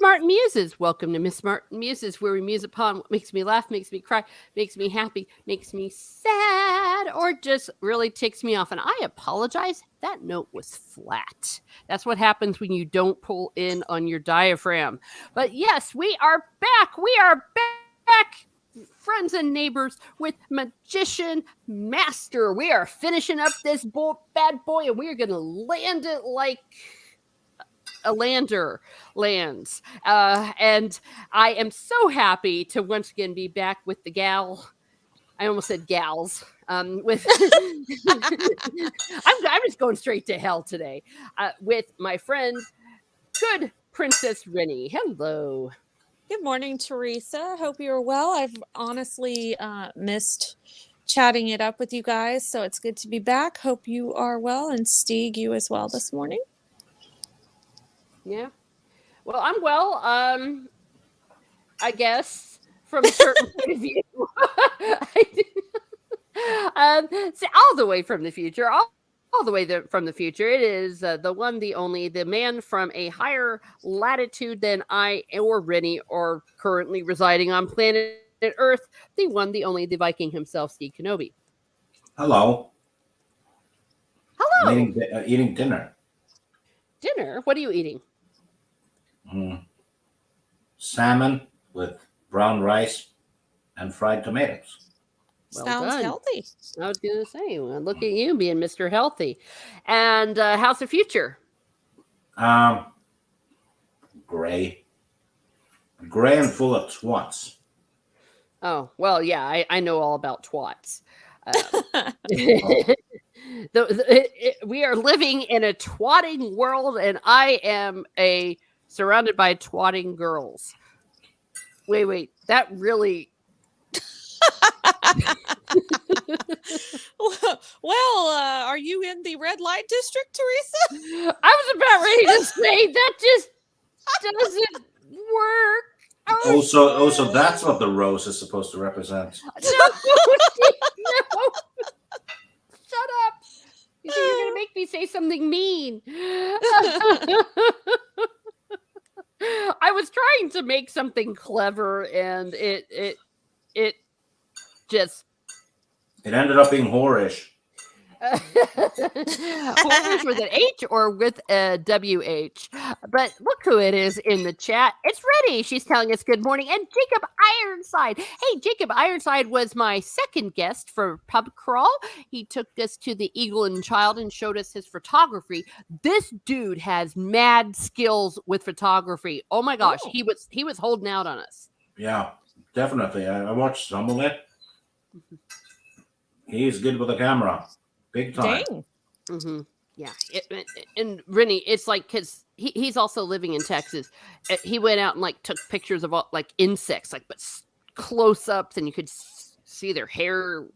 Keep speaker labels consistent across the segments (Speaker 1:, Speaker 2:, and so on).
Speaker 1: Miss Martin Muses. Welcome to Miss Martin Muses, where we muse upon what makes me laugh, makes me cry, makes me happy, makes me sad, or just really ticks me off. And I apologize, that note was flat. That's what happens when you don't pull in on your diaphragm. But yes, we are back. We are back, friends and neighbors, with Magician Master. We are finishing up this bad boy, and we are going to land it like a lander lands. And I am so happy to once again be back with the gal. I almost said gals. With I'm just going straight to hell today. With my friend, good Princess Rennie. Hello.
Speaker 2: Good morning, Teresa. Hope you're well. I've honestly missed chatting it up with you guys, so it's good to be back. Hope you are well, and Stieg, you as well this morning.
Speaker 1: Yeah. Well, I'm well. I guess from a certain point of view. So all the way from the future, all the way from the future. It is the one, the only, the man from a higher latitude than I or Rennie are currently residing on planet Earth. The one, the only, the Viking himself, Steve Kenobi.
Speaker 3: Hello.
Speaker 1: Hello.
Speaker 3: I'm eating dinner.
Speaker 1: Dinner? What are you eating?
Speaker 3: Salmon with brown rice and fried tomatoes.
Speaker 1: Well
Speaker 2: Sounds
Speaker 1: done.
Speaker 2: healthy.
Speaker 1: I was going to say, well, look at you being Mr. Healthy. And how's the future?
Speaker 3: Gray and full of twats.
Speaker 1: Oh, well, yeah, I know all about twats. We are living in a twatting world, and I am surrounded by twatting girls. Wait, that really...
Speaker 2: Well, are you in the red light district, Teresa?
Speaker 1: I was about ready to say that just doesn't work.
Speaker 3: Also, that's what the rose is supposed to represent.
Speaker 1: No, no. Shut up. You see, you're going to make me say something mean. I was trying to make something clever, and it just...
Speaker 3: It ended up being whorish.
Speaker 1: Whorish with an H or with a WH. But look who it is in the chat. It's Rennie. She's telling us good morning. And Jacob Ironside. Hey, Jacob Ironside was my second guest for Pub Crawl. He took us to the Eagle and Child and showed us his photography. This dude has mad skills with photography. Oh my gosh, he was holding out on us.
Speaker 3: Yeah, definitely. I watched some of it. He's good with the camera. Big time.
Speaker 2: Dang.
Speaker 1: Mm-hmm. Yeah. And Rennie, it's like, because he's also living in Texas. He went out and took pictures of all, insects, but close-ups, and you could see their hair.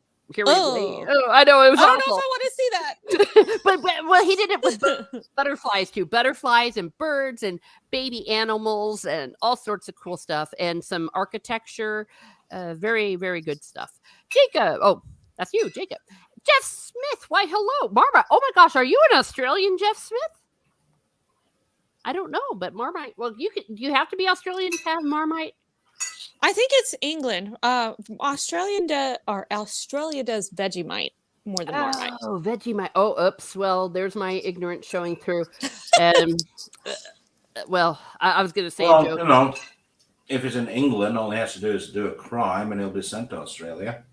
Speaker 1: Oh, I know, it was
Speaker 2: I don't
Speaker 1: awful.
Speaker 2: know if I want to see that.
Speaker 1: but he did it with butterflies too. Butterflies and birds and baby animals and all sorts of cool stuff, and some architecture. Very, very good stuff. Jacob. Oh, that's you, Jacob. Jeff Smith. Why, hello. Marmite. Oh my gosh, are you an Australian Jeff Smith? I don't know, but Marmite. Well, do you have to be Australian to have Marmite?
Speaker 2: I think it's England. Australia does Vegemite more than Marmite.
Speaker 1: Oh, Vegemite. Oh, oops. Well, there's my ignorance showing through. Well, I was going to say a joke.
Speaker 3: If it's in England, all he has to do is do a crime, and he'll be sent to Australia.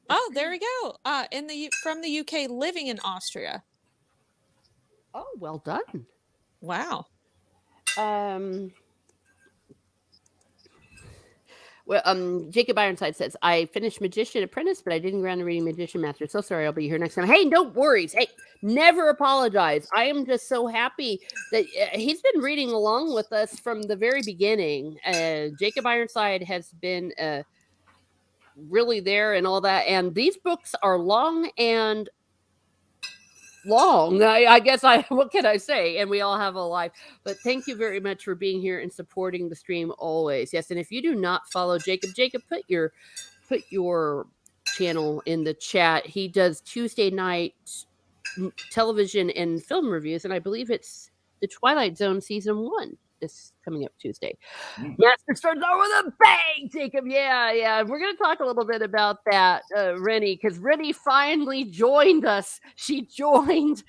Speaker 2: Oh, there we go. From the UK, living in Austria.
Speaker 1: Oh, well done.
Speaker 2: Wow.
Speaker 1: Jacob Ironside says, I finished Magician Apprentice, but I didn't go around to reading Magician Master. So sorry, I'll be here next time. Hey, no worries. Hey, never apologize. I am just so happy that he's been reading along with us from the very beginning. Jacob Ironside has been really there and all that. And these books are long. I guess what can I say? And we all have a life. But thank you very much for being here and supporting the stream always. Yes, and if you do not follow Jacob, put your channel in the chat. He does Tuesday night television and film reviews, and I believe it's The Twilight Zone season 1 is coming up Tuesday. Master starts out with a bang, Jacob. Yeah. We're going to talk a little bit about that, Rennie, because Rennie finally joined us. She joined.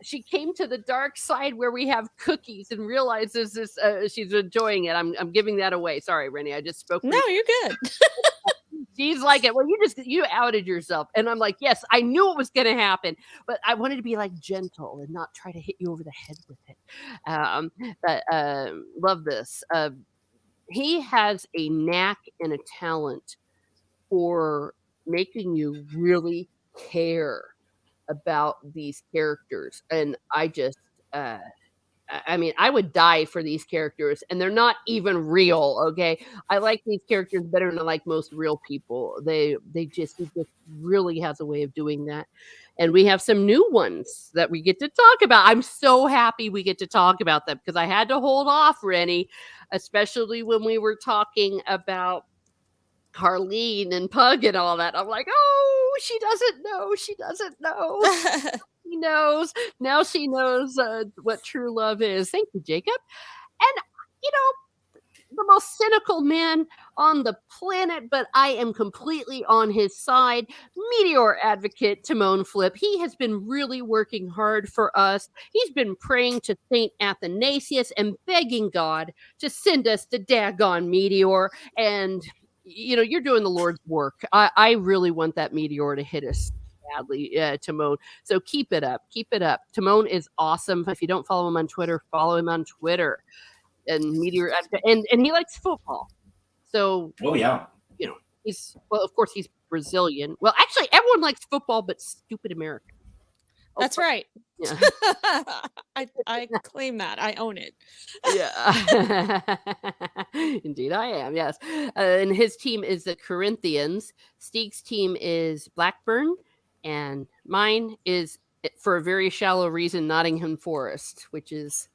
Speaker 1: She came to the dark side where we have cookies and realizes this. She's enjoying it. I'm giving that away. Sorry, Rennie. I just spoke.
Speaker 2: No, you're good.
Speaker 1: She's like it. Well, you outed yourself, and I'm like, yes, I knew it was going to happen, but I wanted to be like gentle and not try to hit you over the head with it. But love this. He has a knack and a talent for making you really care about these characters, and I just I mean, I would die for these characters, and they're not even real. Okay, I like these characters better than I like most real people. He just really has a way of doing that, and we have some new ones that we get to talk about. I'm so happy we get to talk about them because I had to hold off, Rennie, especially when we were talking about Carlene and Pug and all that. I'm like, oh, she doesn't know. She doesn't know. She knows. Now she knows what true love is. Thank you, Jacob. And, the most cynical man on the planet, but I am completely on his side. Meteor advocate Timon Flip. He has been really working hard for us. He's been praying to Saint Athanasius and begging God to send us the daggone meteor. And, you're doing the Lord's work. I really want that meteor to hit us badly, Timon. So keep it up. Keep it up. Timon is awesome. If you don't follow him on Twitter, follow him on Twitter. And Meteor and he likes football. So
Speaker 3: yeah.
Speaker 1: Of course he's Brazilian. Well, actually everyone likes football but stupid America.
Speaker 2: That's right.
Speaker 1: Yeah.
Speaker 2: I claim that. I own it.
Speaker 1: Yeah. Indeed I am, yes. And his team is the Corinthians. Steeg's team is Blackburn, and mine is, for a very shallow reason, Nottingham Forest, which is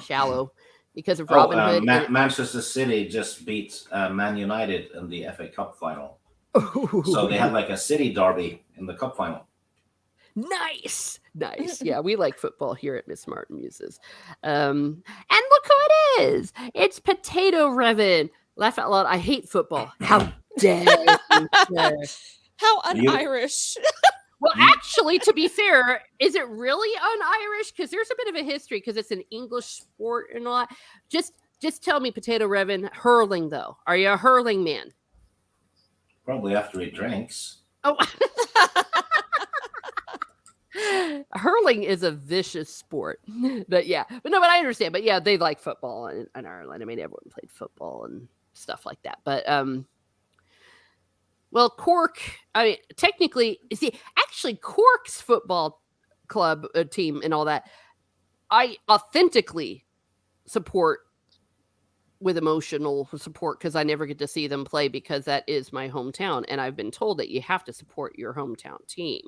Speaker 1: shallow because of Robin Hood.
Speaker 3: Manchester City just beat Man United in the FA Cup final. So they had like a city derby in the cup final.
Speaker 1: Nice. Yeah, we like football here at Miss Martin Muses. And look who it is. It's Potato Revan. Laugh out loud. I hate football. How dare you, sir?
Speaker 2: How un-Irish.
Speaker 1: Well, actually, to be fair, is it really un-Irish? Because there's a bit of a history because it's an English sport and all that. Just tell me, Potato Revan, hurling, though. Are you a hurling man?
Speaker 3: Probably after he drinks.
Speaker 1: Oh. Hurling is a vicious sport. But I understand. But yeah, they like football in Ireland. I mean, everyone played football and stuff like that. But well, Cork, I mean, technically, actually Cork's football club team and all that, I authentically support with emotional support because I never get to see them play because that is my hometown. And I've been told that you have to support your hometown team.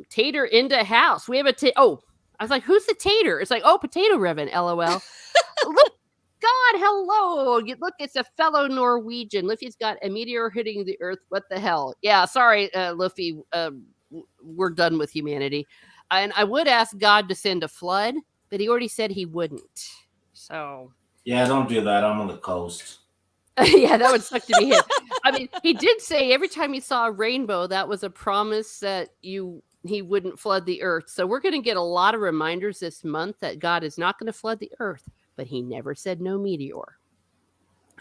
Speaker 1: Tater into house. We have I was like, who's the Tater? It's like, Potato Revan, LOL. Look, God, hello. Look, it's a fellow Norwegian. Luffy's got a meteor hitting the earth. What the hell? Yeah, sorry, Luffy. We're done with humanity. And I would ask God to send a flood, but he already said he wouldn't. So.
Speaker 3: Yeah, don't do that. I'm on the coast.
Speaker 1: Yeah, that would suck to be him. I mean, he did say every time he saw a rainbow, that was a promise that he wouldn't flood the earth. So we're going to get a lot of reminders this month that God is not going to flood the earth, but he never said no meteor.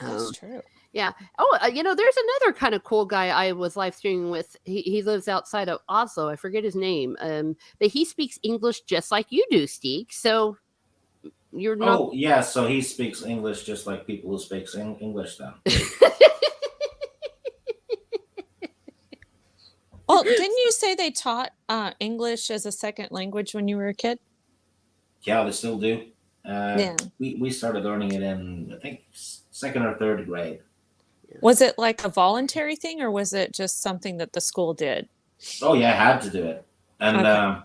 Speaker 2: That's true.
Speaker 1: Yeah. There's another kind of cool guy I was live streaming with. He lives outside of Oslo. I forget his name. But he speaks English just like you do, Steeg. So you're not.
Speaker 3: Oh, yeah. So he speaks English just like people who speak English then.
Speaker 2: Well, didn't you say they taught English as a second language when you were a kid?
Speaker 3: Yeah, they still do.
Speaker 2: Yeah.
Speaker 3: We started learning it in, I think, second or third grade.
Speaker 2: Was it like a voluntary thing, or was it just something that the school did?
Speaker 3: Oh, yeah, I had to do it. And
Speaker 2: Okay.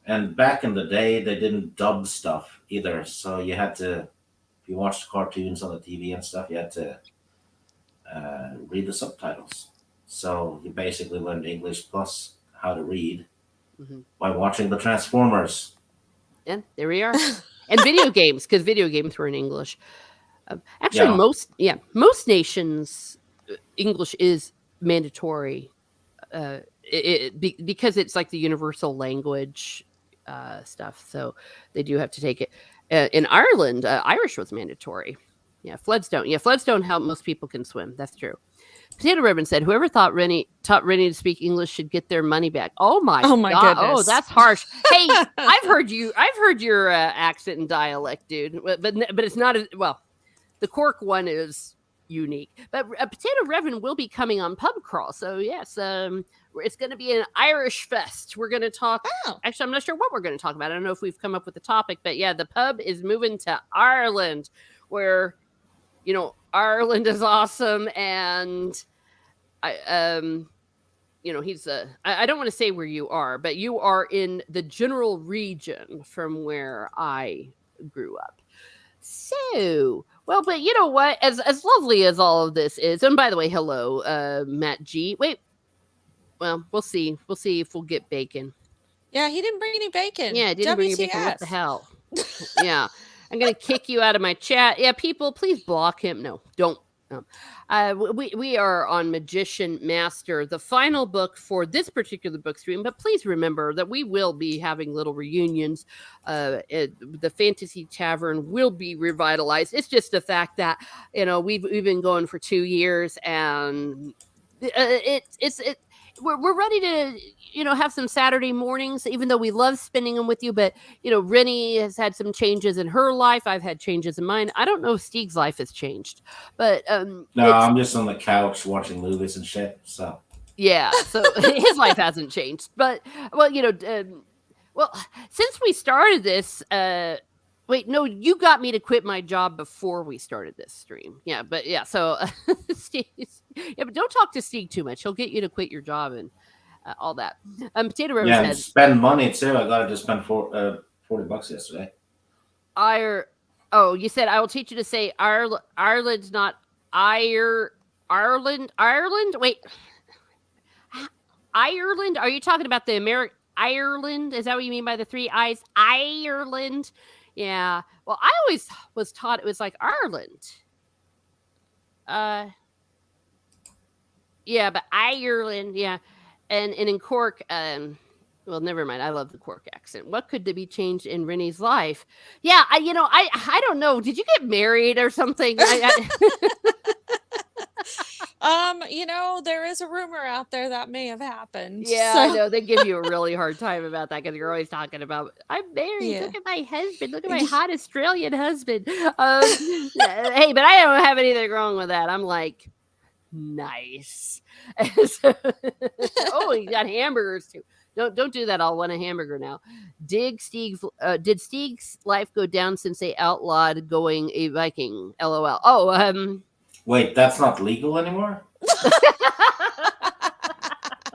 Speaker 3: and back in the day, they didn't dub stuff either. So you had to, if you watched cartoons on the TV and stuff, you had to read the subtitles. So you basically learned English plus how to read.
Speaker 1: Mhm.
Speaker 3: by watching the Transformers.
Speaker 1: And there we are. And video games, because video games were in English. Actually,
Speaker 3: Yeah.
Speaker 1: most nations English is mandatory because it's like the universal language stuff. So they do have to take it. In Ireland, Irish was mandatory. Yeah, floods don't. Yeah, floods don't help. Most people can swim. That's true. Potato Ribbon said, "Whoever taught Rennie to speak English should get their money back." Oh my god! Oh,
Speaker 2: goodness.
Speaker 1: that's harsh. Hey, I've heard you. I've heard your accent and dialect, dude. But it's not as well. The Cork one is unique. But Potato Reverend will be coming on Pub Crawl. So yes, it's going to be an Irish fest. We're going to talk.
Speaker 2: Oh.
Speaker 1: Actually, I'm not sure what we're going to talk about. I don't know if we've come up with the topic, but yeah, the pub is moving to Ireland, where Ireland is awesome, and he's I don't want to say where you are, but you are in the general region from where I grew up. So, well, but you know what? As lovely as all of this is, and by the way, hello, Matt G. Wait, well, we'll see. We'll see if we'll get bacon.
Speaker 2: Yeah, he didn't bring any bacon.
Speaker 1: Yeah, I didn't bring any bacon. What the
Speaker 2: WTF?
Speaker 1: hell? Yeah, I'm gonna kick you out of my chat. Yeah, people, please block him. No, don't. We are on Magician Master, the final book for this particular book stream. But please remember that we will be having little reunions. The Fantasy Tavern will be revitalized. It's just the fact that we've been going for 2 years, and we're ready to have some Saturday mornings, even though we love spending them with you. But Rennie has had some changes in her life. I've had changes in mine. I don't know if Steeg's life has changed, but
Speaker 3: no, I'm just on the couch watching movies and shit. So
Speaker 1: yeah, so his life hasn't changed. But well, since we started this, wait, no, you got me to quit my job before we started this stream. Yeah, but yeah, so Steve, yeah, but don't talk to Steve too much. He'll get you to quit your job and all that. Potato River
Speaker 3: yeah,
Speaker 1: says,
Speaker 3: spend money too. I got to just spend $40 yesterday.
Speaker 1: Oh, you said I will teach you to say Ireland's not Ireland. Wait, Ireland? Are you talking about the American Ireland? Is that what you mean by the 3 I's? Ireland. Yeah. Well, I always was taught it was like Ireland. Yeah, but Ireland, yeah. And in Cork, well, never mind. I love the Cork accent. What could be changed in Rennie's life? Yeah, I don't know. Did you get married or something?
Speaker 2: There is a rumor out there that may have happened.
Speaker 1: Yeah,
Speaker 2: so.
Speaker 1: I know. They give you a really hard time about that because you're always talking about, I'm married.
Speaker 2: Yeah.
Speaker 1: Look at my husband. Look at my hot Australian husband. Hey, but I don't have anything wrong with that. I'm like, nice. Oh, you got hamburgers too. Don't do that. I'll want a hamburger now. Did Steeg's life go down since they outlawed going a Viking? LOL. Oh,
Speaker 3: wait, that's not legal anymore?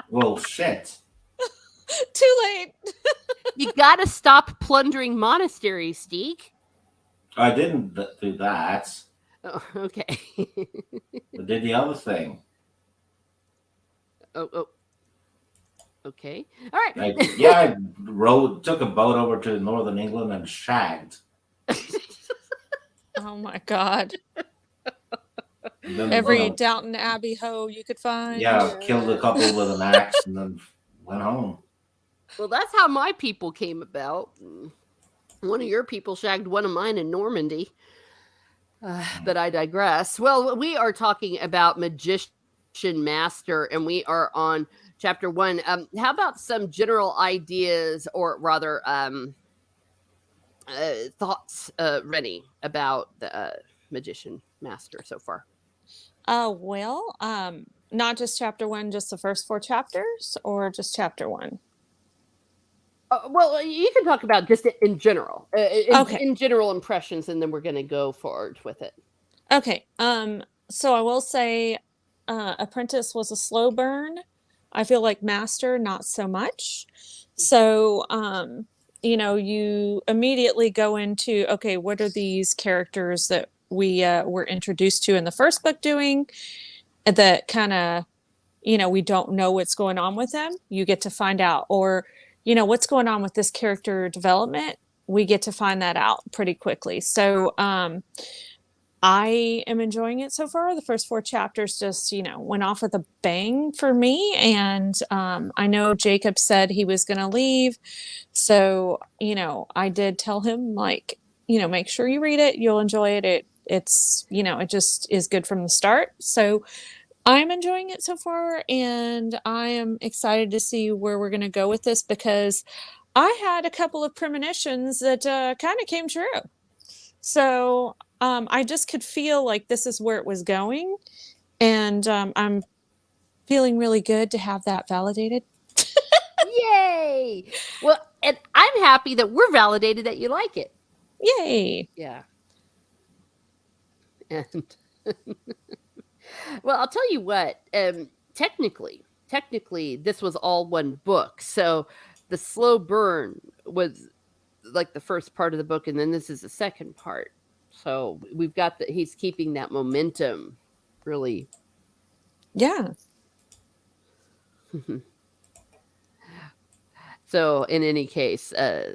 Speaker 3: Well, shit.
Speaker 2: Too late.
Speaker 1: You gotta stop plundering monasteries, Steeg.
Speaker 3: I didn't do that.
Speaker 1: Oh, okay.
Speaker 3: I did the other thing.
Speaker 1: Oh. Okay. All right.
Speaker 3: I took a boat over to northern England and shagged.
Speaker 2: Oh my God.
Speaker 3: Then,
Speaker 2: Every Downton Abbey hoe you could find.
Speaker 3: Yeah, killed a couple with an axe and then went home.
Speaker 1: Well, that's how my people came about. One of your people shagged one of mine in Normandy. But I digress. Well, we are talking about Magician Master, and we are on chapter 1. How about some general ideas, or rather thoughts, Rennie, about the Magician Master so far?
Speaker 2: Well, not just chapter 1, just the first 4 chapters, or just chapter 1?
Speaker 1: Well, you can talk about just in general,
Speaker 2: Okay.
Speaker 1: in general impressions, and then we're going to go forward with it.
Speaker 2: Okay. So I will say, Apprentice was a slow burn. I feel like Master, not so much. So, you immediately go into, okay, what are these characters that we were introduced to in the first book doing that kind of, we don't know what's going on with them. You get to find out, or what's going on with this character development, we get to find that out pretty quickly. So I am enjoying it so far. The first 4 chapters just, went off with a bang for me. And I know Jacob said he was going to leave. So, I did tell him, like, make sure you read it. You'll enjoy it. It's, it just is good from the start. So I'm enjoying it so far. And I am excited to see where we're going to go with this, because I had a couple of premonitions that kind of came true. So I just could feel like this is where it was going. And I'm feeling really good to have that validated.
Speaker 1: Yay! Well, and I'm happy that we're validated that you like it.
Speaker 2: Yay!
Speaker 1: Yeah. And well, I'll tell you what. Technically, this was all one book. So the slow burn was like the first part of the book, and then this is the second part. So we've got he's keeping that momentum, really.
Speaker 2: Yeah.
Speaker 1: So in any case,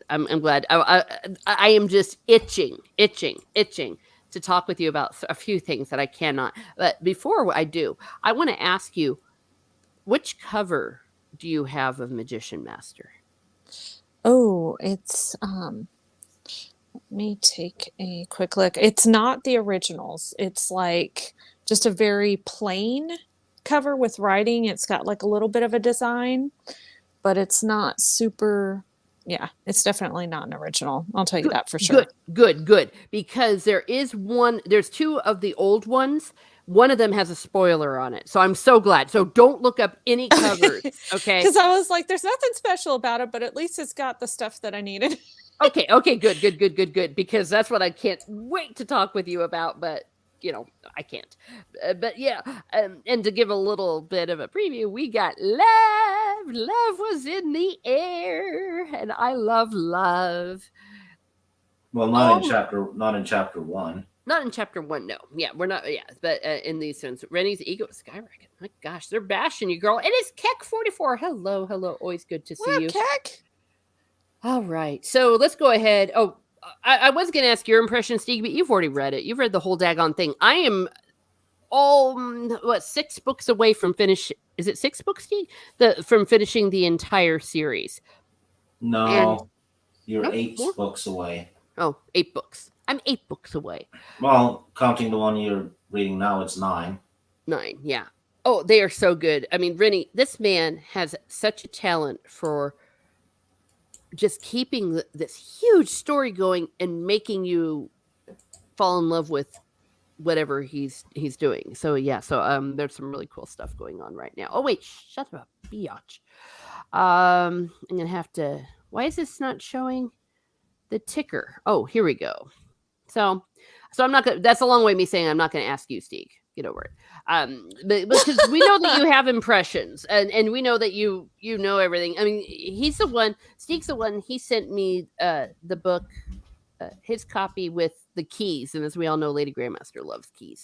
Speaker 1: I'm glad. I am just itching to talk with you about a few things that I cannot. But before I do, I want to ask you, which cover do you have of Magician Master?
Speaker 2: Oh, it's let me take a quick look. It's not the originals. It's like just a very plain cover with writing. It's got like a little bit of a design, but it's not super. Yeah, it's definitely not an original. I'll tell you that for sure.
Speaker 1: Good. Because there's 2 of the old ones. One of them has a spoiler on it. So I'm so glad. So don't look up any covers, okay?
Speaker 2: Because I was like, there's nothing special about it, but at least it's got the stuff that I needed.
Speaker 1: Okay, good. Because that's what I can't wait to talk with you about, but I can't. But yeah, and to give a little bit of a preview, we got love. Love was in the air, and I love love.
Speaker 3: Well, not in chapter 1.
Speaker 1: Not in chapter 1, no. Yeah, we're not. Yeah, but in these sense, Rennie's ego is skyrocketing. My gosh, they're bashing you, girl. And it's Keck44. Hello. Always good to see you.
Speaker 2: Keck?
Speaker 1: All right, so let's go ahead. Oh, I was going to ask your impression, Steve, but you've already read it. You've read the whole daggone thing. I am 6 books away from finish. Is it 6 books, Steve? From finishing the entire series.
Speaker 3: No, you're 8 books away.
Speaker 1: Oh, 8 books. I'm 8 books away.
Speaker 3: Well, counting the one you're reading now, it's 9.
Speaker 1: 9, yeah. Oh, they are so good. I mean, Rennie, this man has such a talent for just keeping this huge story going and making you fall in love with whatever he's doing. So yeah, there's some really cool stuff going on right now. Oh wait, shut up, biatch. I'm gonna have to. Why is this not showing the ticker? Oh, here we go. So I'm not gonna. That's a long way of me saying I'm not gonna ask you, Steve. Get over it. But because we know that you have impressions, and we know that you know everything. I mean, he's the one. Steve's the one. He sent me the book, his copy with the keys, and as we all know, Lady Grandmaster loves keys.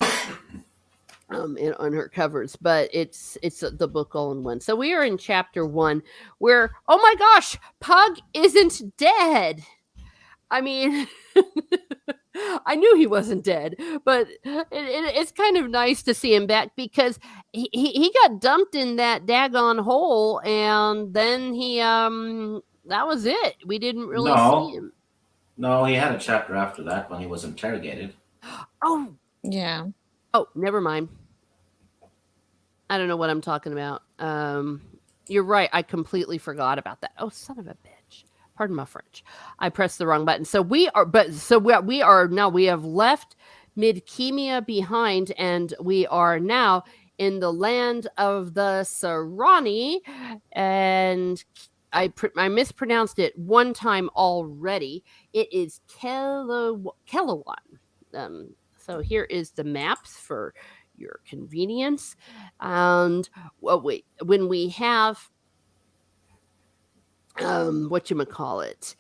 Speaker 1: On her covers, but it's the book all in one. So we are in chapter 1, where oh my gosh, Pug isn't dead. I mean. I knew he wasn't dead, but it's kind of nice to see him back, because he got dumped in that daggone hole, and then he that was it. We didn't really see him.
Speaker 3: No, he had a chapter after that when he was interrogated.
Speaker 1: Oh
Speaker 2: yeah.
Speaker 1: Oh, never mind. I don't know what I'm talking about. You're right. I completely forgot about that. Oh, son of a bitch. Pardon my French. I pressed the wrong button. So we are now, we have left Midkemia behind, and we are now in the land of the Sarani, and I mispronounced it one time already. It is Kelawan. So here is the maps for your convenience. And when we have whatchamacallit,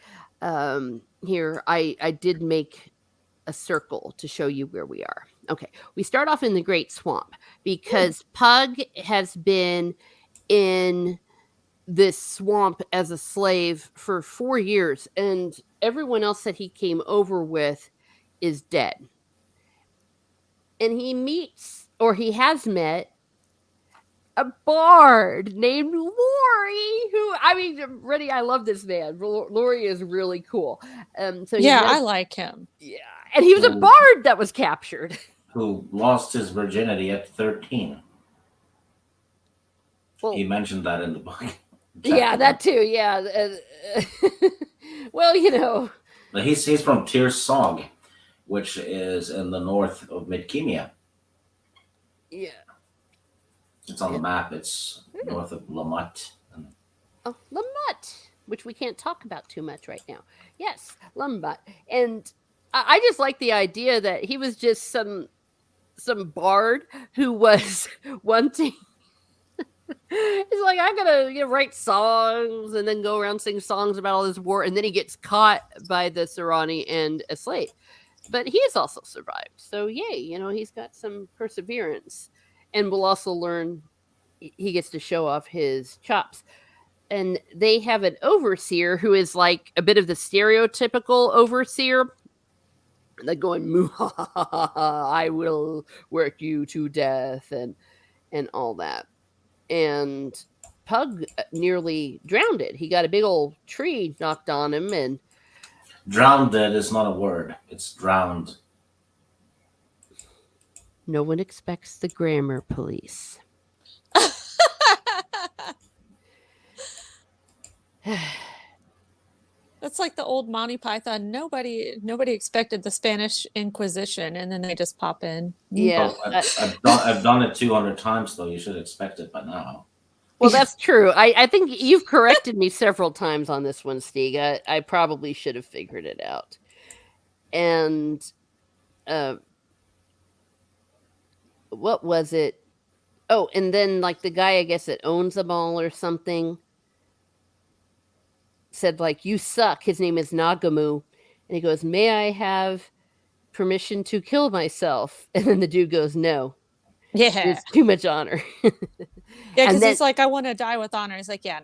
Speaker 1: here I did make a circle to show you where we are. Okay, we start off in the Great Swamp, because Pug has been in this swamp as a slave for 4 years, and everyone else that he came over with is dead. And he meets, or he has met, a bard named Lori, who, I mean, really, I love this man. Lori is really cool. So he
Speaker 2: Yeah,
Speaker 1: met,
Speaker 2: I like him.
Speaker 1: yeah, and he was a
Speaker 3: Who-
Speaker 1: bard that was captured.
Speaker 3: Who lost his virginity at 13.
Speaker 1: Well,
Speaker 3: He mentioned that in the book.
Speaker 1: yeah, that too. Yeah. Well, you know,
Speaker 3: But he's from Tirsog, which is in the north of Midkemia.
Speaker 1: yeah.
Speaker 3: It's on the map. It's north of Lamut. And
Speaker 1: Oh, Lamut, which we can't talk about too much right now. Yes, Lamut, and I just like the idea that he was just some bard who was wanting. He's like, I'm gonna write songs and then go around sing songs about all this war, and then he gets caught by the Serani and a slave. But he has also survived, so yay! He's got some perseverance, and we'll also learn he gets to show off his chops. And they have an overseer who is like a bit of the stereotypical overseer, like going, I will work you to death, and all that. And Pug nearly drowned it. He got a big old tree knocked on him, and
Speaker 3: drowned is not a word. It's drowned.
Speaker 1: no one expects the grammar police.
Speaker 2: That's like the old Monty Python. Nobody expected the Spanish Inquisition, and then they just pop in.
Speaker 1: Yeah.
Speaker 3: Well, I've done it 200 times, though. You should expect it by now.
Speaker 1: Well, that's true. I think you've corrected me several times on this one, Stieg. I probably should have figured it out. And what was it? Oh, and then like the guy, I guess, that owns them all or something, said like, you suck. His name is Nagamu. And he goes, may I have permission to kill myself? And then the dude goes, no.
Speaker 2: Yeah.
Speaker 1: It's too much honor.
Speaker 2: Yeah, because
Speaker 1: And then-
Speaker 2: he's like, I want to die with honor. He's like, yeah,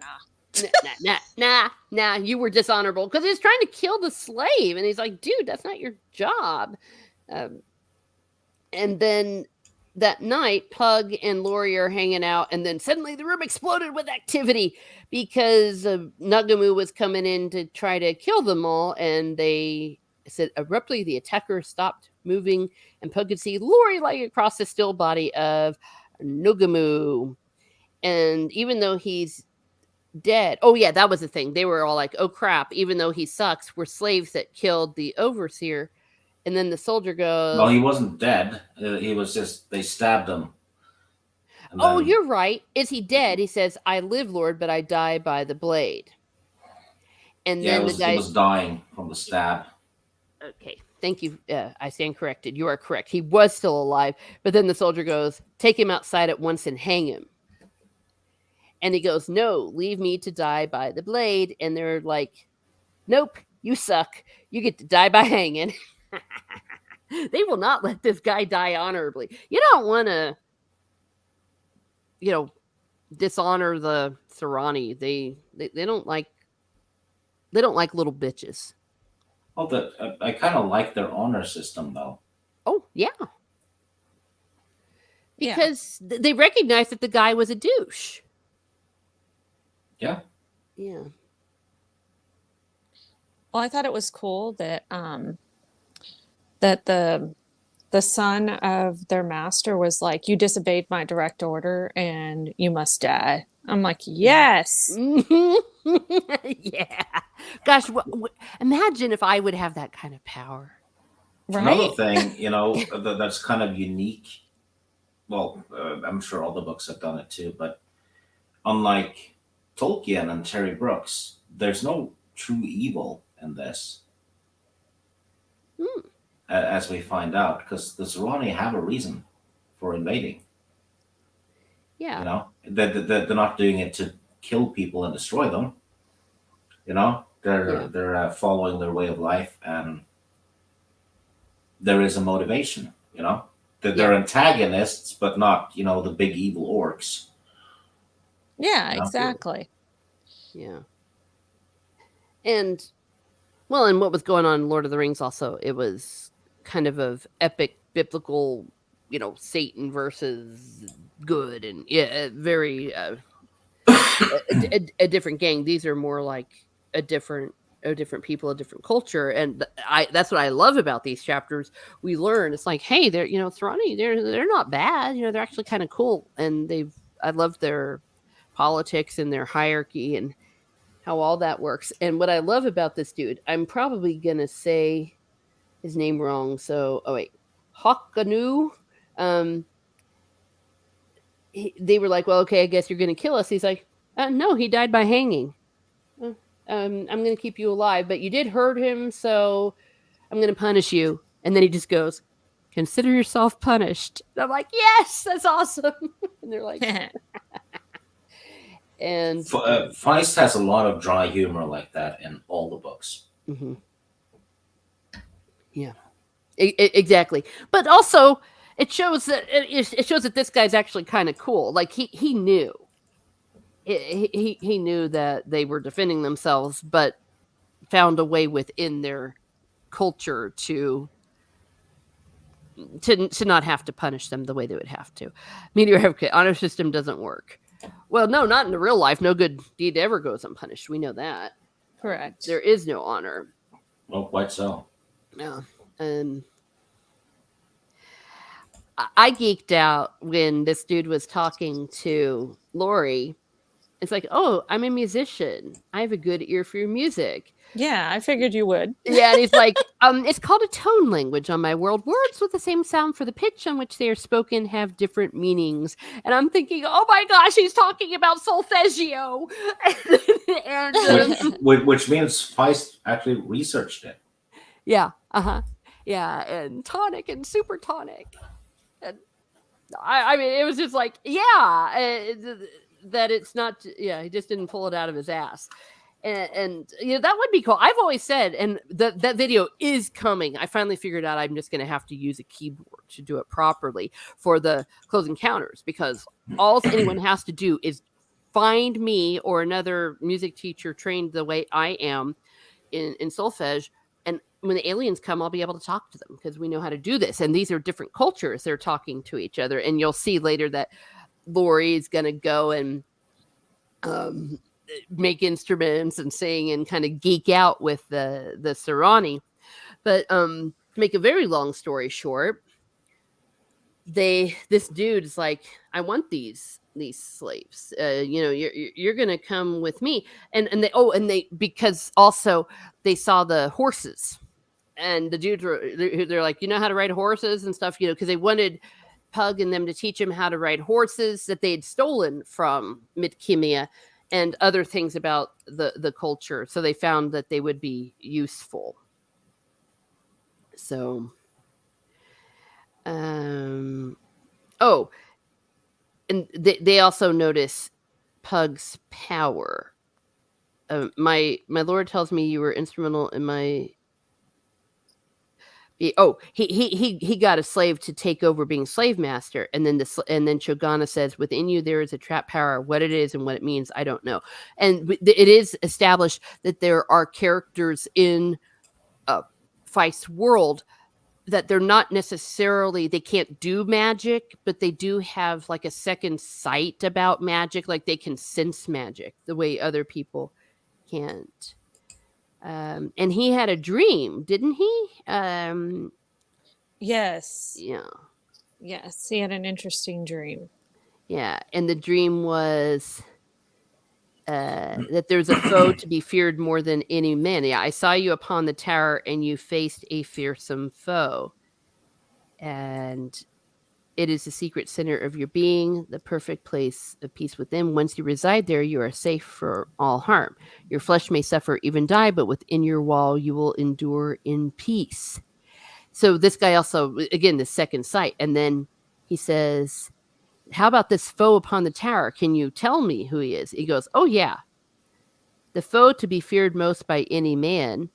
Speaker 2: nah.
Speaker 1: Nah, you were dishonorable, because he's trying to kill the slave, and he's like, dude, that's not your job. And then that night, Pug and Lori are hanging out, and then suddenly the room exploded with activity because Nagamu was coming in to try to kill them all, and they said abruptly the attacker stopped moving, and Pug could see Lori lying across the still body of Nagamu. And even though he's dead, oh yeah, that was the thing. They were all like, oh crap, even though he sucks, we're slaves that killed the overseer. And then the soldier goes,
Speaker 3: Well, he wasn't dead. He was just, they stabbed him. And
Speaker 1: oh,
Speaker 3: then-
Speaker 1: you're right. Is he dead? He says, I live, Lord, but I die by the blade. And
Speaker 3: Yeah,
Speaker 1: then
Speaker 3: he
Speaker 1: the
Speaker 3: was
Speaker 1: guy,
Speaker 3: dying from the stab.
Speaker 1: okay, thank you. I stand corrected. You are correct. He was still alive. But then the soldier goes, take him outside at once and hang him. And he goes, no, leave me to die by the blade. And they're like, nope, you suck. You get to die by hanging. They will not let this guy die honorably. You don't want to, dishonor the Serani. They don't like little bitches.
Speaker 3: Well, I kind of like their honor system, though.
Speaker 1: Oh yeah,
Speaker 2: Yeah.
Speaker 1: because they recognize that the guy was a douche.
Speaker 3: Yeah.
Speaker 1: Yeah.
Speaker 2: Well, I thought it was cool that that the son of their master was like, you disobeyed my direct order and you must die. I'm like, yes.
Speaker 1: Yeah. Gosh, imagine if I would have that kind of power.
Speaker 2: Right?
Speaker 3: Another thing, that's kind of unique. Well, I'm sure all the books have done it too, but unlike Tolkien and Terry Brooks, there's no true evil in this. As we find out, because the Serani have a reason for invading.
Speaker 1: Yeah.
Speaker 3: They're not doing it to kill people and destroy them. They're following their way of life, and there is a motivation. They're antagonists, but not the big evil orcs.
Speaker 2: Yeah,
Speaker 3: Yeah.
Speaker 2: exactly.
Speaker 1: Yeah. And well, and what was going on in Lord of the Rings also, it was kind of epic biblical, Satan versus good, and yeah, very a different gang. These are more like a different a different people, a different culture, and that's what I love about these chapters. We learn it's like, hey, they're Thrani, they're not bad. They're actually kind of cool, and I love their politics and their hierarchy and how all that works. And what I love about this dude, I'm probably gonna say his name wrong. So, oh wait, Hawkanu. Um, they were like, well, okay, I guess you're gonna kill us. He's like, no, he died by hanging. "Uh, I'm gonna keep you alive, but you did hurt him, so I'm gonna punish you." And then he just goes, "Consider yourself punished." And I'm like, yes, that's awesome. And they're like, and
Speaker 3: Feist has a lot of dry humor like that in all the books.
Speaker 1: mhm. Yeah, exactly. But also, it shows that this guy's actually kind of cool. Like he knew. He knew that they were defending themselves, but found a way within their culture to not have to punish them the way they would have to. Meteor honor system doesn't work. Well, no, not in the real life. No good deed ever goes unpunished. We know that.
Speaker 2: Correct.
Speaker 1: There is no honor.
Speaker 3: Well, quite so.
Speaker 1: Yeah. And I geeked out when this dude was talking to Lori. It's like, oh, I'm a musician. I have a good ear for your music.
Speaker 2: Yeah, I figured you would.
Speaker 1: Yeah, and he's like, it's called a tone language on my world. Words with the same sound for the pitch on which they are spoken have different meanings. And I'm thinking, oh my gosh, he's talking about solfeggio. and
Speaker 3: Which means Feist actually researched it.
Speaker 1: yeah, yeah, and tonic and super tonic. And I mean, it was just like, yeah, that it's not, yeah, he just didn't pull it out of his ass. And that would be cool. I've always said, and that video is coming. I finally figured out I'm just going to have to use a keyboard to do it properly for the close encounters, because all anyone has to do is find me or another music teacher trained the way I am in solfege, and when the aliens come, I'll be able to talk to them because we know how to do this. And these are different cultures. They're talking to each other, and you'll see later that Lori is going to go and make instruments and sing and kind of geek out with the Serrani. But to make a very long story short, this dude is like, I want these slaves. You're gonna come with me. And they because also they saw the horses, and the dudes they're like, how to ride horses and stuff, because they wanted Pug and them to teach him how to ride horses that they had stolen from Midkemia and other things about the culture. So they found that they would be useful. So, and they also notice Pug's power. My Lord tells me you were instrumental in my. He got a slave to take over being slave master, and then Chogana says, within you there is a trap power. What it is and what it means, I don't know. And it is established that there are characters in Feist's world that they're not necessarily, they can't do magic, but they do have like a second sight about magic, like they can sense magic the way other people can't. And he had a dream, didn't he?
Speaker 2: Yes.
Speaker 1: Yeah.
Speaker 2: Yes, he had an interesting dream.
Speaker 1: Yeah, and the dream was that there's a foe to be feared more than any man. Yeah, I saw you upon the tower, and you faced a fearsome foe. And it is the secret center of your being, the perfect place of peace within. Once you reside there, you are safe from all harm. Your flesh may suffer, even die, but within your wall, you will endure in peace. So this guy also, again, the second sight. And then he says, how about this foe upon the tower? Can you tell me who he is? He goes, oh, yeah. The foe to be feared most by any man.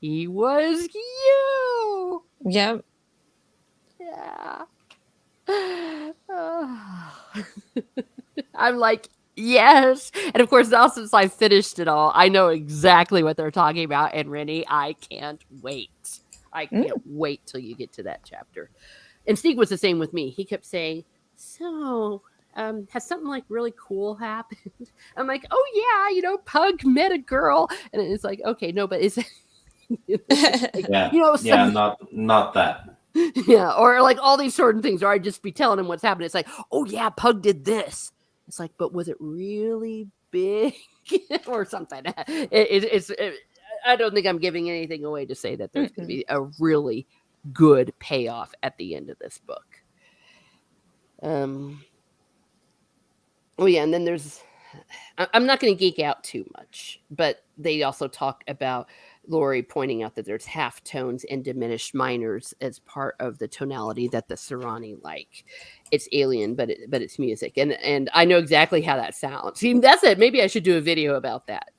Speaker 1: He was you.
Speaker 2: Yep.
Speaker 1: Yeah. I'm like, Yes. And of course, now since I finished it all, I know exactly what they're talking about. And Rennie, I can't wait. I
Speaker 2: Mm.
Speaker 1: can't wait till you get to that chapter. And Steve was the same with me. He kept saying, "So, has something like really cool happened?" I'm like, "Oh yeah, Pug met a girl," and it's like, "Okay, no, but is like,
Speaker 3: Yeah, yeah,
Speaker 1: some
Speaker 3: not that.
Speaker 1: yeah, or like all these certain things, or I'd just be telling him what's happening. It's like, "Oh yeah, Pug did this." It's like, but was it really big or something? I don't think I'm giving anything away to say that there's going to
Speaker 2: Mm-mm.
Speaker 1: be a really good payoff at the end of this book. Um, oh yeah, and then there's I'm not going to geek out too much, but they also talk about Lori pointing out that there's half tones and diminished minors as part of the tonality that the Serrani like. It's alien, but it's music, and I know exactly how that sounds. See, that's it. Maybe I should do a video about that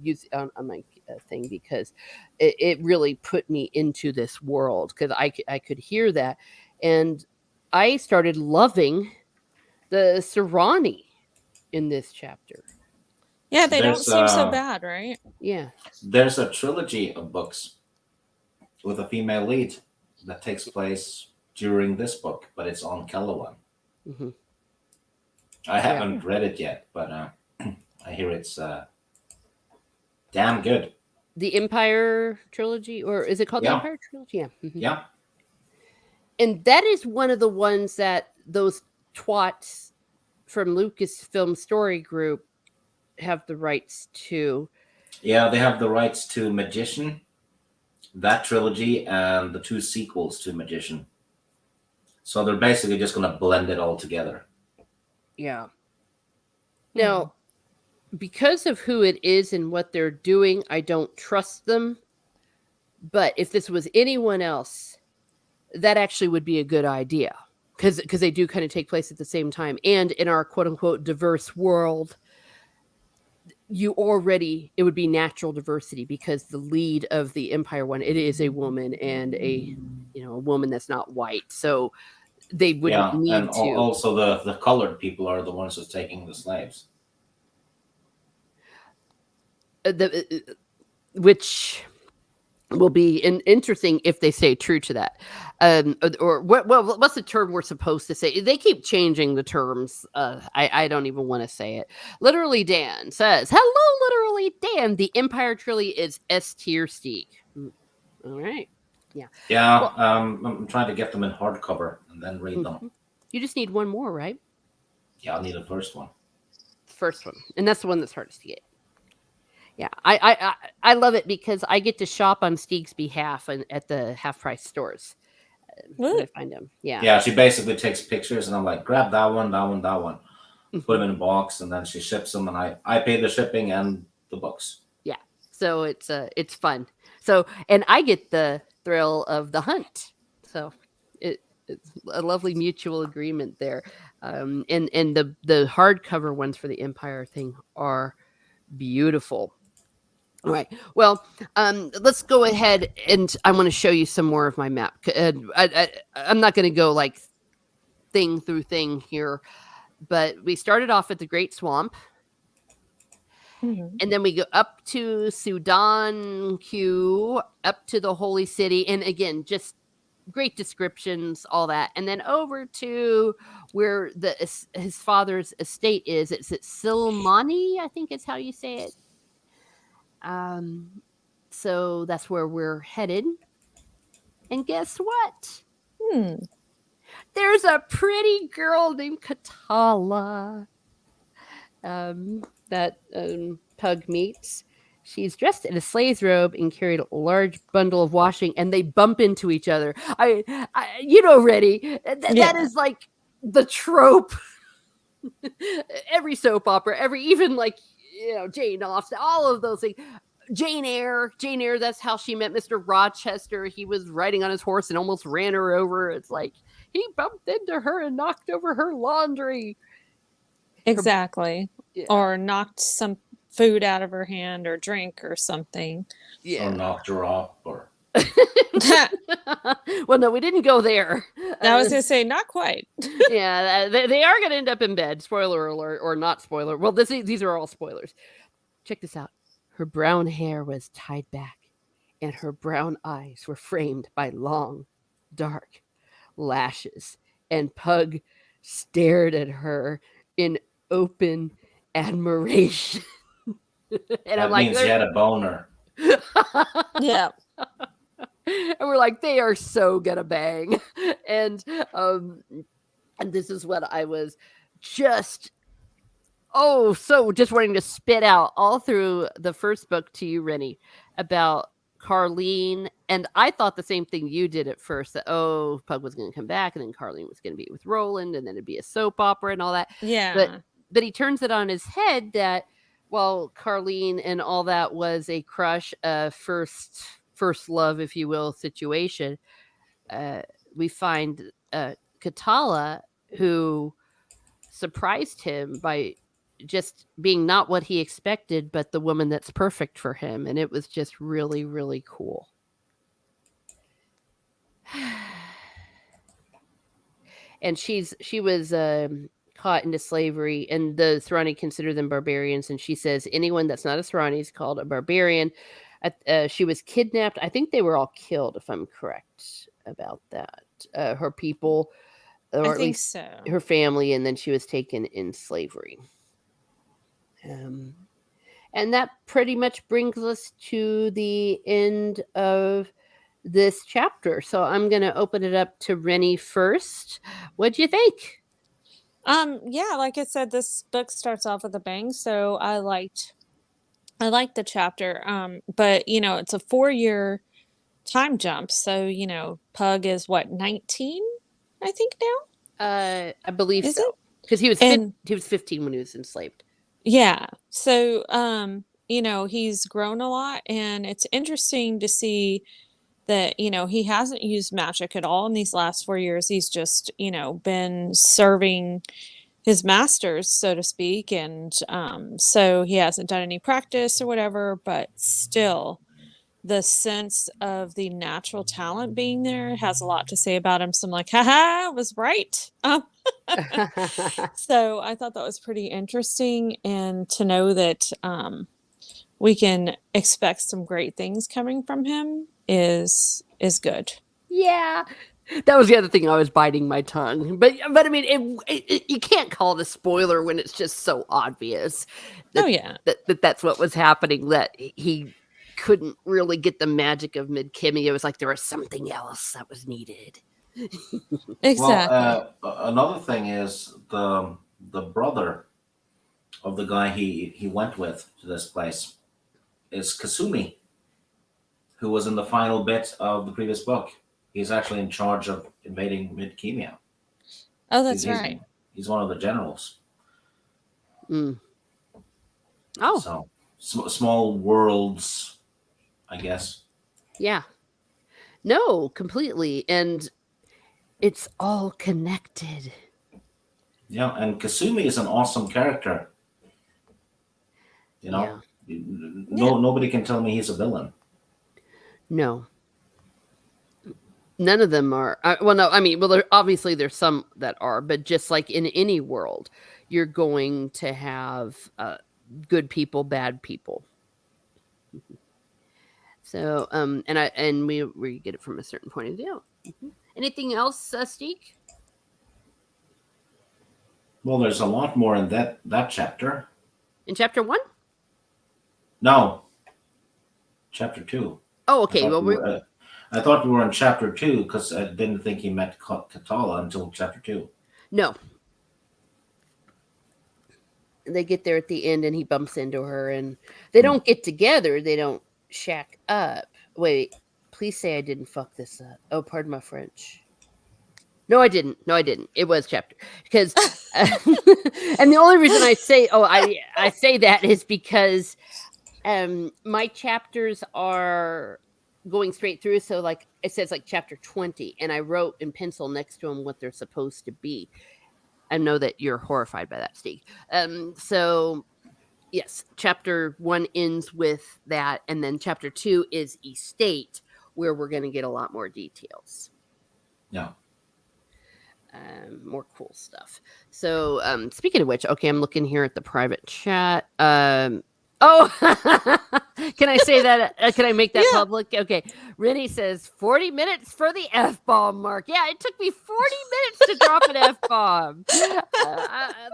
Speaker 1: use on my thing because it really put me into this world because I could hear that, and I started loving the Serrani in this chapter.
Speaker 2: Yeah, they don't
Speaker 3: There's
Speaker 2: seem so bad, right?
Speaker 1: Yeah.
Speaker 3: there's a trilogy of books with a female lead that takes place during this book, but it's on Kellowan.
Speaker 1: Hmm.
Speaker 3: I
Speaker 1: Yeah.
Speaker 3: haven't read it yet, but I hear it's damn good.
Speaker 1: The Empire trilogy, or is it called the
Speaker 3: Yeah,
Speaker 1: Empire trilogy? Yeah. Hmm.
Speaker 3: yeah,
Speaker 1: And that is one of the ones that those twats from Lucasfilm Story Group have the rights to.
Speaker 3: yeah. They have the rights to Magician, that trilogy, and the two sequels to Magician. So they're basically just going to blend it all together.
Speaker 1: Yeah.
Speaker 2: Hmm.
Speaker 1: Now, because of who it is and what they're doing, I don't trust them. But if this was anyone else, that actually would be a good idea because they do kind of take place at the same time. And in our quote unquote diverse world, it would be natural diversity because the lead of the Empire one, it is a woman and a woman that's not white. So they wouldn't
Speaker 3: Yeah, and
Speaker 1: need to.
Speaker 3: also the colored people are the ones who's taking the slaves.
Speaker 1: Which will be interesting if they stay true to that. Or what? Well, what's the term we're supposed to say? They keep changing the terms. I don't even want to say it. Literally, Dan says, "Hello, literally, Dan. The Empire trilogy is S tier, Steve." All right. Yeah.
Speaker 3: Yeah,
Speaker 1: Well,
Speaker 3: I'm trying to get them in hardcover and then read them.
Speaker 1: you just need one more, right?
Speaker 3: Yeah, I'll need the first one.
Speaker 1: The first one, and that's the one that's hardest to get. Yeah, I love it because I get to shop on Steeg's behalf and at the half price stores when
Speaker 2: Woo.
Speaker 1: I find them. Yeah.
Speaker 3: Yeah, she basically takes pictures, and I'm like, grab that one, that one, that one. Put them in a box, and then she ships them, and I pay the shipping and the books.
Speaker 1: Yeah. So it's fun. So and I get the thrill of the hunt. So it's a lovely mutual agreement there. And the hardcover ones for the Empire thing are beautiful. All right. Well, let's go ahead and I want to show you some more of my map. I'm not going to go like thing through thing here, but we started off at the Great Swamp,
Speaker 2: Mhm.
Speaker 1: and then we go up to Sudan Q, up to the Holy City, and again, just great descriptions, all that, and then over to where his father's estate is. It's at Silmani, I think is how you say it. So that's where we're headed. And guess what?
Speaker 2: Hmm.
Speaker 1: There's a pretty girl named Katala that Pug meets. She's dressed in a sleigh's robe and carried a large bundle of washing, and they bump into each other. Reddy, that
Speaker 2: Yeah.
Speaker 1: is like the trope. Every soap opera, even like Jane Austen, all of those things. Jane Eyre, that's how she met Mr. Rochester. He was riding on his horse and almost ran her over. It's like he bumped into her and knocked over her laundry.
Speaker 2: Exactly.
Speaker 1: Yeah.
Speaker 2: Or knocked some food out of her hand or drink or something.
Speaker 3: Or knocked her off, or
Speaker 1: Well, no, we didn't go there.
Speaker 2: I was gonna say not quite.
Speaker 1: Yeah, they are going to end up in bed. Spoiler alert, or not spoiler. Well, these are all spoilers. Check this out. Her brown hair was tied back, and her brown eyes were framed by long, dark lashes. And Pug stared at her in open admiration. And
Speaker 3: That
Speaker 1: I'm like,
Speaker 3: means he had a boner.
Speaker 2: Yeah.
Speaker 1: and we're like, they are so gonna bang. And this is what I was just just wanting to spit out all through the first book to you, Rennie, about Carlene. And I thought the same thing you did at first, that Pug was going to come back, and then Carlene was going to be with Roland, and then it'd be a soap opera and all that.
Speaker 2: Yeah.
Speaker 1: But he turns it on his head that while Carlene and all that was a crush, first love, if you will, situation, we find Katala, who surprised him by just being not what he expected, but the woman that's perfect for him. And it was just really, really cool. And she was caught into slavery, and the Serani consider them barbarians. And she says anyone that's not a Serani is called a barbarian. She was kidnapped. I think they were all killed, if I'm correct about that. Her people, or
Speaker 2: I
Speaker 1: at
Speaker 2: think
Speaker 1: least
Speaker 2: so.
Speaker 1: her family, and then she was taken in slavery. And that pretty much brings us to the end of this chapter. So I'm going to open it up to Rennie first. What'd you think?
Speaker 2: Yeah, like I said, this book starts off with a bang, so I liked the chapter. But it's a 4-year time jump, so Pug is what, 19, I think now?
Speaker 1: I believe
Speaker 2: Is
Speaker 1: so.
Speaker 2: it?
Speaker 1: Because he was
Speaker 2: And
Speaker 1: 15 when he was enslaved.
Speaker 2: yeah, so he's grown a lot, and it's interesting to see that he hasn't used magic at all in these last 4 years. He's just been serving his masters, so to speak, and so he hasn't done any practice or whatever, but still the sense of the natural talent being there has a lot to say about him. So I'm like, haha, I was right. So I thought that was pretty interesting, and to know that we can expect some great things coming from him is good.
Speaker 1: Yeah. That was the other thing. I was biting my tongue, but I mean, you can't call it a spoiler when it's just so obvious.
Speaker 2: Yeah,
Speaker 1: that's what was happening. That he couldn't really get the magic of Mid-Kimmy. It was like there was something else that was needed.
Speaker 2: exactly.
Speaker 3: Well, another thing is the brother of the guy he went with to this place is Kasumi, who was in the final bit of the previous book. He's actually in charge of invading Mid-Kimia.
Speaker 2: Oh, that's
Speaker 3: He's-
Speaker 2: right.
Speaker 3: He's one of the generals.
Speaker 1: Mm. Oh,
Speaker 3: So small worlds, I guess.
Speaker 1: yeah. No, completely. And it's all connected.
Speaker 3: Yeah, and Kasumi is an awesome character.
Speaker 1: Yeah.
Speaker 3: Nobody can tell me he's a villain.
Speaker 1: No. None of them are. Obviously there's some that are, but just like in any world, you're going to have good people, bad people. So, and we get it from a certain point of view. Mm-hmm. Anything else, Steek?
Speaker 3: Well, there's a lot more in that chapter.
Speaker 1: In chapter 1?
Speaker 3: No, chapter 2.
Speaker 1: Oh, okay.
Speaker 3: I thought we were in chapter 2 because I didn't think he met Katala until chapter 2.
Speaker 1: No. They get there at the end, and he bumps into her, and they don't get together. They don't shack up. Wait, please say I didn't fuck this up. Oh, pardon my French. No, I didn't. It was chapter, because, and the only reason I say, I say that is because my chapters are going straight through. So like it says like chapter 20, and I wrote in pencil next to them what they're supposed to be. I know that you're horrified by that, Steve. So yes, chapter 1 ends with that, and then chapter 2 is Estate, where we're going to get a lot more details.
Speaker 3: Yeah.
Speaker 1: More cool stuff. So speaking of which, okay, I'm looking here at the private chat. Oh, can I say that? Can I make that
Speaker 2: Yeah.
Speaker 1: public? Okay. Rennie says 40 minutes for the F-bomb mark. Yeah, it took me 40 minutes to drop an F-bomb.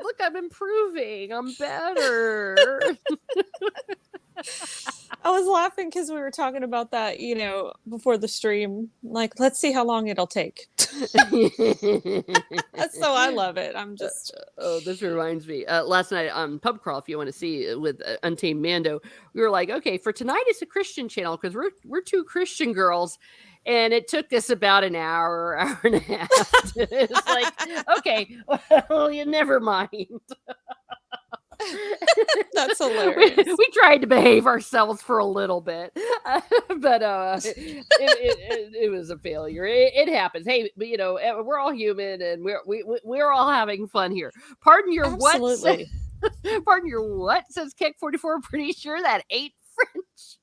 Speaker 1: Look, I'm improving. I'm better.
Speaker 2: I was laughing because we were talking about that, before the stream. Like, let's see how long it'll take. So I love it. I'm just.
Speaker 1: Oh, this reminds me. Last night on Pub Crawl, if you want to see with Untamed Mando, we were like, okay, for tonight it's a Christian channel because we're two Christian girls, and it took us about an hour and a half. It's like, okay, well, you never mind.
Speaker 2: That's hilarious.
Speaker 1: We tried to behave ourselves for a little bit, but it was a failure. It happens. Hey, but, we're all human, and we're all having fun here. Pardon your
Speaker 2: Absolutely.
Speaker 1: what? Pardon your what? Says Keck 44. Pretty sure that ain't French.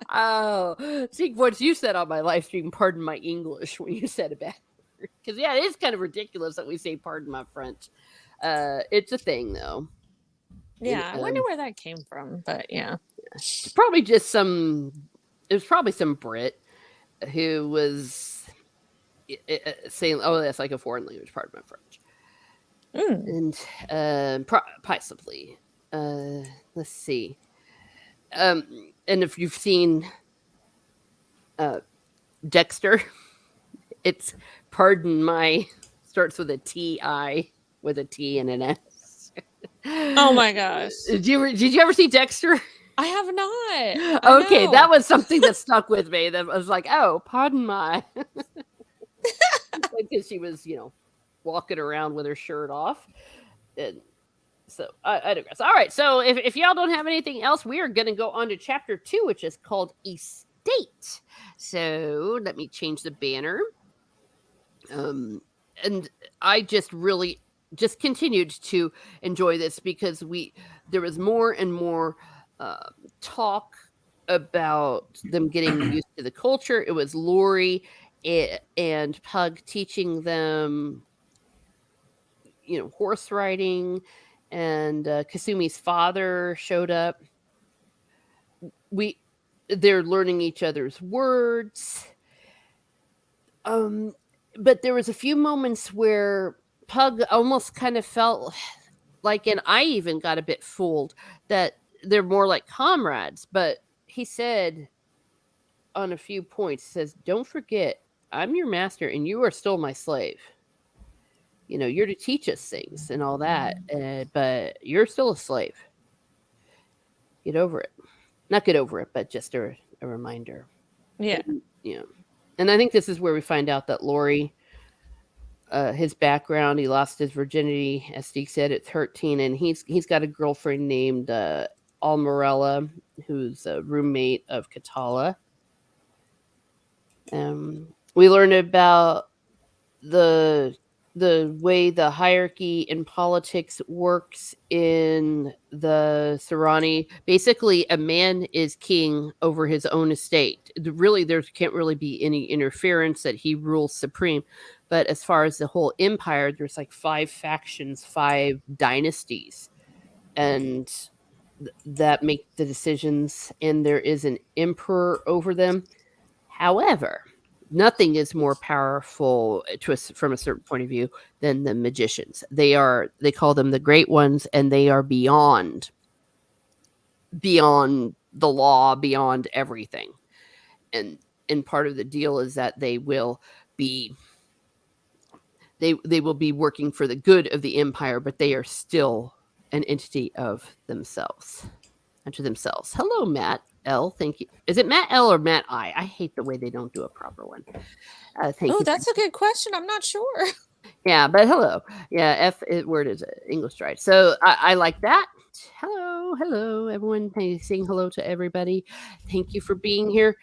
Speaker 1: Oh, see, once you said on my live stream, pardon my English when you said it back. Because yeah, it is kind of ridiculous that we say pardon my French. It's a thing though.
Speaker 2: Yeah, I wonder where that came from, but yeah.
Speaker 1: It's probably just it was probably some Brit who was saying, oh, that's like a foreign language, pardon my French. And possibly. Let's see. And if you've seen Dexter, it's pardon my, starts with a T-I with a T and an S.
Speaker 2: Oh my gosh.
Speaker 1: Did you ever see Dexter?
Speaker 2: I have not.
Speaker 1: Okay, that was something that stuck with me. That was like, oh, pardon my. Because she was, walking around with her shirt off. And so I digress. All right, so if y'all don't have anything else, we are going to go on to chapter 2, which is called Estate. So let me change the banner. And I just really just continued to enjoy this because there was more and more talk about them getting used to the culture. It was Lori and Pug teaching them, horse riding, and Kasumi's father showed up. They're learning each other's words. But there was a few moments where Pug almost kind of felt like, and I even got a bit fooled, that they're more like comrades. But he said on a few points, says, don't forget, I'm your master and you are still my slave. You're to teach us things and all that, but you're still a slave. Get over it. Not get over it, but just a reminder.
Speaker 2: Yeah.
Speaker 1: And I think this is where we find out that Lori, his background, he lost his virginity, as Steve said, at 13, and he's got a girlfriend named Almarella, who's a roommate of Katala. We learned about the way the hierarchy in politics works in the Serrani. Basically, a man is king over his own estate. Really, there can't really be any interference, that he rules supreme. But as far as the whole empire, there's like 5 factions, 5 dynasties. And that make the decisions, and there is an emperor over them. However, nothing is more powerful from a certain point of view than the magicians. They call them the Great Ones, and they are beyond the law, beyond everything. And part of the deal is that they will be working for the good of the empire, but they are still an entity of themselves, unto themselves. Hello, Matt L. Thank you. Is it Matt L or Matt I? I hate the way they don't do a proper one. Thank you.
Speaker 2: Oh, that's a good question. I'm not sure.
Speaker 1: Yeah, but hello. Yeah, word is it? English right. So I like that. Hello, everyone. Saying hello to everybody. Thank you for being here.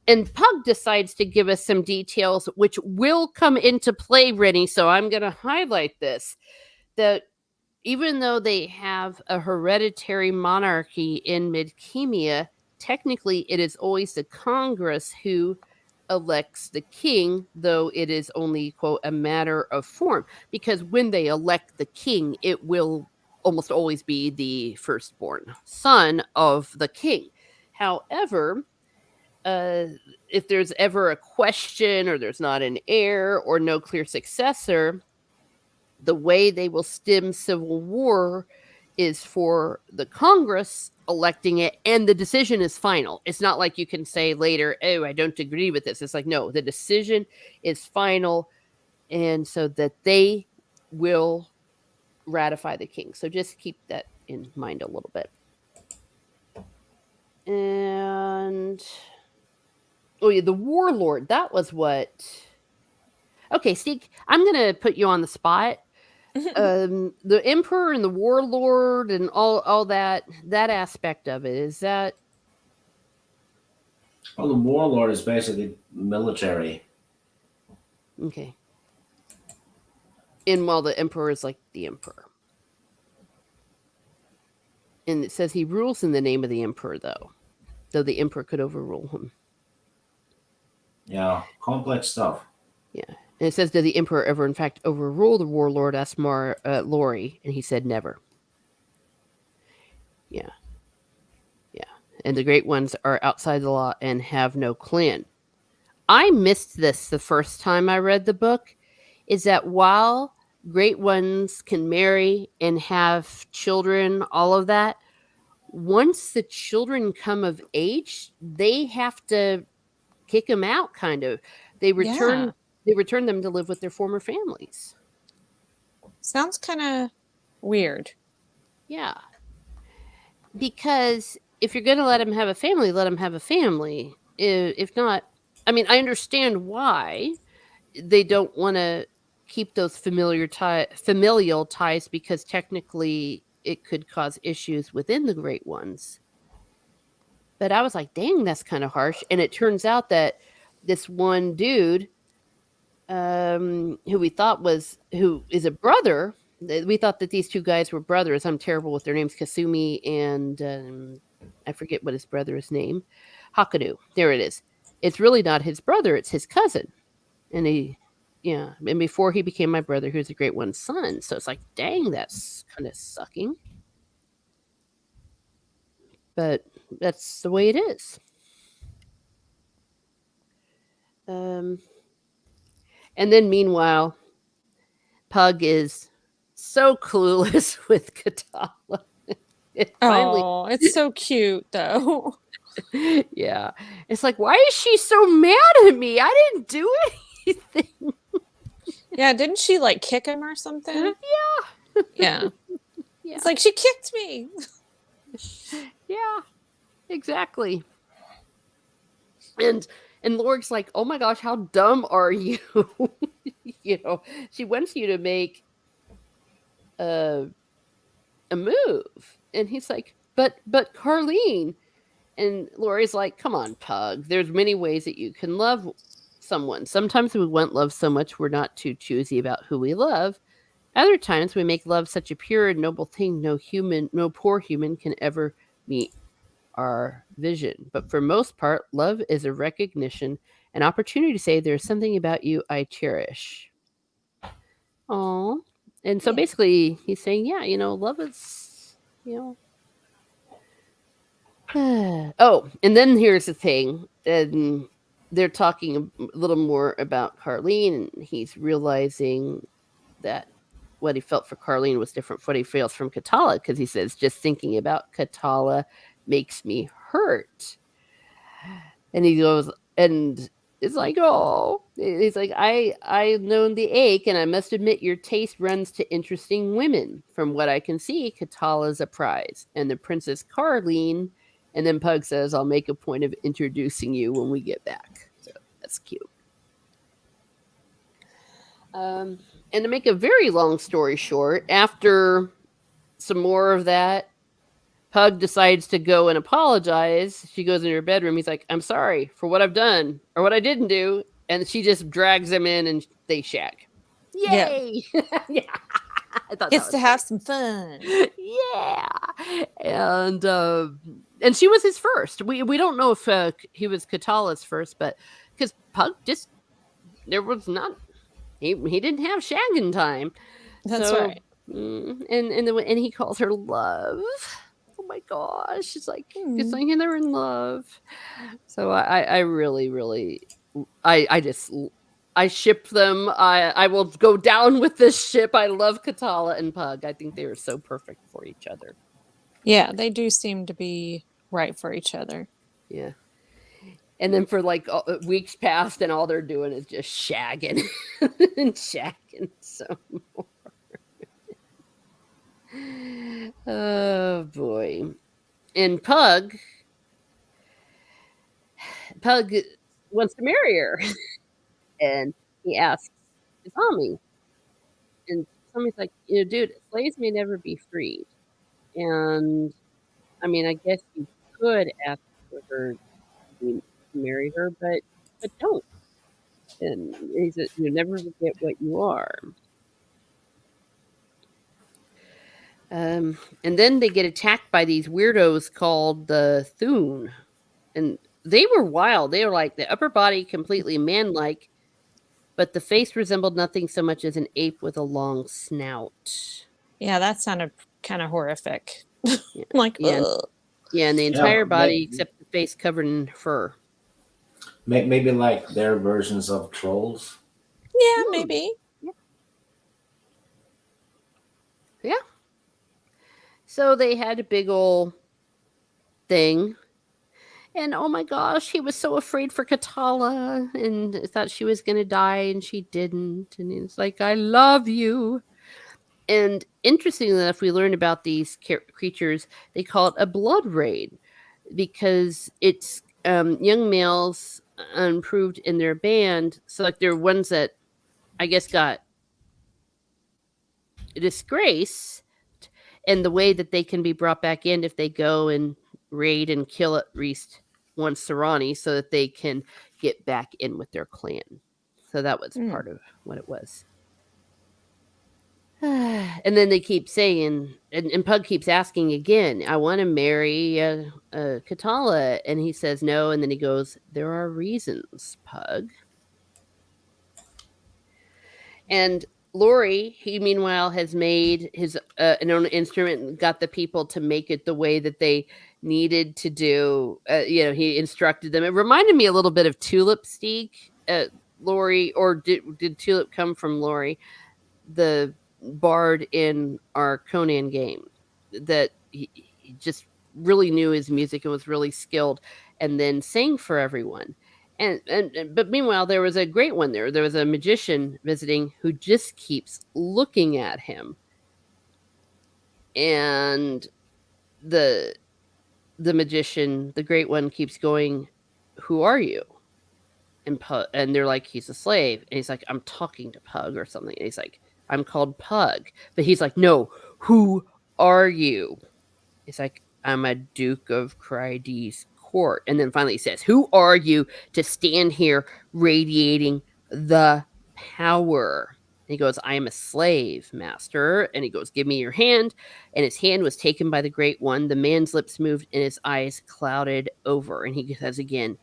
Speaker 1: And Pug decides to give us some details, which will come into play, Rennie. So I'm going to highlight this. That even though they have a hereditary monarchy in Midkemia, technically it is always the Congress who elects the king, though it is only, quote, a matter of form. Because when they elect the king, it will almost always be the firstborn son of the king. However, if there's ever a question or there's not an heir or no clear successor, the way they will stem civil war is for the Congress electing it, and the decision is final. It's not like you can say later, oh, I don't agree with this. It's like, no, the decision is final, and so that they will ratify the king. So just keep that in mind a little bit. And oh yeah, the warlord. That was what. Okay, Steve, I'm gonna put you on the spot. The emperor and the warlord and all that aspect of it, is that
Speaker 3: Well, the warlord is basically military.
Speaker 1: okay? And while the emperor is like the emperor, and it says he rules in the name of the emperor, though the emperor could overrule him.
Speaker 3: Yeah, complex stuff.
Speaker 1: Yeah, and it says, did the emperor ever in fact overrule the warlord? Asked Lori, and he said never. Yeah. And the great ones are outside the law and have no clan. I missed this the first time I read the book, is that while great ones can marry and have children, all of that, once the children come of age, they have to kick them out, kind of. They return them to live with their former families.
Speaker 2: Sounds kind of weird.
Speaker 1: Yeah. Because if you're going to let them have a family, let them have a family. If not, I mean, I understand why they don't want to keep those familial ties, because technically it could cause issues within the great ones. But I was like, dang, that's kind of harsh. And it turns out that this one dude, who is a brother, we thought that these two guys were brothers. I'm terrible with their names. Kasumi and I forget what his brother's name. Hakanu. There it is. It's really not his brother. It's his cousin. And and before he became my brother, he was a great one's son. So it's like, dang, that's kind of sucking. But that's the way it is. And then meanwhile, Pug is so clueless with Katala.
Speaker 2: It's so cute though.
Speaker 1: Yeah. It's like, why is she so mad at me? I didn't do anything.
Speaker 2: Yeah, didn't she like kick him or something? Yeah. It's like, she kicked me.
Speaker 1: Yeah, exactly. And Lorg's like, oh my gosh, how dumb are you? She wants you to make a move. And he's like, but Carlene. And Lori's like, come on, Pug. There's many ways that you can love someone. Sometimes we want love so much we're not too choosy about who we love. Other times we make love such a pure and noble thing no poor human can ever meet our vision. But for most part, love is a recognition, an opportunity to say there's something about you I cherish. Aww. And so basically he's saying, love is, oh, and then here's the thing. And they're talking a little more about Carlene, and he's realizing that what he felt for Carlene was different from what he feels from Katala, because he says, just thinking about Katala makes me hurt. And he goes, and it's like, oh, he's like, I've known the ache, and I must admit your taste runs to interesting women. From what I can see, Katala's a prize, and the Princess Carlene. And then Pug says, I'll make a point of introducing you when we get back. So that's cute. And to make a very long story short, after some more of that, Pug decides to go and apologize. She goes in her bedroom. He's like, I'm sorry for what I've done or what I didn't do. And she just drags him in and they shag. Yay! Yeah. I thought
Speaker 2: Gets
Speaker 1: that
Speaker 2: to
Speaker 1: was
Speaker 2: have some fun.
Speaker 1: yeah, and she was his first. We don't know if he was Katala's first, but because Pug just there was not he didn't have shagging time,
Speaker 2: That's
Speaker 1: so
Speaker 2: right.
Speaker 1: and he calls her love. Oh my gosh, it's
Speaker 2: Mm.
Speaker 1: like they're in love. So I really I just I ship them. I will go down with this ship. I love Katala and Pug. I think they are so perfect for each other.
Speaker 2: Yeah, they do seem to be right for each other.
Speaker 1: Yeah. And then for like weeks past, and all they're doing is just shagging and shagging. So, oh boy. And Pug wants to marry her, and he asks Tommy, and Tommy's like, dude, slaves may never be freed, and I mean, I guess you could ask for her to marry her, but don't. And he said, "You never forget what you are." And then they get attacked by these weirdos called the Thune, and they were wild. They were like the upper body completely man-like, but the face resembled nothing so much as an ape with a long snout.
Speaker 2: Yeah, that sounded kind of horrific.
Speaker 1: Yeah,
Speaker 2: Like,
Speaker 1: yeah,
Speaker 2: ugh.
Speaker 1: yeah, and the
Speaker 3: Yeah,
Speaker 1: entire body except the face covered in fur.
Speaker 3: maybe like their versions of trolls.
Speaker 2: Yeah,
Speaker 1: Hmm.
Speaker 2: maybe.
Speaker 1: Yeah. So they had a big old thing. And oh my gosh, he was so afraid for Katala and thought she was going to die, and she didn't. And he's like, I love you. And interestingly enough, we learned about these creatures. They call it a blood raid because it's young males unproved in their band. So, like, they're ones that I guess got disgrace, and the way that they can be brought back in if they go and raid and kill at least one Sarani so that they can get back in with their clan. So that was
Speaker 2: Mm.
Speaker 1: part of what it was. And then they keep saying, and Pug keeps asking again, I want to marry Katala. And he says no. And then he goes, there are reasons, Pug. And Lori, he meanwhile has made his an own instrument and got the people to make it the way that they needed to do. He instructed them. It reminded me a little bit of Tulip Steak, Lori, or did Tulip come from Lori, the bard in our Conan game? That he just really knew his music and was really skilled, and then sang for everyone. But meanwhile, there was a great one there. There was a magician visiting who just keeps looking at him, and the magician, the great one, keeps going, "Who are you?" And they're like, "He's a slave." And he's like, "I'm talking to Pug or something." And he's like, "I'm called Pug," but he's like, "No, who are you?" It's like, I'm a Duke of Cryde's court. And then finally he says, who are you to stand here radiating the power? And he goes, I am a slave, master. And he goes, give me your hand. And his hand was taken by the great one. The man's lips moved and his eyes clouded over. And he says again,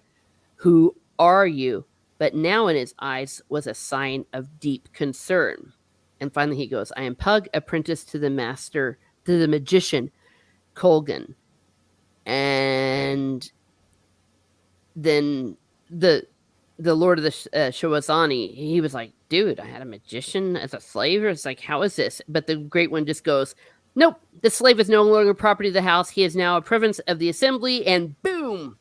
Speaker 1: who are you? But now in his eyes was a sign of deep concern. And finally he goes, I am Pug, apprentice to the master, to the magician, Colgan. And then the Lord of the Shawazani, he was like, dude, I had a magician as a slave. It's like, how is this? But the great one just goes, nope, the slave is no longer property of the house. He is now a province of the assembly. And boom,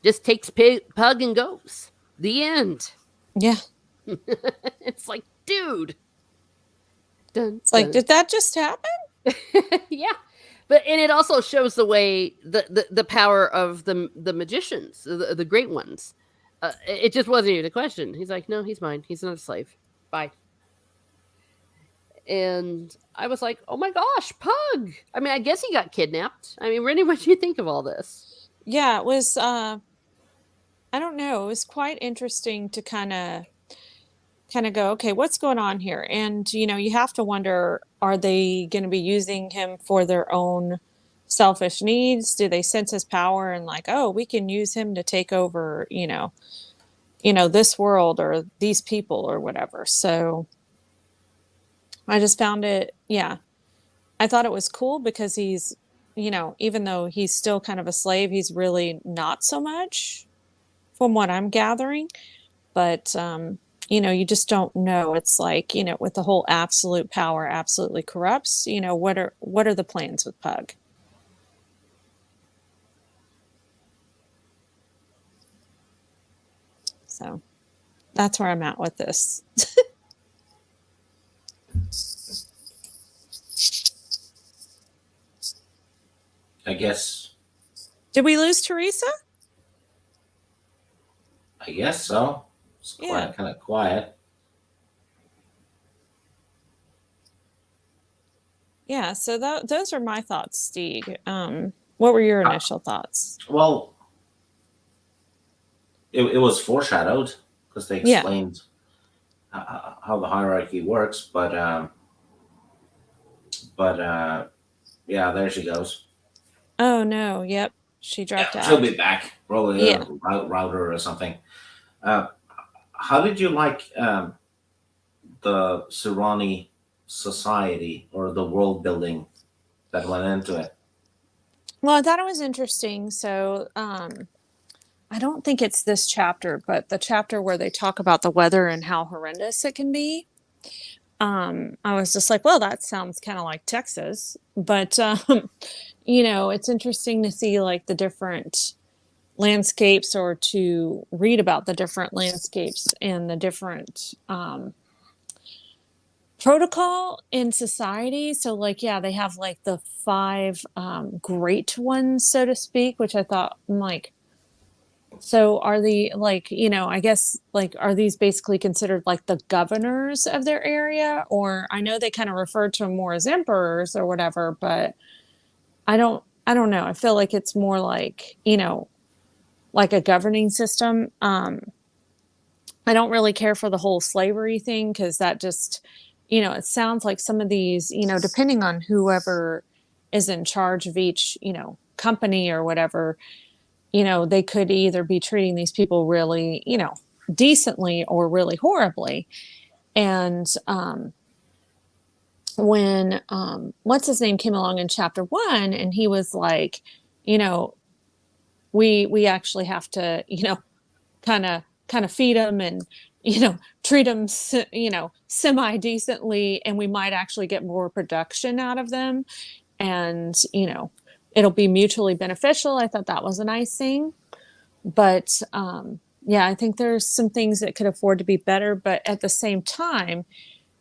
Speaker 1: just takes Pug and goes. The end.
Speaker 2: Yeah.
Speaker 1: It's like, dude. Dun,
Speaker 2: It's like,
Speaker 1: dun.
Speaker 2: did that just happen?
Speaker 1: Yeah. And it also shows the way the power of the magicians, the great ones. It just wasn't even a question. He's like, no, he's mine. He's not a slave. Bye. And I was like, oh my gosh, Pug. I mean, I guess he got kidnapped. I mean, Rennie, what do you think of all this?
Speaker 2: Yeah, it was I don't know, it was quite interesting to kind of kind of go, okay, what's going on here? And, you have to wonder, are they going to be using him for their own selfish needs? Do they sense his power and like, oh, we can use him to take over, this world or these people or whatever. So I just found it, yeah. I thought it was cool because he's, even though he's still kind of a slave, he's really not so much from what I'm gathering. But, you just don't know. It's like, with the whole absolute power absolutely corrupts, what are the plans with Pug? So that's where I'm at with this.
Speaker 3: I guess.
Speaker 2: Did we lose Teresa?
Speaker 3: I guess so. It's
Speaker 2: Yeah.
Speaker 3: kind of quiet.
Speaker 2: Yeah. So those are my thoughts, Steve. What were your initial thoughts?
Speaker 3: Well, it was foreshadowed because they
Speaker 2: Yeah.
Speaker 3: explained how the hierarchy works, but yeah, there she goes.
Speaker 2: Oh no. Yep. She dropped
Speaker 3: Yeah,
Speaker 2: out.
Speaker 3: she'll be back. Probably
Speaker 2: Yeah.
Speaker 3: a router or something. How did you like the Sirani society or the world building that went into it?
Speaker 2: Well, I thought it was interesting. So, I don't think it's this chapter, but the chapter where they talk about the weather and how horrendous it can be. I was just like, well, that sounds kind of like Texas, but it's interesting to see like the different landscapes or to read about the different landscapes and the different protocol in society. So like, yeah, they have like the 5 great ones, so to speak, which I thought, I'm like, so are the like, I guess like, are these basically considered like the governors of their area? Or I know they kind of refer to them more as emperors or whatever, but I don't know. I feel like it's more like, like a governing system. I don't really care for the whole slavery thing because that just, it sounds like some of these, depending on whoever is in charge of each, company or whatever, they could either be treating these people really, decently or really horribly. And when what's his name came along in chapter 1, and he was like, we actually have to, kind of feed them and treat them semi decently, and we might actually get more production out of them, and it'll be mutually beneficial. I thought that was a nice thing. But yeah, I think there's some things that could afford to be better, but at the same time,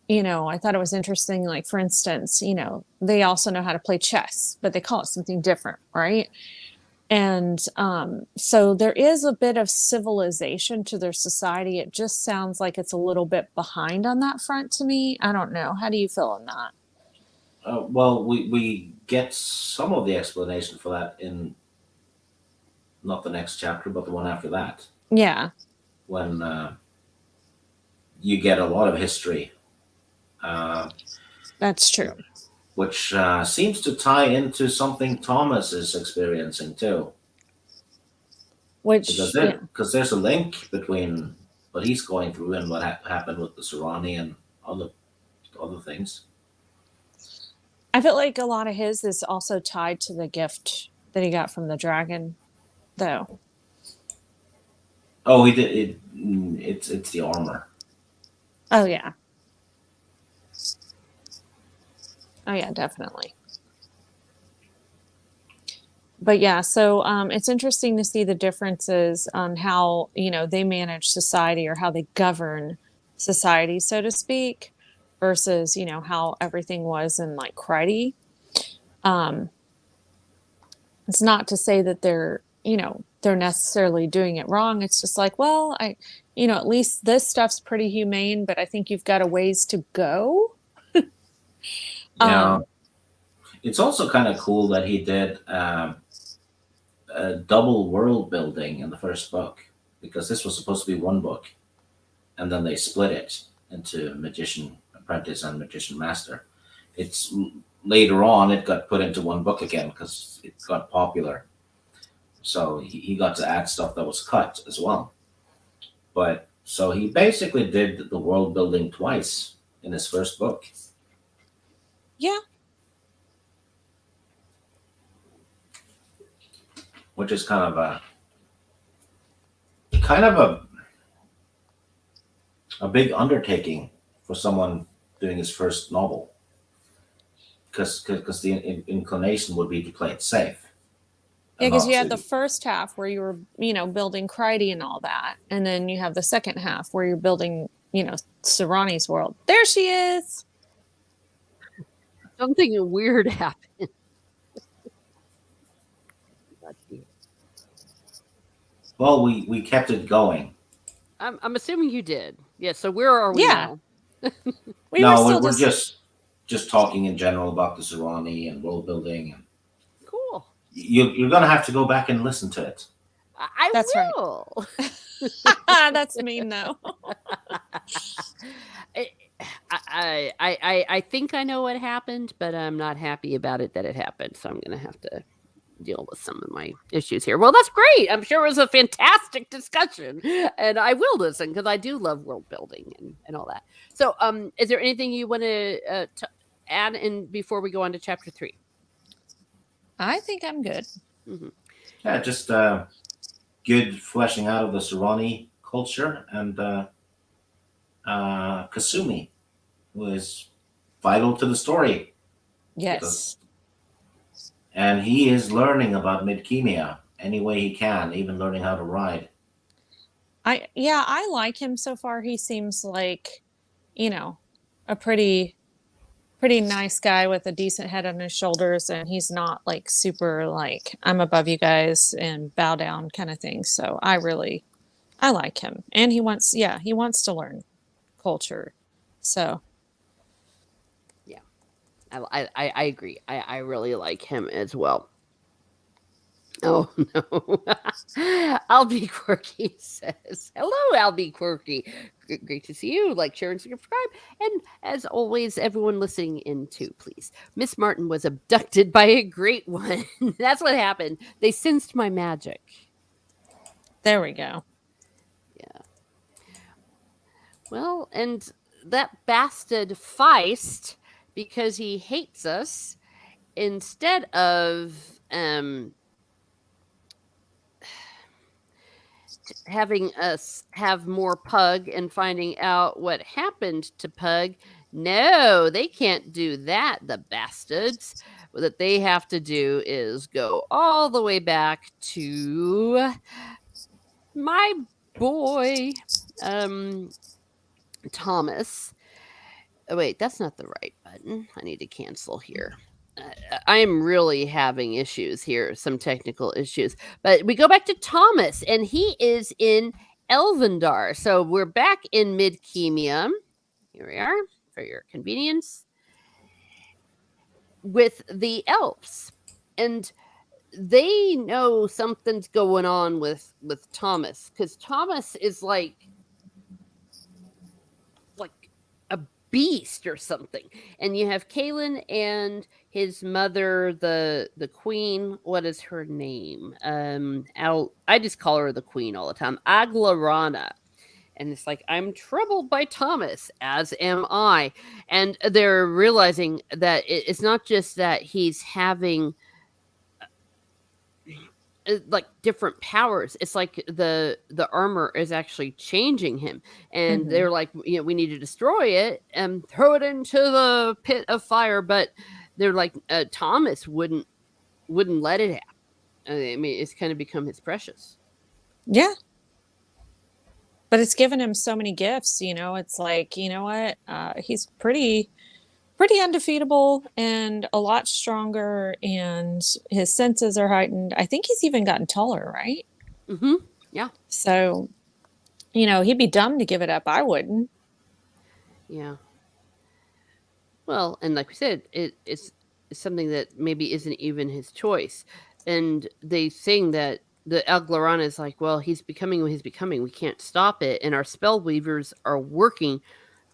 Speaker 2: I thought it was interesting, like for instance, they also know how to play chess, but they call it something different, right? And so there is a bit of civilization to their society. It just sounds like it's a little bit behind on that front to me. I don't know. How do you feel on that?
Speaker 3: Well, we get some of the explanation for that in not the next chapter, but the one after that,
Speaker 2: Yeah,
Speaker 3: when you get a lot of history,
Speaker 2: that's true.
Speaker 3: which seems to tie into something Thomas is experiencing too.
Speaker 2: Which,
Speaker 3: Because there's a link between what he's going through and what happened with the Serrani and other things.
Speaker 2: I feel like a lot of his is also tied to the gift that he got from the dragon, though.
Speaker 3: Oh, he did it. It's the armor.
Speaker 2: Oh, yeah. Oh, yeah, definitely. But yeah, so it's interesting to see the differences on how, they manage society or how they govern society, so to speak, versus, how everything was in like Credy. It's not to say that they're necessarily doing it wrong. It's just like, well, at least this stuff's pretty humane, but I think you've got a ways to go.
Speaker 3: Yeah. It's also kind of cool that he did a double world building in the first book, because this was supposed to be one book, and then they split it. into magician apprentice and magician master. It's later on it got put into one book again because it got popular. So he got to add stuff that was cut as well. But so he basically did the world building twice in his first book.
Speaker 2: Yeah.
Speaker 3: Which is kind of a big undertaking for someone doing his first novel, because the inclination would be to play it safe.
Speaker 2: Yeah,
Speaker 3: and
Speaker 2: because
Speaker 3: not
Speaker 2: you had the
Speaker 3: to
Speaker 2: first half where you were, building Cryde and all that. And then you have the second half where you're building, Serrani's world. There she is.
Speaker 1: Something weird happened.
Speaker 3: Well, we kept it going.
Speaker 1: I'm assuming you did. Yeah. So where are we
Speaker 2: Yeah.
Speaker 1: now?
Speaker 2: We
Speaker 3: No,
Speaker 2: were still
Speaker 3: we're just talking in general about the Serrani and world building, and
Speaker 1: Cool.
Speaker 3: you're gonna have to go back and listen to it.
Speaker 1: I
Speaker 2: That's right.
Speaker 1: will.
Speaker 2: That's mean though.
Speaker 1: I think I know what happened, but I'm not happy about it that it happened. So I'm gonna have to deal with some of my issues here. Well, that's great. I'm sure it was a fantastic discussion, and I will listen because I do love world building and all that. So, is there anything you want to add in before we go on to chapter 3?
Speaker 2: I think I'm good.
Speaker 1: Mm-hmm.
Speaker 3: Yeah, just good fleshing out of the Serrani culture, and Kasumi, who is vital to the story.
Speaker 2: Yes.
Speaker 3: And he is learning about Midkemia any way he can, even learning how to ride.
Speaker 2: I like him so far. He seems like, a pretty nice guy with a decent head on his shoulders, and he's not like super like I'm above you guys and bow down kind of thing. So I like him. And he wants to learn culture. So
Speaker 1: I agree. I really like him as well. Oh no. Albie Quirky says, hello, Albie Quirky. Great to see you. Like, share, and subscribe. And as always, everyone listening in too, please. Miss Martin was abducted by a great one. That's what happened. They sensed my magic.
Speaker 2: there we go.
Speaker 1: Yeah. Well, and that bastard Feist, because he hates us, instead of having us have more Pug and finding out what happened to Pug. No, they can't do that, the bastards. What they have to do is go all the way back to my boy, Thomas. Oh, wait, that's not the right button. I need to cancel here. I am really having issues here, some technical issues. But we go back to Thomas, and he is in Elvendar. So we're back in Midkemia. Here we are, for your convenience, with the elves. And they know something's going on with Thomas, because Thomas is like a beast or something. And you have Kalen and his mother, the queen. What is her name? I just call her the queen all the time, Aglarana. And it's like, I'm troubled by Thomas, as am I. And they're realizing that it's not just that he's having like different powers. It's like the armor is actually changing him, and they're like, we need to destroy it and throw it into the pit of fire. But they're like, Thomas wouldn't let it happen. I mean, it's kind of become his precious.
Speaker 2: Yeah. But it's given him so many gifts, it's like, you know what? He's pretty undefeatable and a lot stronger, and his senses are heightened. I think he's even gotten taller, right?
Speaker 1: Mm-hmm. Yeah.
Speaker 2: So, he'd be dumb to give it up. I wouldn't.
Speaker 1: Yeah. Well, and like we said, it's something that maybe isn't even his choice. And they sing that the Aglarana is like, well, he's becoming what he's becoming. We can't stop it. And our spell weavers are working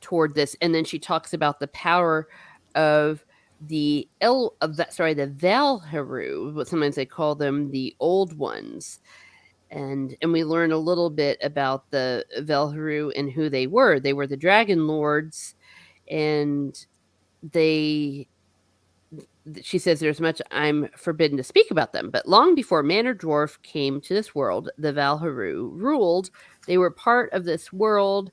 Speaker 1: toward this, and then she talks about the power of the Valharu, what sometimes they call them the Old Ones, and we learn a little bit about the Valharu and who they were. They were the Dragon Lords, and they. She says there's much I'm forbidden to speak about them, but long before man or dwarf came to this world, the Valharu ruled. They were part of this world,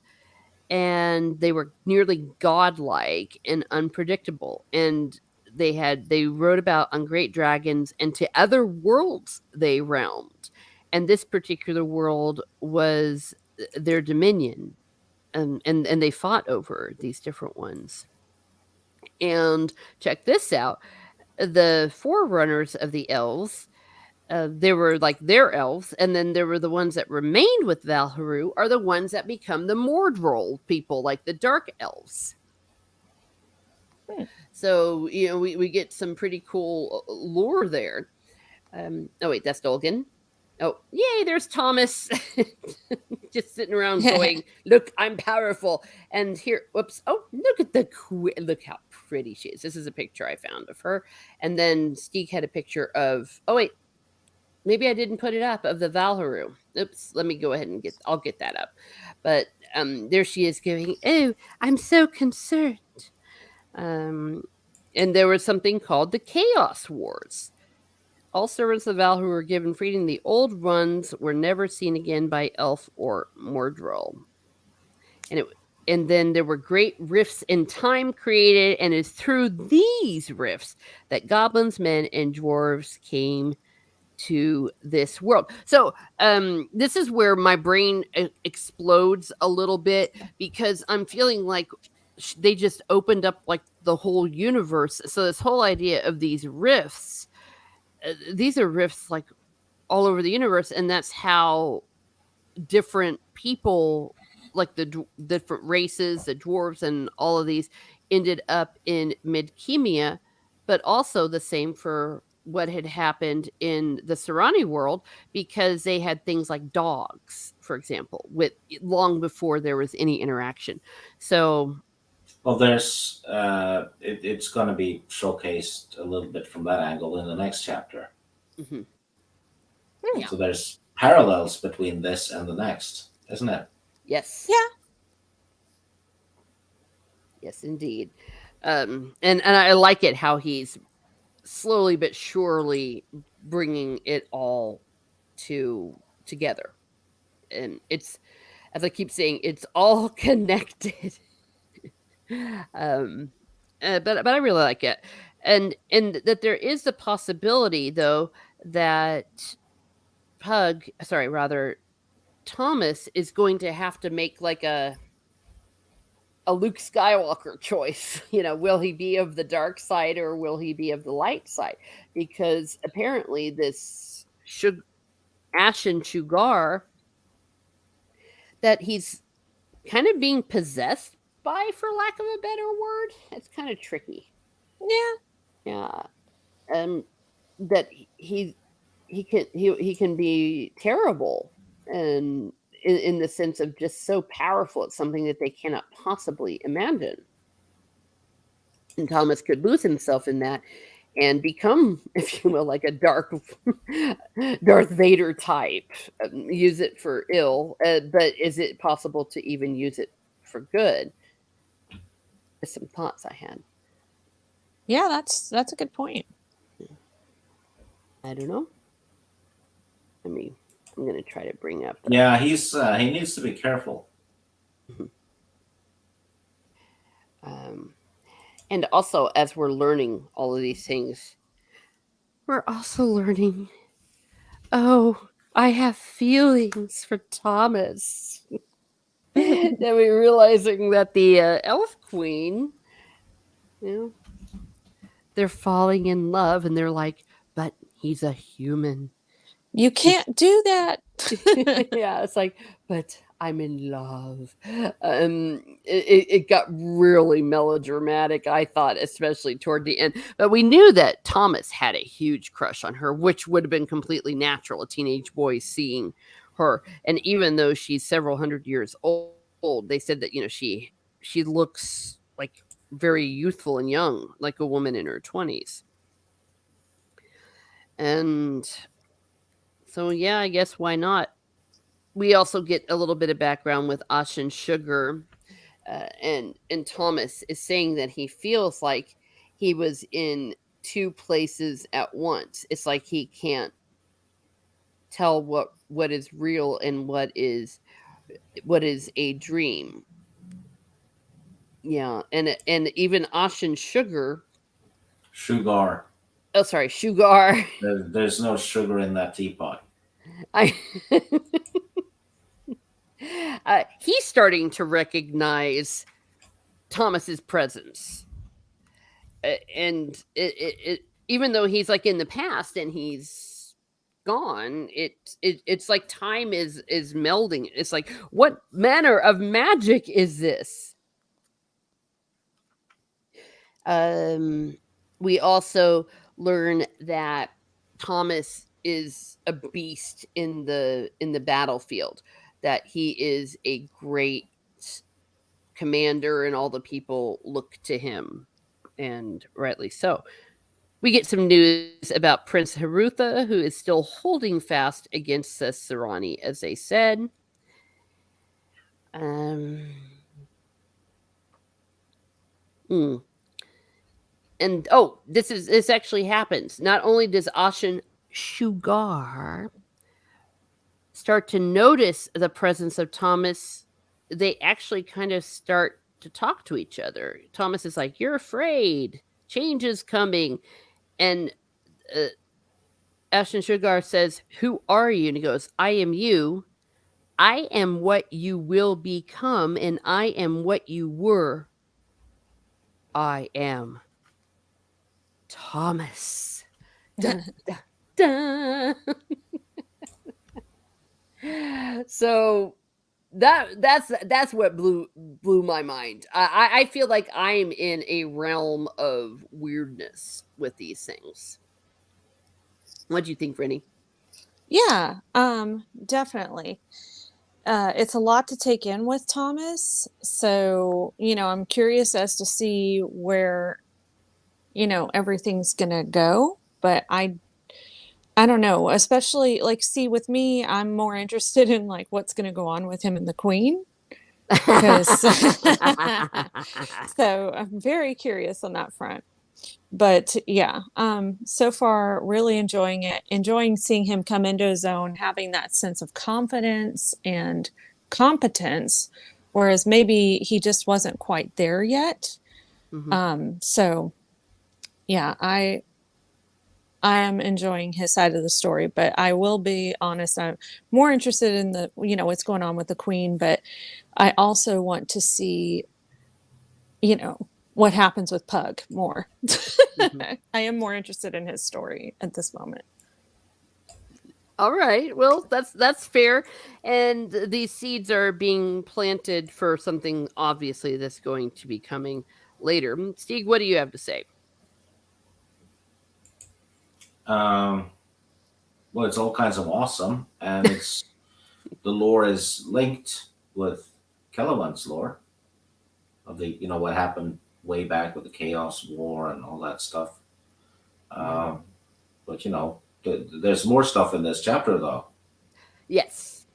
Speaker 1: and they were nearly godlike and unpredictable. And they wrote about on great dragons, and to other worlds they realmed. And this particular world was their dominion, and they fought over these different ones. And check this out. The forerunners of the elves, there were like their elves, and then there were the ones that remained with Valharu are the ones that become the Mordrol people, like the dark elves. So, we get some pretty cool lore there. Oh, wait, that's Dolgan. Oh, yay, there's Thomas. Just sitting around going, look, I'm powerful. And here, whoops. Oh, look at look how pretty she is. This is a picture I found of her. And then Steek had a picture of, oh, wait, maybe I didn't put it up, of the Valharu. Oops, let me go ahead and I'll get that up. But there she is going, oh, I'm so concerned. And there was something called the Chaos Wars. All servants of Valharu were given freedom. The old ones were never seen again by elf or Mordrol. And then there were great rifts in time created, and it's through these rifts that goblins, men, and dwarves came to this world. So this is where my brain explodes a little bit, because I'm feeling like they just opened up like the whole universe. So this whole idea of these rifts, these are rifts like all over the universe, and that's how different people, like the different races, the dwarves and all of these, ended up in Midkemia. But also the same for what had happened in the Serani world, because they had things like dogs, for example, with long before there was any interaction. So
Speaker 3: Well, there's it's going to be showcased a little bit from that angle in the next chapter.
Speaker 1: mhm.
Speaker 3: Yeah. So there's parallels between this and the next, isn't it?
Speaker 1: Yes.
Speaker 2: Yeah.
Speaker 1: Yes, indeed. And I like it how he's slowly but surely bringing it all together. And it's, as I keep saying, it's all connected. But I really like it. And that there is the possibility, though, that Thomas is going to have to make like a Luke Skywalker choice. Will he be of the dark side or will he be of the light side? Because apparently this Ashen Shugar, that he's kind of being possessed by, for lack of a better word. It's kind of tricky.
Speaker 2: Yeah.
Speaker 1: That he can be terrible, and in the sense of just so powerful. It's something that they cannot possibly imagine. And Thomas could lose himself in that and become, if you will, like a dark Darth Vader type. Use it for ill, but is it possible to even use it for good? Some thoughts I had.
Speaker 2: Yeah, that's a good point.
Speaker 1: I don't know. I'm going to try to bring up.
Speaker 3: Yeah, he needs to be careful.
Speaker 1: And also, as we're learning all of these things, we're also learning, oh, I have feelings for Thomas. Then we're realizing that the elf queen, they're falling in love, and they're like, but he's a human.
Speaker 2: You can't do that.
Speaker 1: Yeah, it's like, but I'm in love. It got really melodramatic, I thought, especially toward the end. But we knew that Thomas had a huge crush on her, which would have been completely natural, a teenage boy seeing her. And even though she's several hundred years old, they said that, she she looks like very youthful and young, like a woman in her 20s. And so, yeah, I guess why not? We also get a little bit of background with Ash and Sugar, and Thomas is saying that he feels like he was in two places at once. It's like he can't tell what is real and what is a dream. Yeah, and even Ash and Sugar.
Speaker 3: Sugar.
Speaker 1: Oh, sorry, Sugar.
Speaker 3: There's no sugar in that teapot.
Speaker 1: I he's starting to recognize Thomas's presence, and even though he's like in the past and he's gone, it's like time is melding. It's like, what manner of magic is this? We also learn that Thomas is a beast in the battlefield, that he is a great commander and all the people look to him, and rightly so. We get some news about Prince Harutha, who is still holding fast against Sesserani, as they said. And this actually happens. Not only does Ashen Sugar start to notice the presence of Thomas, they actually kind of start to talk to each other. Thomas is like, "You're afraid. Change is coming." And Ashton Sugar says, "Who are you?" And he goes, "I am you. I am what you will become, and I am what you were. I am Thomas." Dun, dun, dun. So that's what blew my mind. I feel like I'm in a realm of weirdness with these things. What do you think, Rennie?
Speaker 2: Yeah, definitely. It's a lot to take in with Thomas. So, I'm curious as to see where, everything's gonna go. But I don't know, especially like, see, with me, I'm more interested in like what's gonna go on with him and the Queen. Because so I'm very curious on that front. But yeah, so far really enjoying it, enjoying seeing him come into his own, having that sense of confidence and competence, whereas maybe he just wasn't quite there yet. So yeah, I am enjoying his side of the story, but I will be honest, I'm more interested in the, what's going on with the Queen, but I also want to see, what happens with Pug more. I am more interested in his story at this moment.
Speaker 1: All right. Well, that's fair. And these seeds are being planted for something obviously that's going to be coming later. Steve, what do you have to say?
Speaker 3: Well, it's all kinds of awesome, and it's the lore is linked with Kellerman's lore of the what happened way back with the Chaos War and all that stuff. But there's more stuff in this chapter though.
Speaker 1: Yes.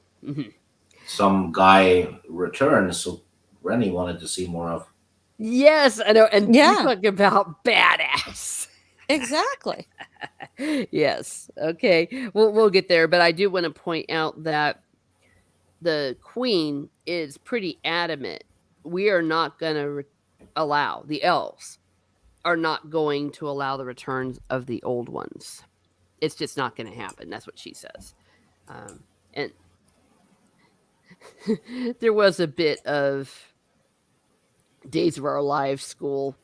Speaker 3: Some guy returns, so Rennie wanted to see more of.
Speaker 1: Yes, I know, and
Speaker 2: Yeah.
Speaker 1: you talk about badass.
Speaker 2: Exactly.
Speaker 1: Yes. Okay. We'll get there, but I do want to point out that the Queen is pretty adamant. We are not going to allow, the elves are not going to allow the returns of the old ones. It's just not going to happen. That's what she says. And there was a bit of Days of Our Lives school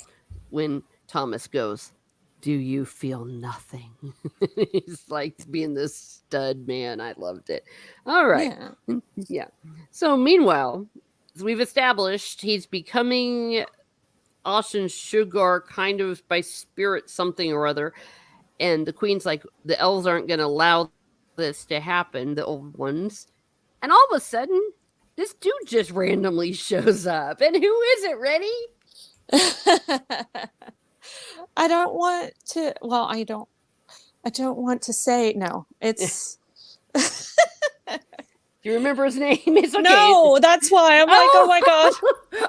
Speaker 1: when Thomas goes, "Do you feel nothing?" He's like being this stud man. I loved it. All right. Yeah. So meanwhile, as we've established, he's becoming Austin Sugar kind of by spirit something or other. And the Queen's like, the elves aren't going to allow this to happen, the old ones. And all of a sudden, this dude just randomly shows up. And who is it, Ready?
Speaker 2: I don't want to, well, I don't want to say, no, it's,
Speaker 1: Do you remember his name? It's okay.
Speaker 2: no, that's why I'm like, oh my God.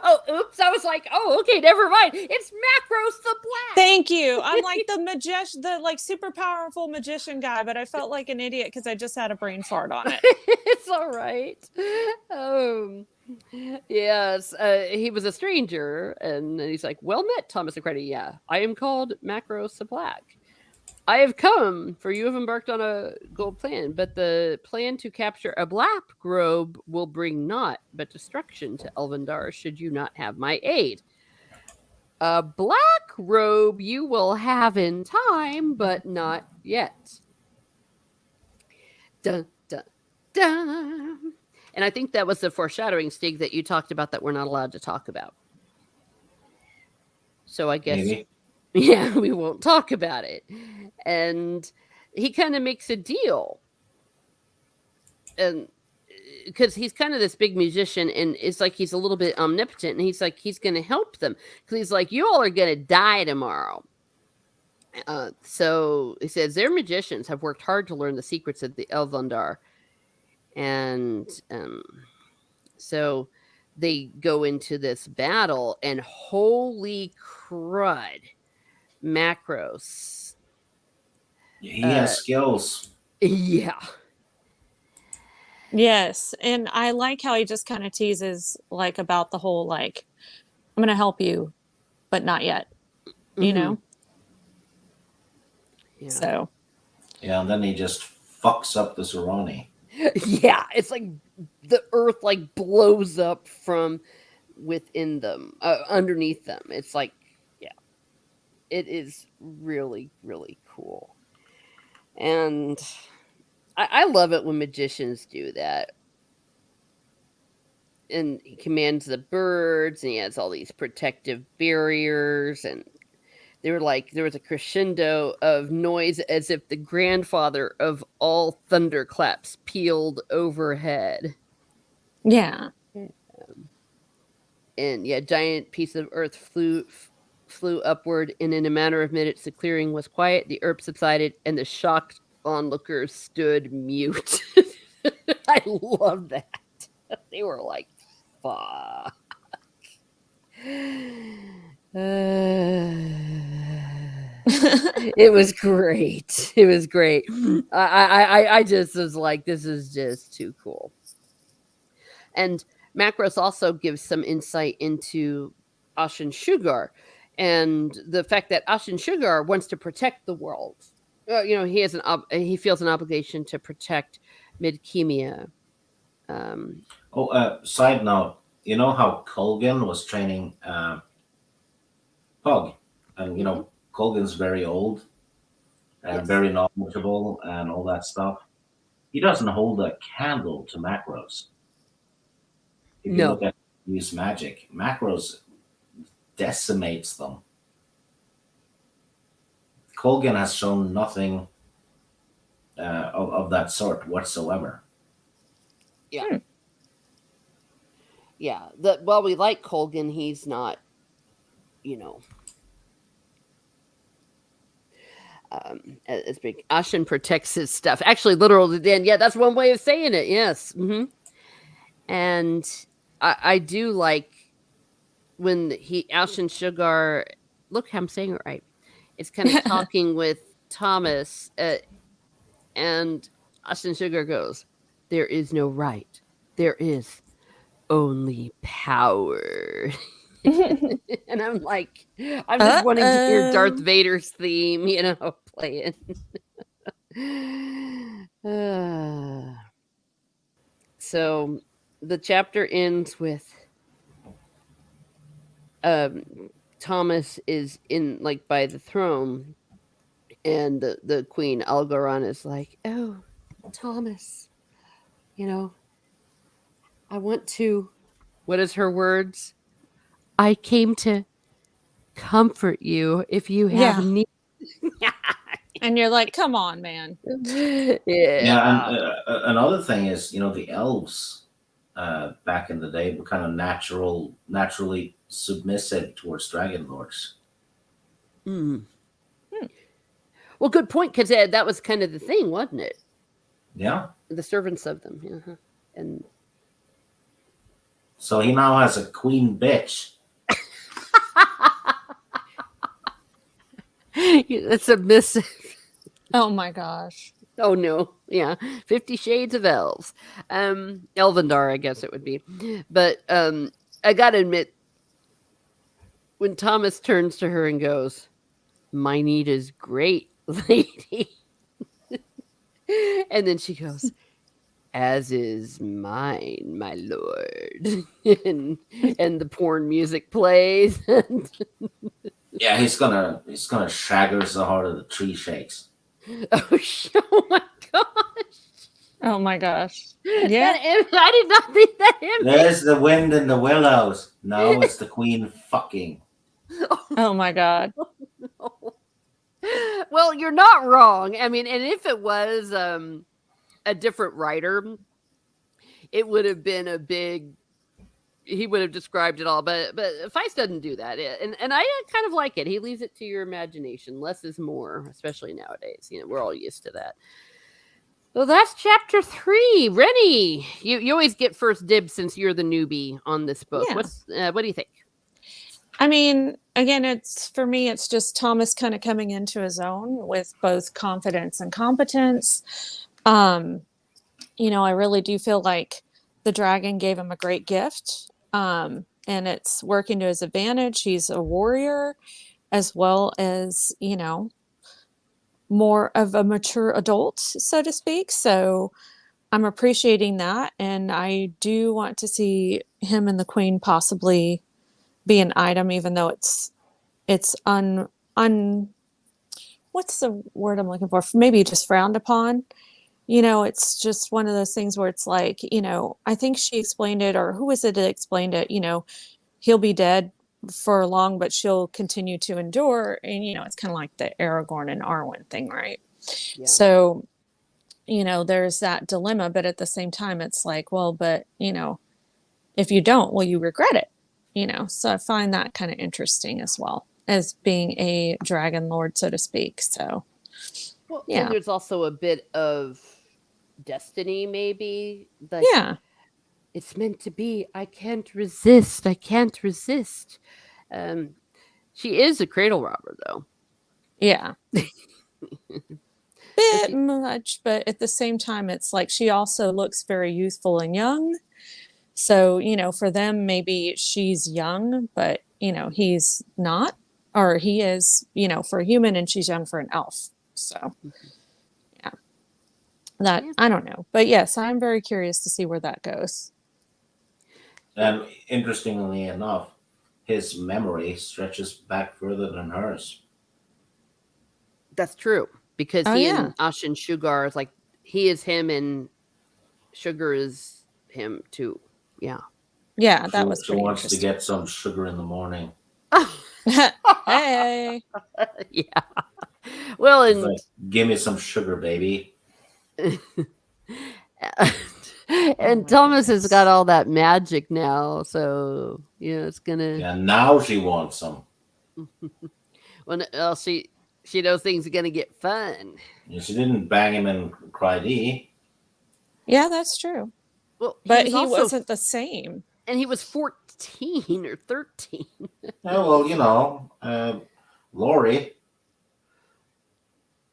Speaker 1: Oh, oops. I was like, oh, okay, never mind. It's Macros the Black.
Speaker 2: Thank you. I'm like the like super powerful magician guy, but I felt like an idiot because I just had a brain fart on it.
Speaker 1: It's all right. Yes, he was a stranger, and he's like, well met, Thomas O'Crady. Yeah, I am called Macros the Black. I have come, for you have embarked on a gold plan, but the plan to capture a black robe will bring naught but destruction to Elvendar should you not have my aid. A black robe you will have in time, but not yet. Dun, dun, dun. And I think that was the foreshadowing, Stig, that you talked about that we're not allowed to talk about. So I guess...
Speaker 3: Maybe.
Speaker 1: Yeah, we won't talk about it. And he kind of makes a deal. And because he's kind of this big musician and it's like he's a little bit omnipotent and he's like, he's going to help them. Because he's like, you all are going to die tomorrow. So he says, their magicians have worked hard to learn the secrets of the Elvendar. And so they go into this battle and holy crud. Macros.
Speaker 3: He has skills.
Speaker 1: Yeah.
Speaker 2: Yes. And I like how he just kind of teases like about the whole, like, I'm going to help you, but not yet, you know?
Speaker 1: Yeah.
Speaker 2: So.
Speaker 3: Yeah, and then he just fucks up the Zeroni.
Speaker 1: Yeah. It's like the earth like blows up from within them, underneath them. It's like, it is really, really cool. And I love it when magicians do that. And he commands the birds, and he has all these protective barriers. And they were like, there was a crescendo of noise as if the grandfather of all thunderclaps pealed overhead.
Speaker 2: Yeah.
Speaker 1: And yeah, giant piece of earth flew upward, and in a matter of minutes, the clearing was quiet, the herb subsided, and the shocked onlookers stood mute. I love that. They were like, fuck. It was great. It was great. I just was like, this is just too cool. And Macros also gives some insight into Ashen Sugar and the fact that Ashen Sugar wants to protect the world. He has he feels an obligation to protect Midkemia.
Speaker 3: Side note, you know how Colgan was training Pug, and Colgan's very old and very knowledgeable and all that stuff. He doesn't hold a candle to Macros. If you look at use magic, Macros decimates them. Colgan has shown nothing of that sort whatsoever.
Speaker 1: Yeah. Yeah. While we like Colgan, he's not, as big. Ashen protects his stuff. Actually, literally, then, yeah, that's one way of saying it. Yes. Mm-hmm. And I do like when Ashen Sugar, look, I'm saying it right. It's kind of talking with Thomas, and Ashen Sugar goes, there is no right. There is only power. And I'm like, I'm just wanting to hear Darth Vader's theme, playing. So the chapter ends with Thomas is in by the throne, and the Queen Algaron is like, oh, Thomas, I want to, what is her words? I came to comfort you if you have need.
Speaker 2: And you're like, come on, man.
Speaker 3: Yeah, and another thing is, the elves back in the day were kind of naturally submissive towards dragon lords.
Speaker 1: Mm.
Speaker 2: Hmm.
Speaker 1: Well, good point, because that was kind of the thing, wasn't it?
Speaker 3: Yeah.
Speaker 1: The servants of them. Yeah. And
Speaker 3: So he now has a queen bitch.
Speaker 1: it's submissive.
Speaker 2: Oh my gosh.
Speaker 1: Oh no, yeah, 50 Shades of Elves, Elvendar, I guess it would be, but I gotta admit, when Thomas turns to her and goes, "My need is great, lady," and then she goes, "As is mine, my lord," and the porn music plays. And,
Speaker 3: Yeah, he's gonna shag her so hard the tree shakes.
Speaker 1: oh my gosh,
Speaker 2: Oh my gosh.
Speaker 1: that
Speaker 2: Yeah.
Speaker 1: I did not think that image.
Speaker 3: There's the wind in the willows. No, it's the queen fucking.
Speaker 2: Oh my God.
Speaker 1: Well, you're not wrong. I mean, and if it was a different writer, it would have been a big. He would have described it all, but Feist doesn't do that, and I kind of like it. He leaves it to your imagination. Less is more, especially nowadays. You know, we're all used to that. So that's chapter 3. Rennie, you always get first dibs since you're the newbie on this book.
Speaker 2: Yeah.
Speaker 1: What do you think?
Speaker 2: I mean, again, it's for me, it's just Thomas kind of coming into his own with both confidence and competence. You know, I really do feel like the dragon gave him a great gift. And it's working to his advantage. He's a warrior as well as, you know, more of a mature adult, so to speak. So I'm appreciating that. And I do want to see him and the queen possibly be an item, even though it's what's the word I'm looking for? Maybe just frowned upon. You know, it's just one of those things where it's like, you know, I think she explained it, or who was it that explained it? You know, he'll be dead for long, but she'll continue to endure. And, you know, it's kind of like the Aragorn and Arwen thing, right?
Speaker 1: Yeah.
Speaker 2: So, you know, there's that dilemma, but at the same time, it's like, well, but, you know, if you don't, will you regret it? You know, so I find that kind of interesting as well as being a dragon lord, so to speak. So,
Speaker 1: Well,
Speaker 2: yeah.
Speaker 1: and there's also a bit of destiny, maybe. Like,
Speaker 2: Yeah.
Speaker 1: it's meant to be. I can't resist. I can't resist. She is a cradle robber, though.
Speaker 2: Yeah.
Speaker 1: But
Speaker 2: Bit
Speaker 1: she,
Speaker 2: much, but at the same time, it's like she also looks very youthful and young. So, you know, for them, maybe she's young, but, you know, he's not, or he is, you know, for a human and she's young for an elf. So, yeah, that
Speaker 1: yeah.
Speaker 2: I don't know. But yes, I'm very curious to see where that goes.
Speaker 3: And interestingly enough, his memory stretches back further than hers.
Speaker 1: That's true. Because
Speaker 2: Oh,
Speaker 1: he
Speaker 2: yeah.
Speaker 1: and Ashen Sugar is like, he is him and Sugar is him too. Yeah.
Speaker 2: Yeah,
Speaker 3: She,
Speaker 2: that was
Speaker 3: she
Speaker 2: pretty
Speaker 3: wants to
Speaker 2: interesting.
Speaker 3: get some sugar in the morning.
Speaker 2: Hey.
Speaker 1: Yeah. Well,
Speaker 3: It's
Speaker 1: and
Speaker 3: like, give me some sugar, baby.
Speaker 1: and
Speaker 2: my
Speaker 1: Thomas has got
Speaker 2: goodness.
Speaker 1: all that magic now, so you know it's gonna.
Speaker 3: Yeah, now she wants some.
Speaker 1: Well, she knows things are gonna get fun.
Speaker 3: Yeah, she didn't bang him in Cry-D.
Speaker 2: Yeah, that's true.
Speaker 1: Well, he
Speaker 2: But
Speaker 1: was
Speaker 2: he
Speaker 1: also,
Speaker 2: wasn't the same.
Speaker 1: and he was 14 or 13.
Speaker 3: Yeah, well, you know, Lori, you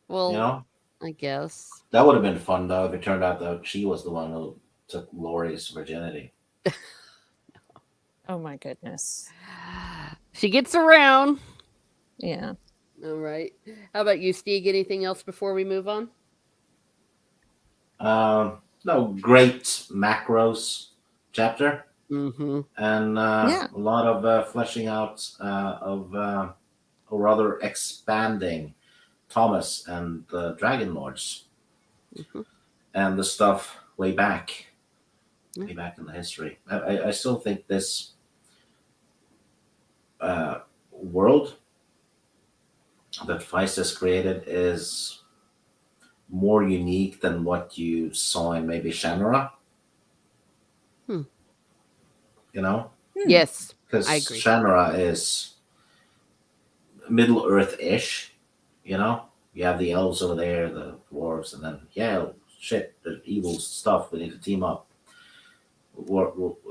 Speaker 1: Well,
Speaker 3: know,
Speaker 1: I guess.
Speaker 3: that would have been fun though if it turned out that she was the one who took Lori's virginity.
Speaker 2: Oh my goodness.
Speaker 1: She gets around.
Speaker 2: Yeah.
Speaker 1: All right. How about you, Steve? Anything else before we move on?
Speaker 3: No, great macros chapter,
Speaker 1: Mm-hmm.
Speaker 3: and
Speaker 2: Yeah.
Speaker 3: a lot of fleshing out or rather expanding Thomas and the Dragon Lords
Speaker 1: Mm-hmm.
Speaker 3: and the stuff way back
Speaker 1: Yeah.
Speaker 3: in the history. I still think this world that Feist has created is more unique than what you saw in maybe Shannara.
Speaker 1: Hmm.
Speaker 3: You know,
Speaker 1: Yes,
Speaker 3: because
Speaker 1: I agree.
Speaker 3: Shanra is Middle Earth-ish. You know, you have the elves over there, the dwarves, and then shit, the evil stuff. We need to team up.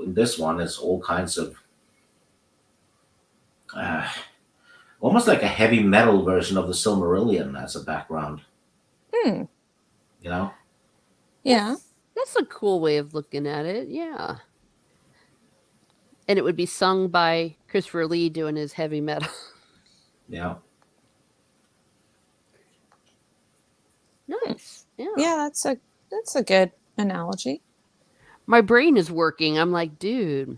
Speaker 3: This one is all kinds of uh, almost like a heavy metal version of the Silmarillion as a background.
Speaker 2: Hmm.
Speaker 3: You know,
Speaker 2: Yeah.
Speaker 1: That's a cool way of looking at it. Yeah. And it would be sung by Christopher Lee doing his heavy metal.
Speaker 3: yeah,
Speaker 1: Nice. Yeah.
Speaker 2: Yeah, that's a good analogy.
Speaker 1: My brain is working. I'm like, dude.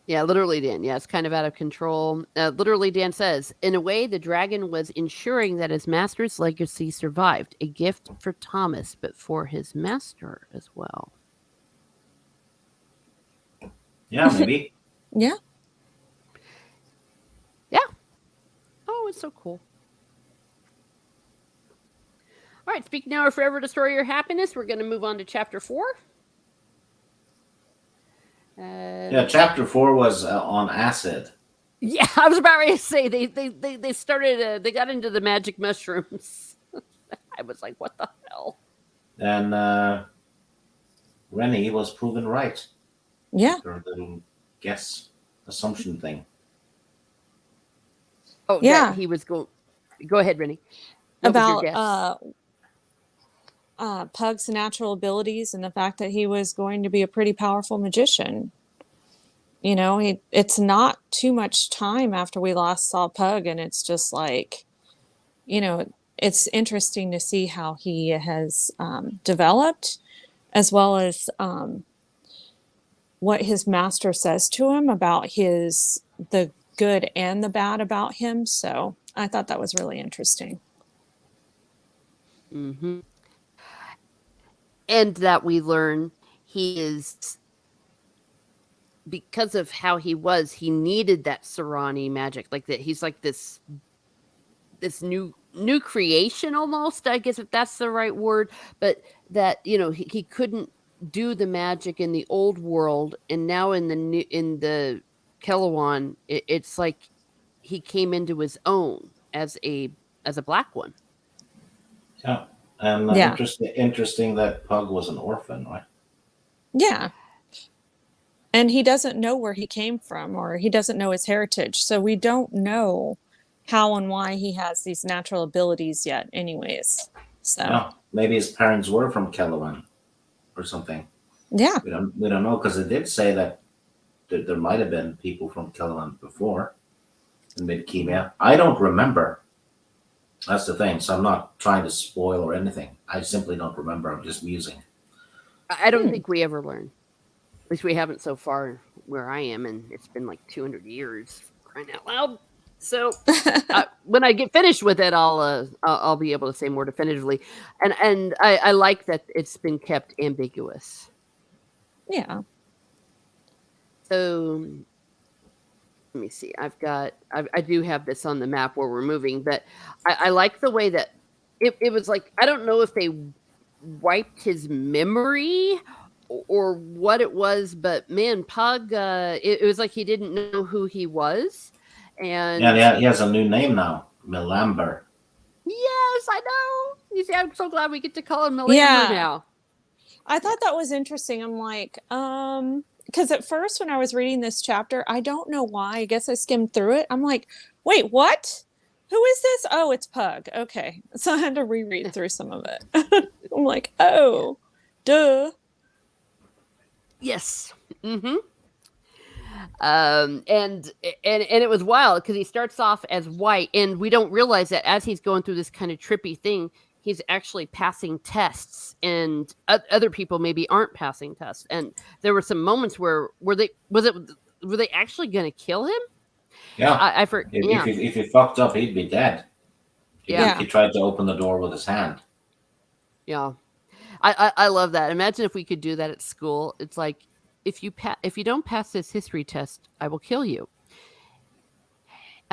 Speaker 1: Yeah, literally, Dan. Yeah, it's kind of out of control. Literally, Dan says, in a way, the dragon was ensuring that his master's legacy survived. A gift for Thomas, but for his master as well.
Speaker 3: yeah, maybe.
Speaker 2: Yeah.
Speaker 1: Yeah. Oh, it's so cool. All right, speak now or forever destroy your happiness. We're going to move on to chapter 4.
Speaker 3: Yeah, chapter 4 was on acid.
Speaker 1: Yeah, I was about ready to say they started they got into the magic mushrooms. I was like, what the hell?
Speaker 3: And Rennie was proven right.
Speaker 2: Yeah.
Speaker 3: Her little guess assumption thing.
Speaker 1: Oh,
Speaker 2: Yeah.
Speaker 1: that he was going. Go ahead, Rennie. What was your
Speaker 2: About
Speaker 1: guess?
Speaker 2: Pug's natural abilities and the fact that he was going to be a pretty powerful magician. You know, it's not too much time after we last saw Pug, and it's just like, you know, it's interesting to see how he has developed, as well as what his master says to him about the good and the bad about him. So I thought that was really interesting.
Speaker 1: Mm-hmm. And that we learn he is, because of how he was, he needed that Sarani magic, like that. He's like this new creation almost, I guess, if that's the right word, but that, you know, he couldn't do the magic in the old world, and now in the Kelowon, it's like he came into his own as a black one.
Speaker 3: Yeah. And
Speaker 2: Yeah.
Speaker 3: interesting that Pug was an orphan, right?
Speaker 2: Yeah. And he doesn't know where he came from, or he doesn't know his heritage. So we don't know how and why he has these natural abilities yet, anyways. So
Speaker 3: Yeah. Maybe his parents were from Kelowon or something.
Speaker 2: yeah.
Speaker 3: We don't know, because it did say that there might have been people from Kelowon before in Mid-Kemia. I don't remember. That's the thing. So I'm not trying to spoil or anything. I simply don't remember. I'm just musing.
Speaker 1: I don't think we ever learn. At least we haven't so far where I am, and it's been like 200 years, crying out loud. So when I get finished with it, I'll be able to say more definitively, and I like that it's been kept ambiguous.
Speaker 2: Yeah.
Speaker 1: So let me see. I do have this on the map where we're moving, but I like the way that it was like, I don't know if they wiped his memory or what it was, but man, Pug, it was like he didn't know who he was. And
Speaker 3: Yeah, he has a new name now, Milamber.
Speaker 1: yes, I know. You see, I'm so glad we get to call him Milamber
Speaker 2: Yeah.
Speaker 1: now.
Speaker 2: I thought that was interesting. I'm like, because at first when I was reading this chapter, I don't know why. I guess I skimmed through it. I'm like, wait, what? Who is this? Oh, it's Pug. Okay. So I had to reread through some of it. I'm like, oh, duh.
Speaker 1: Yes. Mm-hmm. And it was wild because he starts off as white, and we don't realize that as he's going through this kind of trippy thing, he's actually passing tests, and other people maybe aren't passing tests. And there were some moments where were they actually going to kill him?
Speaker 3: Yeah.
Speaker 1: I forget. Yeah.
Speaker 3: If he fucked up, he'd be dead.
Speaker 1: Yeah.
Speaker 3: If he tried to open the door with his hand.
Speaker 1: Yeah. I love that. Imagine if we could do that at school. It's like, if you don't pass this history test, I will kill you.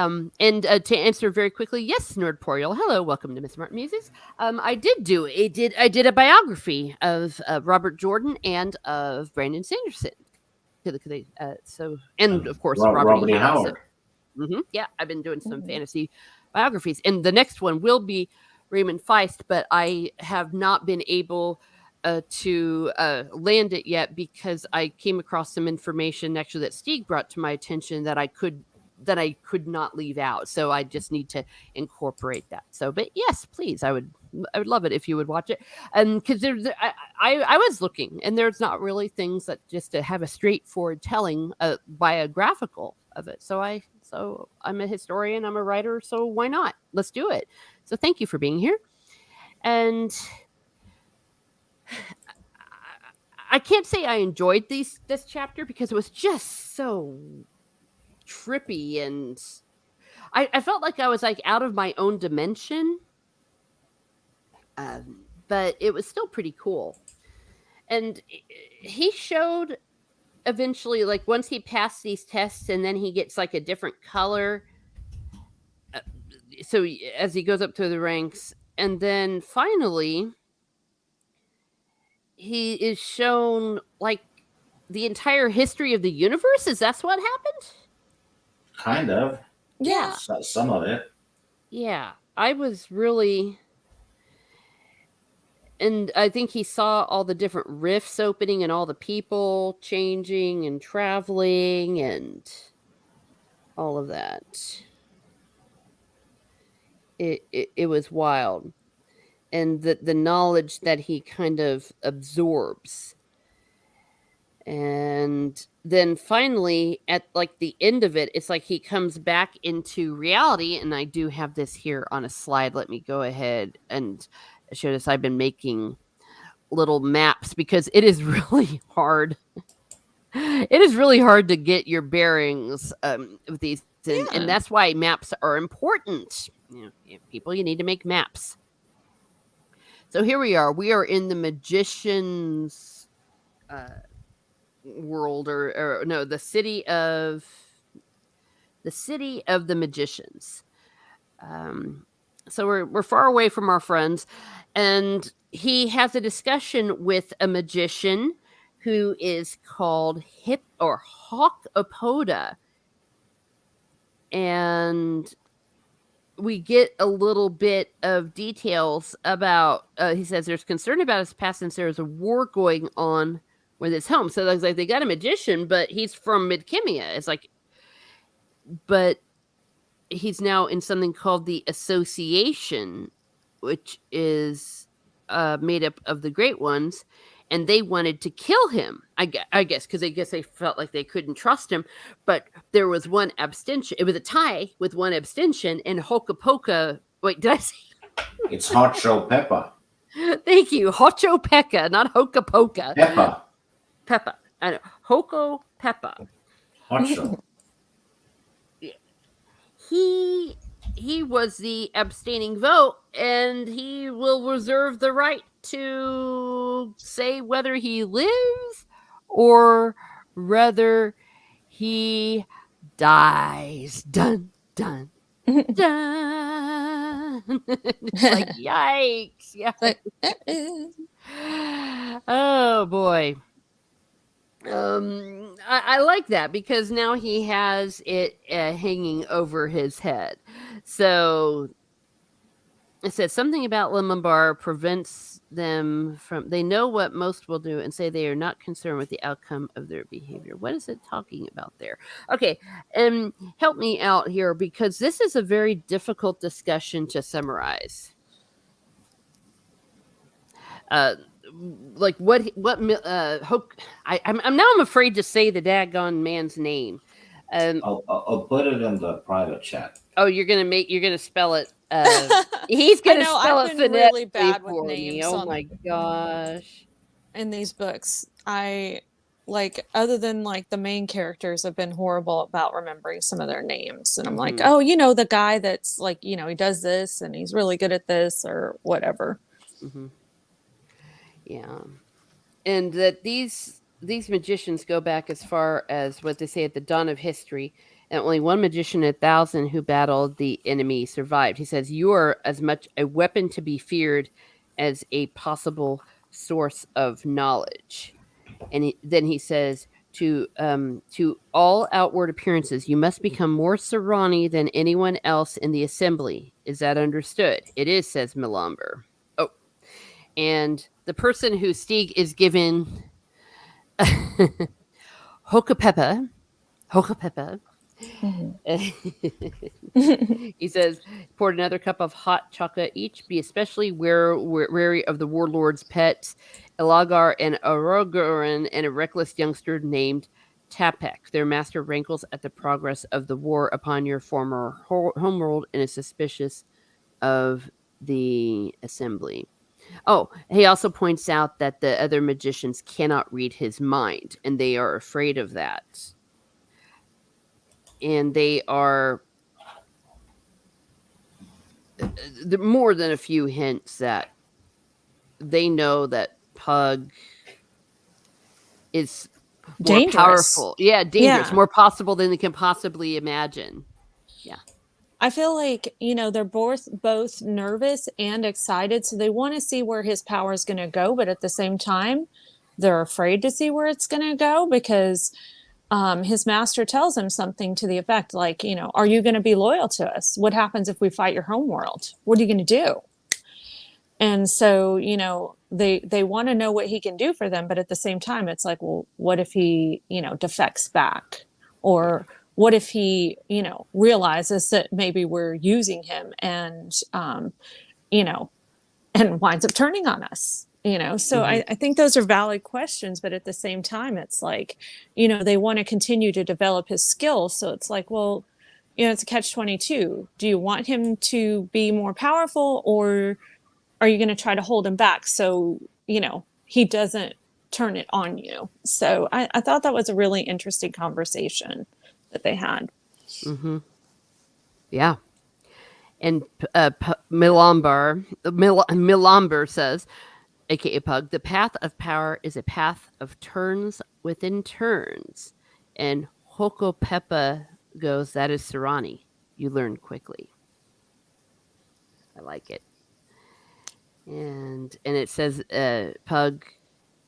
Speaker 1: And to answer very quickly, yes, Nerdporial. Hello, welcome to Miss Martin Muses. I did a biography of Robert Jordan and of Brandon Sanderson. And of course Robert
Speaker 3: Robert
Speaker 1: E.
Speaker 3: E.
Speaker 1: Howard.
Speaker 3: Howard.
Speaker 1: Yeah, I've been doing some
Speaker 2: Mhm.
Speaker 1: fantasy biographies, and the next one will be Raymon Feist, but I have not been able to land it yet because I came across some information actually that Stieg brought to my attention that I could not leave out. So I just need to incorporate that. So, but yes, please, I would love it if you would watch it. And because I was looking, and there's not really things that just to have a straightforward telling biographical of it. So I'm a historian, I'm a writer, so why not? Let's do it. So thank you for being here. And I can't say I enjoyed this chapter because it was just so trippy, and I felt like I was like out of my own dimension. But it was still pretty cool. And he showed eventually, like once he passed these tests, and then he gets like a different color. So as he goes up through the ranks, and then finally he is shown like the entire history of the universe. Is that what happened?
Speaker 3: Kind of.
Speaker 2: Yeah.
Speaker 3: Some of it.
Speaker 1: Yeah, I was really, and I think he saw all the different rifts opening and all the people changing and traveling and all of that. It was wild. And the knowledge that he kind of absorbs. And then finally, at like the end of it, it's like he comes back into reality. And I do have this here on a slide. Let me go ahead and show this. I've been making little maps because it is really hard. It is really hard to get your bearings with these. And
Speaker 2: Yeah.
Speaker 1: that's why maps are important. People, you need to make maps. So here we are. We are in the magician's world, or no, the city of the magicians. So we're far away from our friends, and he has a discussion with a magician who is called Hawk Apoda, and we get a little bit of details about. He says there's concern about his past since there's a war going on with his home. So it's like they got a magician, but he's from Midkemia. It's like, but he's now in something called the Association, which is made up of the Great Ones, and they wanted to kill him. I guess because they felt like they couldn't trust him. But there was one abstention. It was a tie with one abstention, and Hokapoka. Wait, did I say?
Speaker 3: It's Hot Show Peppa.
Speaker 1: Thank you, Hocho Pekka, not Hokapoka.
Speaker 3: Peppa.
Speaker 1: Peppa. I know. Hoko Peppa.
Speaker 3: Hot Show.
Speaker 1: He was the abstaining vote, and he will reserve the right to say whether he lives or whether he dies. Dun dun dun. It's like yikes. Yeah.
Speaker 2: Like,
Speaker 1: Oh boy. I like that because now he has it hanging over his head. So it says something about Lemon Bar prevents them from. They know what most will do and say they are not concerned with the outcome of their behavior. What is it talking about there? Okay, help me out here because this is a very difficult discussion to summarize. Like I'm afraid to say the daggone man's name.
Speaker 3: I'll put it in the private chat.
Speaker 1: Oh, you're gonna spell it. He's gonna spell
Speaker 2: I've
Speaker 1: it
Speaker 2: been really bad with
Speaker 1: for me.
Speaker 2: names
Speaker 1: Oh my gosh!
Speaker 2: in these books. I like, other than like the main characters, have been horrible about remembering some of their names, and I'm like,
Speaker 1: Mhm.
Speaker 2: oh, the guy that's like, he does this and he's really good at this or whatever.
Speaker 1: Mm-hmm. Yeah, and that these magicians go back as far as what they say at the dawn of history, and only one magician in 1,000 who battled the enemy survived. He says, "You are as much a weapon to be feared as a possible source of knowledge." And then he says, to all outward appearances, you must become more Serrani than anyone else in the assembly. Is that understood? It is, says Milamber. Oh, and the person who Stieg is given Hokapepa,
Speaker 2: Mhm.
Speaker 1: he says, poured another cup of hot chocolate each. Be especially wary of the warlord's pets, Elagar and Arogoran, and a reckless youngster named Tapek. Their master rankles at the progress of the war upon your former homeworld and is suspicious of the assembly. Oh, he also points out that the other magicians cannot read his mind, and they are afraid of that. And they are more than a few hints that they know that Pug is more
Speaker 2: Dangerous.
Speaker 1: powerful. Yeah, dangerous.
Speaker 2: Yeah.
Speaker 1: More possible than they can possibly imagine.
Speaker 2: I feel like, they're both nervous and excited, so they want to see where his power is going to go, but at the same time, they're afraid to see where it's going to go because his master tells him something to the effect like, are you going to be loyal to us? What happens if we fight your homeworld? What are you going to do? And so, they want to know what he can do for them, but at the same time, it's like, well, what if he, defects back? Or what if he, realizes that maybe we're using him and, and winds up turning on us? So I think those are valid questions, but at the same time, it's like, they want to continue to develop his skills. So it's like, well, it's a catch-22. Do you want him to be more powerful, or are you going to try to hold him back so, he doesn't turn it on you? So I thought that was a really interesting conversation that they had.
Speaker 1: Mm-hmm. Yeah. And Milamber says, aka Pug, the path of power is a path of turns within turns. And Hokopepa goes, that is Serrani. You learn quickly. I like it. And it says Pug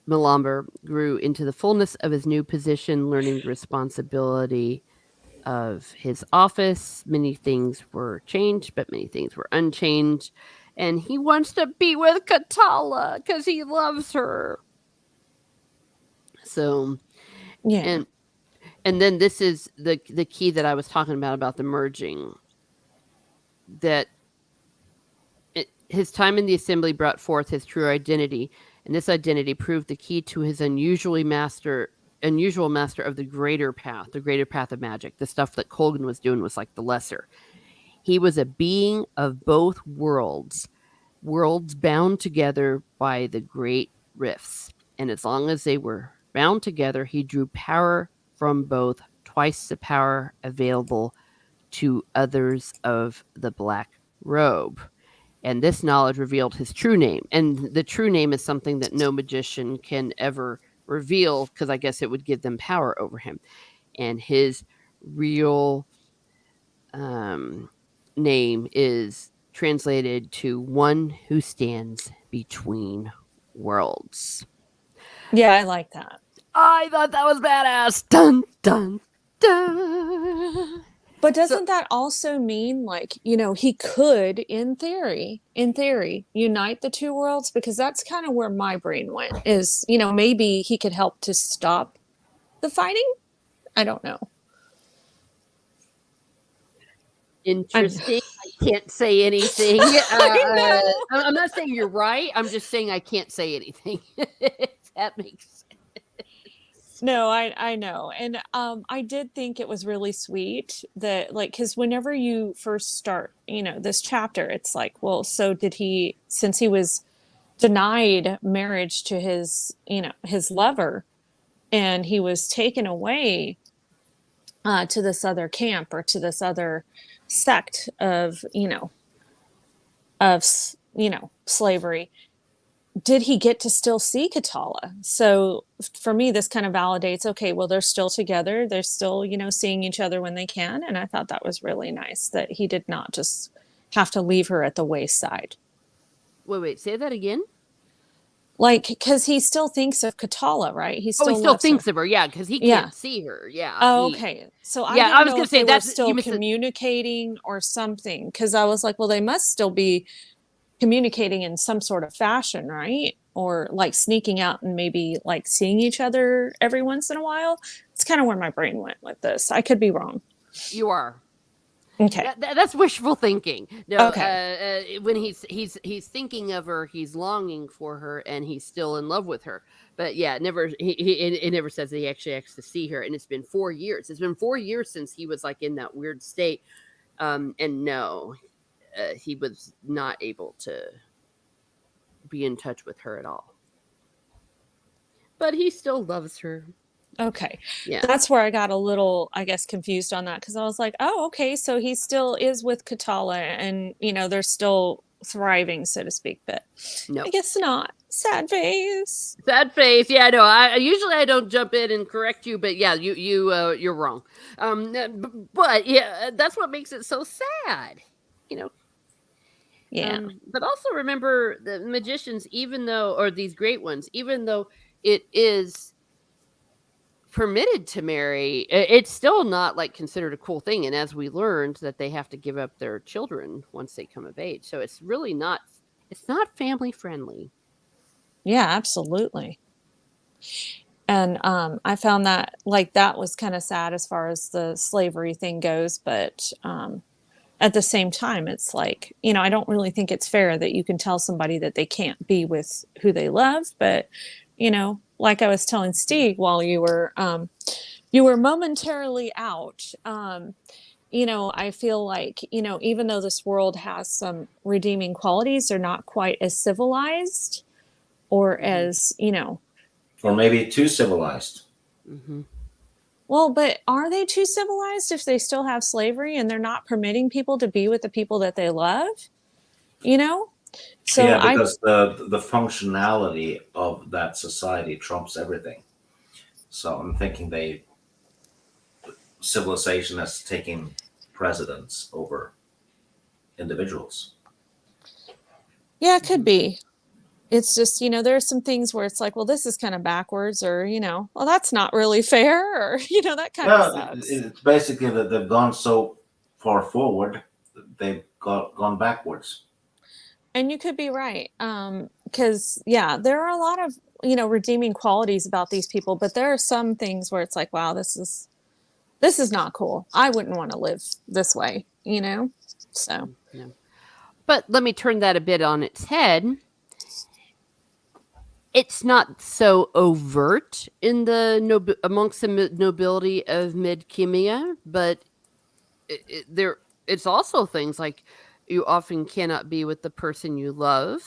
Speaker 1: Milamber grew into the fullness of his new position, learning the responsibility of his office. Many things were changed, but many things were unchanged. And he wants to be with Katala because he loves her. So,
Speaker 2: Yeah.
Speaker 1: and then this is the key that I was talking about the merging. That his time in the assembly brought forth his true identity, and this identity proved the key to his unusual master of the greater path of magic. The stuff that Colgan was doing was like the lesser. He was a being of both worlds bound together by the great rifts. And as long as they were bound together, he drew power from both, twice the power available to others of the black robe. And this knowledge revealed his true name. And the true name is something that no magician can ever reveal, because I guess it would give them power over him. And his real name is translated to one who stands between worlds.
Speaker 2: Yeah, I like that.
Speaker 1: I thought that was badass. Dun, dun, dun.
Speaker 2: But doesn't that also mean, like, he could, in theory, unite the two worlds? Because that's kind of where my brain went, is, maybe he could help to stop the fighting? I don't know.
Speaker 1: Interesting. I can't say anything. I'm not saying you're right. I'm just saying I can't say anything. That makes sense.
Speaker 2: No, I know. And I did think it was really sweet that, like, because whenever you first start, this chapter, it's like, well, so did he, since he was denied marriage to his, his lover, and he was taken away to this other camp or to this other sect of, slavery. did he get to still see Katala? So for me, this kind of validates, okay, well, they're still together. They're still, seeing each other when they can. And I thought that was really nice that he did not just have to leave her at the wayside.
Speaker 1: Wait, say that again.
Speaker 2: Like, because he still thinks of Katala, right? He
Speaker 1: Oh,
Speaker 2: still
Speaker 1: he still
Speaker 2: loves her.
Speaker 1: thinks of her, yeah, because he
Speaker 2: Yeah.
Speaker 1: can't see her. Yeah.
Speaker 2: Oh, okay. So I
Speaker 1: Yeah, I
Speaker 2: didn't
Speaker 1: was
Speaker 2: know
Speaker 1: gonna
Speaker 2: if
Speaker 1: say
Speaker 2: they were
Speaker 1: that's
Speaker 2: still
Speaker 1: you missed it.
Speaker 2: communicating or something. Because I was like, well, they must still be communicating in some sort of fashion, right? Or like sneaking out and maybe like seeing each other every once in a while. It's kind of where my brain went with this. I could be wrong.
Speaker 1: You are.
Speaker 2: Okay.
Speaker 1: That's wishful thinking. No,
Speaker 2: Okay.
Speaker 1: when he's thinking of her, he's longing for her, and he's still in love with her. But yeah, it never says that he actually has to see her. And it's been 4 years. It's been 4 years since he was like in that weird state. And no, he was not able to be in touch with her at all. But he still loves her.
Speaker 2: Okay.
Speaker 1: Yeah.
Speaker 2: That's where I got a little, I guess, confused on that because I was like, oh, okay. So he still is with Katala and, they're still thriving, so to speak. But
Speaker 1: No.
Speaker 2: I guess not. Sad face.
Speaker 1: Sad face. Yeah, I know. I usually I don't jump in and correct you, but yeah, you're wrong. But yeah, that's what makes it so sad.
Speaker 2: Yeah.
Speaker 1: But also remember the magicians, or these great ones, even though it is permitted to marry, it's still not like considered a cool thing. And as we learned, that they have to give up their children once they come of age, so it's really not. It's not family friendly.
Speaker 2: Yeah, absolutely. And I found that that was kind of sad as far as the slavery thing goes, but at the same time, it's like, I don't really think it's fair that you can tell somebody that they can't be with who they love. But, like I was telling Steve while you were momentarily out, I feel like, even though this world has some redeeming qualities, they're not quite as civilized or as,
Speaker 3: or maybe too civilized.
Speaker 1: Mm-hmm.
Speaker 2: Well, but are they too civilized if they still have slavery and they're not permitting people to be with the people that they love? So
Speaker 3: yeah, because the functionality of that society trumps everything. So I'm thinking civilization has taken precedence over individuals.
Speaker 2: Yeah, it could be. It's just, there are some things where it's like, well, this is kind of backwards, or, well, that's not really fair, or, that kind of sucks.
Speaker 3: It's basically that they've gone so far forward, they've gone backwards.
Speaker 2: And you could be right. Because, yeah, there are a lot of, redeeming qualities about these people, but there are some things where it's like, wow, this is not cool. I wouldn't want to live this way, so.
Speaker 1: Yeah. But let me turn that a bit on its head. It's not so overt in amongst the nobility of Mid-Kimia, but it's also things like you often cannot be with the person you love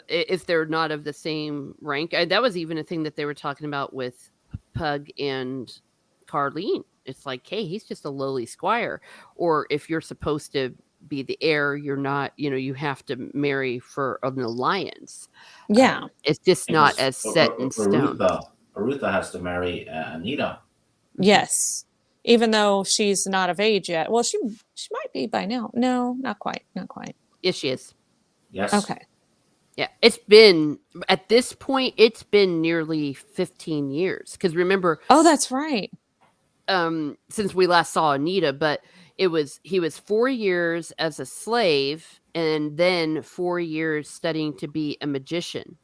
Speaker 1: if they're not of the same rank. That was even a thing that they were talking about with Pug and Carlene. It's like, hey, he's just a lowly squire. Or if you're supposed to be the heir, you're not, you have to marry for an alliance.
Speaker 2: Yeah.
Speaker 1: It's just not as set in stone.
Speaker 3: Arutha has to marry Anita.
Speaker 2: Yes. Even though she's not of age yet. Well, she might be by now. No, not quite. Not quite.
Speaker 1: Yes, she is.
Speaker 3: Yes.
Speaker 2: Okay.
Speaker 1: Yeah, it's been, at this point, it's been nearly 15 years. Because remember...
Speaker 2: Oh, that's right.
Speaker 1: Since we last saw Anita, but he was 4 years as a slave and then 4 years studying to be a magician.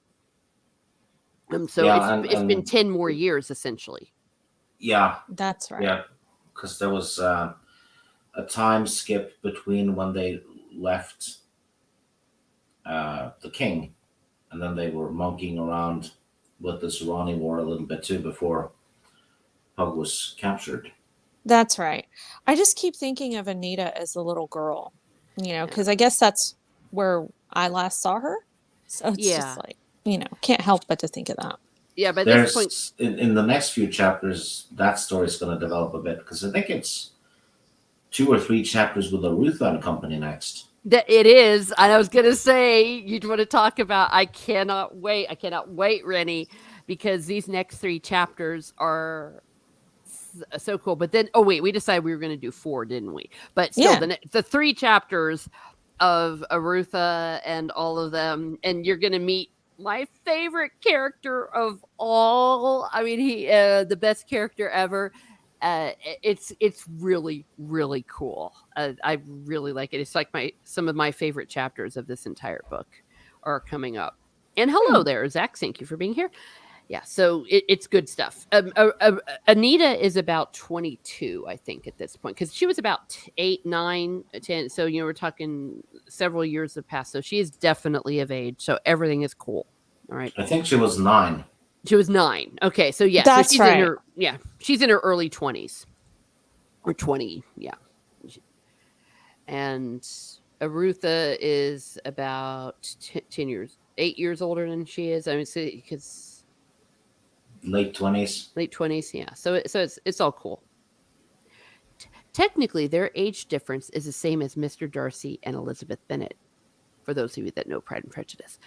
Speaker 1: So yeah, it's been 10 more years essentially.
Speaker 3: Yeah,
Speaker 2: that's right.
Speaker 3: Yeah, because there was a time skip between when they left the king, and then they were monkeying around with the Serrani War a little bit too before Pug was captured.
Speaker 2: That's right. I just keep thinking of Anita as a little girl, because I guess that's where I last saw her. So it's just like, can't help but to think of that.
Speaker 1: Yeah, but this point,
Speaker 3: in the next few chapters, that story is going to develop a bit because I think it's 2 or 3 chapters with Arutha and company next.
Speaker 1: That it is. And I was gonna say you'd want to talk about. I cannot wait. I cannot wait, Rennie, because these next 3 chapters are so cool. But then, oh wait, we decided we were going to do 4, didn't we? But still,
Speaker 2: Yeah.
Speaker 1: the 3 chapters of Arutha and all of them, and you're going to meet my favorite character of all. I mean, he the best character ever. It's really really cool. I really like it. It's like some of my favorite chapters of this entire book are coming up. And hello
Speaker 2: Hmm.
Speaker 1: there, Zach. Thank you for being here. Yeah, so it's good stuff. Anita is about 22, I think, at this point, because she was about 8, 9, 10. So, we're talking several years have passed. So she is definitely of age. So everything is cool. All right.
Speaker 3: I think she was 9.
Speaker 1: She was 9. Okay. So, yeah. So
Speaker 2: That's
Speaker 1: she's
Speaker 2: right.
Speaker 1: she's in her early 20s or 20. Yeah. And Arutha is about 10 years, 8 years older than she is. I mean, because
Speaker 3: Late 20s.
Speaker 1: late 20s, yeah. So it's all cool. Technically, their age difference is the same as Mr. Darcy and Elizabeth Bennet, for those of you that know Pride and Prejudice.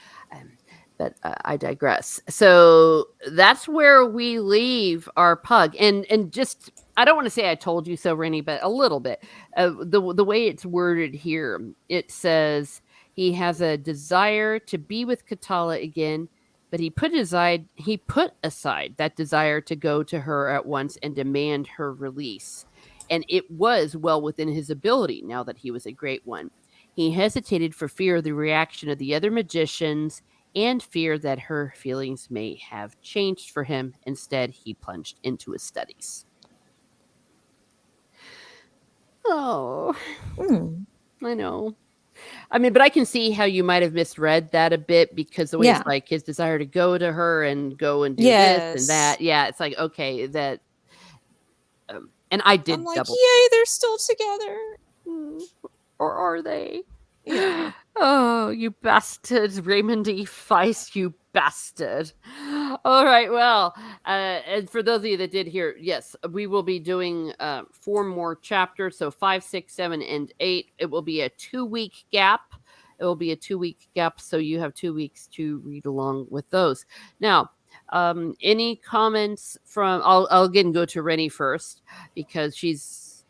Speaker 1: But I digress. So that's where we leave our pug, and just I don't want to say I told you so, Rennie, but a little bit. The way it's worded here, it says he has a desire to be with Katala again, but he put aside that desire to go to her at once and demand her release. And it was well within his ability now that he was a great one. He hesitated for fear of the reaction of the other magicians and fear that her feelings may have changed for him. Instead, he plunged into his studies. Oh,
Speaker 2: Hmm.
Speaker 1: I know. I mean, but I can see how you might have misread that a bit, because the way
Speaker 2: Yeah.
Speaker 1: it's like his desire to go to her and go and do this and
Speaker 2: Yes.
Speaker 1: that. Yeah, it's like, okay, that. And I
Speaker 2: I'm
Speaker 1: did
Speaker 2: like,
Speaker 1: double.
Speaker 2: yay, they're still together.
Speaker 1: Or are they?
Speaker 2: Yeah.
Speaker 1: Oh, you bastard, Raymond E. Feist, you bastard. All right, well, and for those of you that did hear, yes, we will be doing 4 more chapters. So 5, 6, 7, and 8. It will be a 2-week gap. It will be a 2-week gap, so you have 2 weeks to read along with those. Now, any comments from? I'll again go to Rennie first, because she's,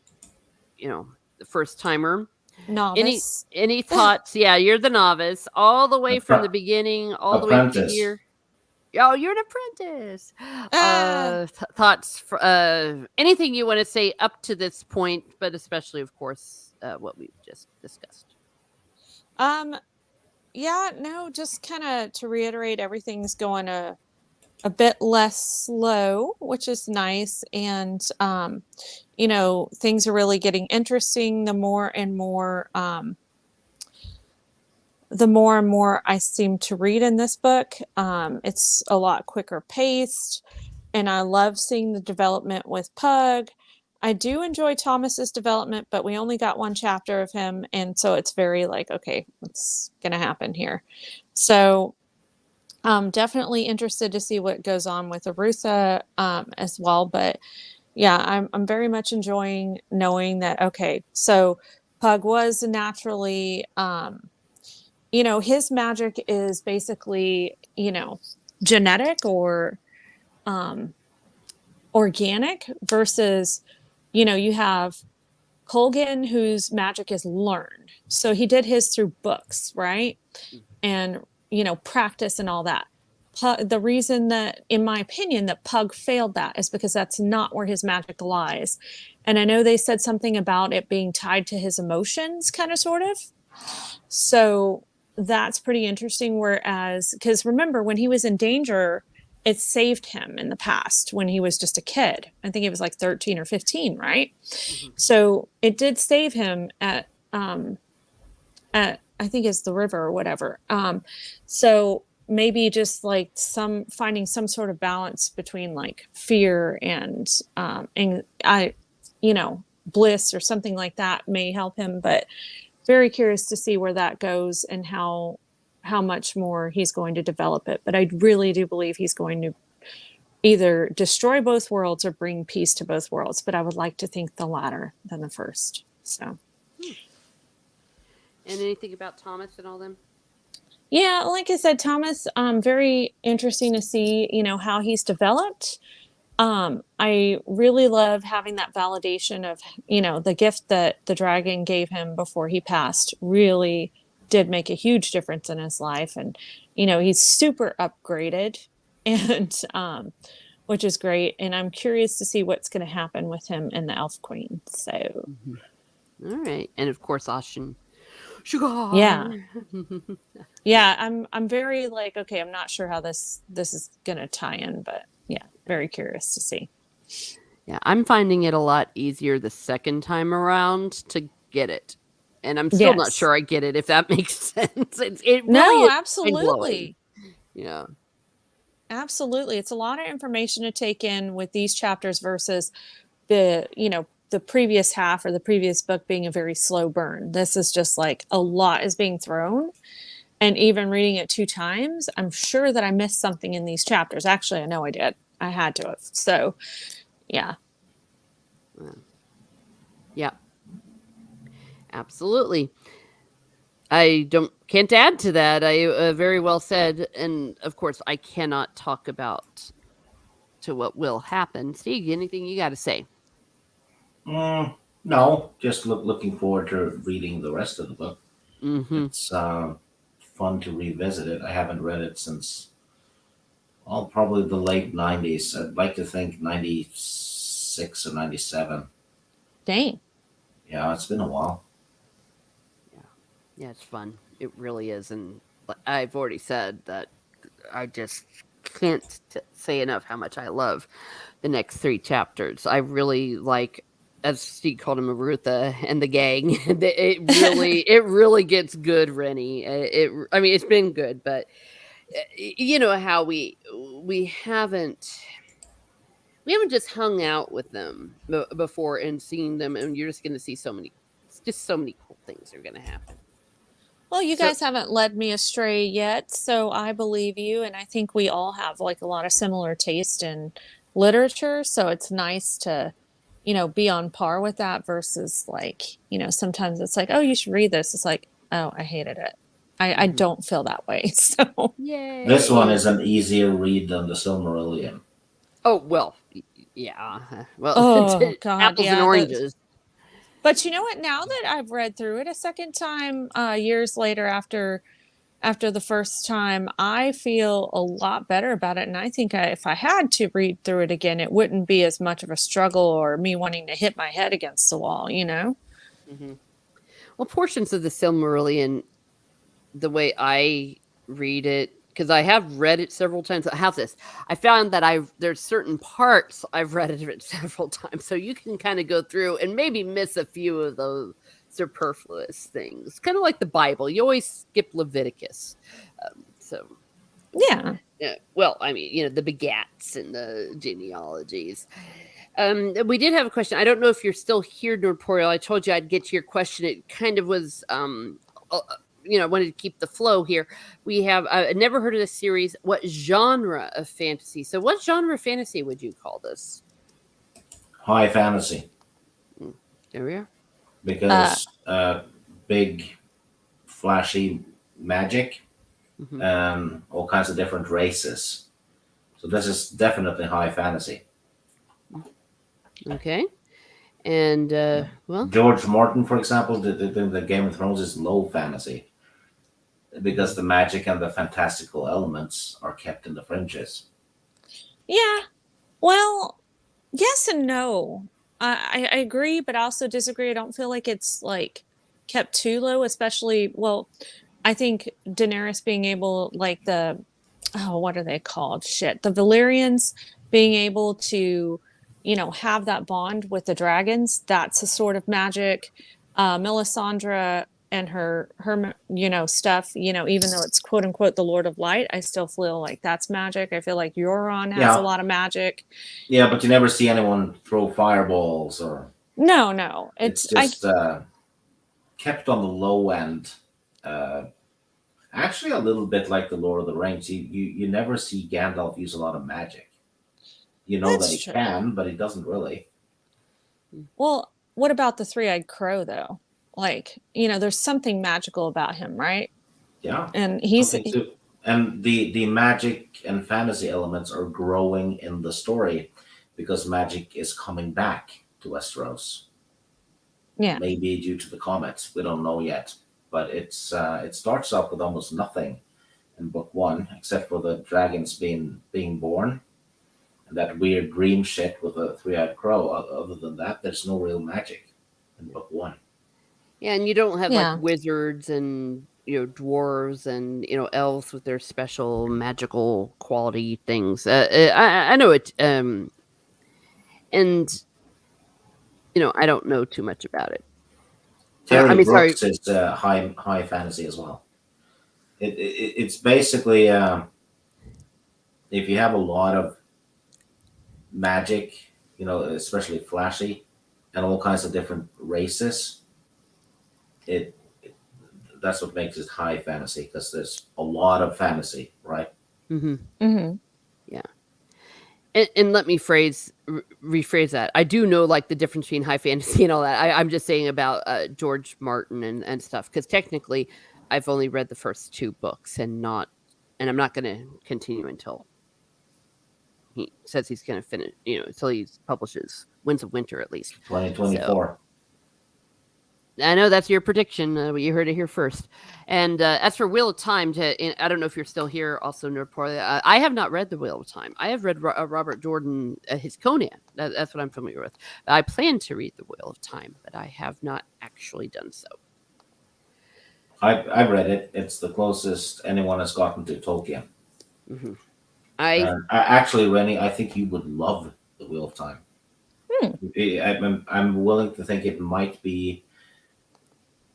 Speaker 1: the first timer.
Speaker 2: Novice.
Speaker 1: Any thoughts? Yeah, you're the novice, all the way from the
Speaker 3: Appre-
Speaker 1: beginning, all the way to
Speaker 3: Apprentice.
Speaker 1: here. Oh, you're an apprentice.
Speaker 2: Ah.
Speaker 1: Thoughts? Anything you want to say up to this point, but especially, of course, what we've just discussed.
Speaker 2: Yeah, no, just kind of to reiterate, everything's going a bit less slow, which is nice. And, things are really getting interesting the more and more I seem to read in this book. It's a lot quicker paced, and I love seeing the development with Pug. I do enjoy Thomas's development, but we only got 1 chapter of him, and so it's very like, okay, what's gonna happen here? So I'm definitely interested to see what goes on with Arutha as well. But yeah, I'm very much enjoying knowing that, okay, so Pug was naturally his magic is basically, genetic or organic versus, you have Colgan, whose magic is learned. So he did his through books, right? And, practice and all that. The reason that, in my opinion, that Pug failed that is because that's not where his magic lies. And I know they said something about it being tied to his emotions, kind of, sort of. So that's pretty interesting. Whereas, because remember, when he was in danger, it saved him in the past when he was just a kid. I think he was like 13 or 15, right?
Speaker 1: Mm-hmm.
Speaker 2: So it did save him at I think it's the river or whatever. So maybe just like finding some sort of balance between like fear and bliss or something like that may help him. But very curious to see where that goes and how much more he's going to develop it. But I really do believe he's going to either destroy both worlds or bring peace to both worlds. But I would like to think the latter than the first. So.
Speaker 1: And anything about Thomas and all them?
Speaker 2: Yeah, like I said, Thomas, very interesting to see, how he's developed. I really love having that validation of, the gift that the dragon gave him before he passed really did make a huge difference in his life. And, he's super upgraded and which is great. And I'm curious to see what's going to happen with him and the Elf Queen. So,
Speaker 1: All right. And of course, Ashen. Sugar.
Speaker 2: yeah. Yeah, I'm very like, okay, I'm not sure how this is gonna tie in, but yeah, very curious to see.
Speaker 1: Yeah, I'm finding it a lot easier the second time around to get it. And I'm still not
Speaker 2: Yes.
Speaker 1: sure I get it, if that makes sense. It really
Speaker 2: No,
Speaker 1: is mind-blowing.
Speaker 2: absolutely.
Speaker 1: Yeah.
Speaker 2: Absolutely. It's a lot of information to take in with these chapters versus the previous half or the previous book being a very slow burn. This is just like a lot is being thrown. And even reading it 2 times, I'm sure that I missed something in these chapters. Actually, I know I did. I had to have. So, yeah.
Speaker 1: Yeah. Absolutely. I can't add to that. I very well said, and of course, I cannot talk about to what will happen. Steve, anything you got to say?
Speaker 3: No, just looking forward to reading the rest of the book.
Speaker 1: Mm-hmm.
Speaker 3: It's fun to revisit it. I haven't read it since, well, probably the late 90s. I'd like to think 96 or 97.
Speaker 2: Dang.
Speaker 3: Yeah, it's been a while.
Speaker 1: Yeah, it's fun. It really is, and I've already said that I just can't say enough how much I love the next 3 chapters. I really like, as Steve called him, Marutha and the gang. it really gets good, Rennie. I mean, it's been good, but you know how we haven't just hung out with them before and seen them, and you're just going to see so many cool things are going to happen.
Speaker 2: Well, you
Speaker 1: So-
Speaker 2: guys haven't led me astray yet, so I believe you. And I think we all have like a lot of similar taste in literature. So it's nice to, be on par with that versus like, sometimes it's like, oh, you should read this. It's like, oh, I hated it. I don't feel that way. So,
Speaker 1: Yay.
Speaker 3: This one is an easier read than the Silmarillion.
Speaker 1: Oh, well, yeah. Well,
Speaker 2: oh, God.
Speaker 1: apples and
Speaker 2: Yeah.
Speaker 1: oranges.
Speaker 2: But you know what? Now that I've read through it a second time, years later after the first time, I feel a lot better about it. And I think if I had to read through it again, it wouldn't be as much of a struggle or me wanting to hit my head against the wall,
Speaker 1: Mm-hmm. Well, portions of the Silmarillion, the way I read it, because I have read it several times. How's this? I found that there's certain parts I've read it several times, so you can kind of go through and maybe miss a few of those superfluous things. Kind of like the Bible, you always skip Leviticus. So
Speaker 2: Yeah.
Speaker 1: well, I mean, the begats and the genealogies. We did have a question. I don't know if you're still here, Nordporial. I told you I'd get to your question. It kind of was I wanted to keep the flow here. We have never heard of this series. What genre of fantasy? So what genre of fantasy would you call this?
Speaker 3: High fantasy.
Speaker 1: There we are.
Speaker 3: Because big, flashy magic and all kinds of different races. So this is definitely high fantasy.
Speaker 1: Okay. And, well...
Speaker 3: George Martin, for example, the Game of Thrones is low fantasy. Because the magic and the fantastical elements are kept in the fringes.
Speaker 2: Yeah. Well, yes and no. I agree, but I also disagree. I don't feel like it's like kept too low, especially, well, I think Daenerys being able, like what are they called? Shit. The Valyrians being able to, have that bond with the dragons. That's a sort of magic. Melisandre and her stuff, even though it's quote unquote the Lord of Light, I still feel like that's magic. I feel like Euron has a lot of magic.
Speaker 3: Yeah, but you never see anyone throw fireballs or...
Speaker 2: No.
Speaker 3: It's just kept on the low end. Actually, a little bit like the Lord of the Rings. You never see Gandalf use a lot of magic. You know
Speaker 2: That's
Speaker 3: that he can, but he doesn't really.
Speaker 2: Well, what about the three-eyed crow, though? like, there's something magical about him, right?
Speaker 3: Yeah,
Speaker 2: And
Speaker 3: something too. And the magic and fantasy elements are growing in the story because magic is coming back to Westeros.
Speaker 2: yeah,
Speaker 3: Maybe due to the comets, we don't know yet. But it starts off with almost nothing in book one, except for the dragons being born and that weird dream shit with a three-eyed crow. Other than that, there's no real magic in book one.
Speaker 1: Yeah, and you don't have like
Speaker 2: yeah,
Speaker 1: wizards and dwarves and elves with their special magical quality things. I know it, and I don't know too much about it. I
Speaker 3: Terry
Speaker 1: mean, sorry.
Speaker 3: Brooks is high fantasy as well. It's basically if you have a lot of magic, especially flashy, and all kinds of different races, it that's what makes it high fantasy because there's a lot of fantasy, right?
Speaker 1: Hmm.
Speaker 2: hmm
Speaker 1: Yeah, and let me rephrase that. I do know like the difference between high fantasy and all that. I'm just saying about George Martin and stuff because technically, I've only read the first two books and I'm not going to continue until he says he's going to finish, until he publishes Winds of Winter at least. So
Speaker 3: 2024.
Speaker 1: I know that's your prediction. You heard it here first. And as for Wheel of Time, I don't know if you're still here, also Nordpor. I have not read the Wheel of Time. I have read Robert Jordan, his Conan. That's what I'm familiar with. I plan to read the Wheel of Time, but I have not actually done so.
Speaker 3: I read it. It's the closest anyone has gotten to Tolkien.
Speaker 1: Mm-hmm.
Speaker 3: Actually, Rennie, I think you would love the Wheel of Time. I'm willing to think it might be.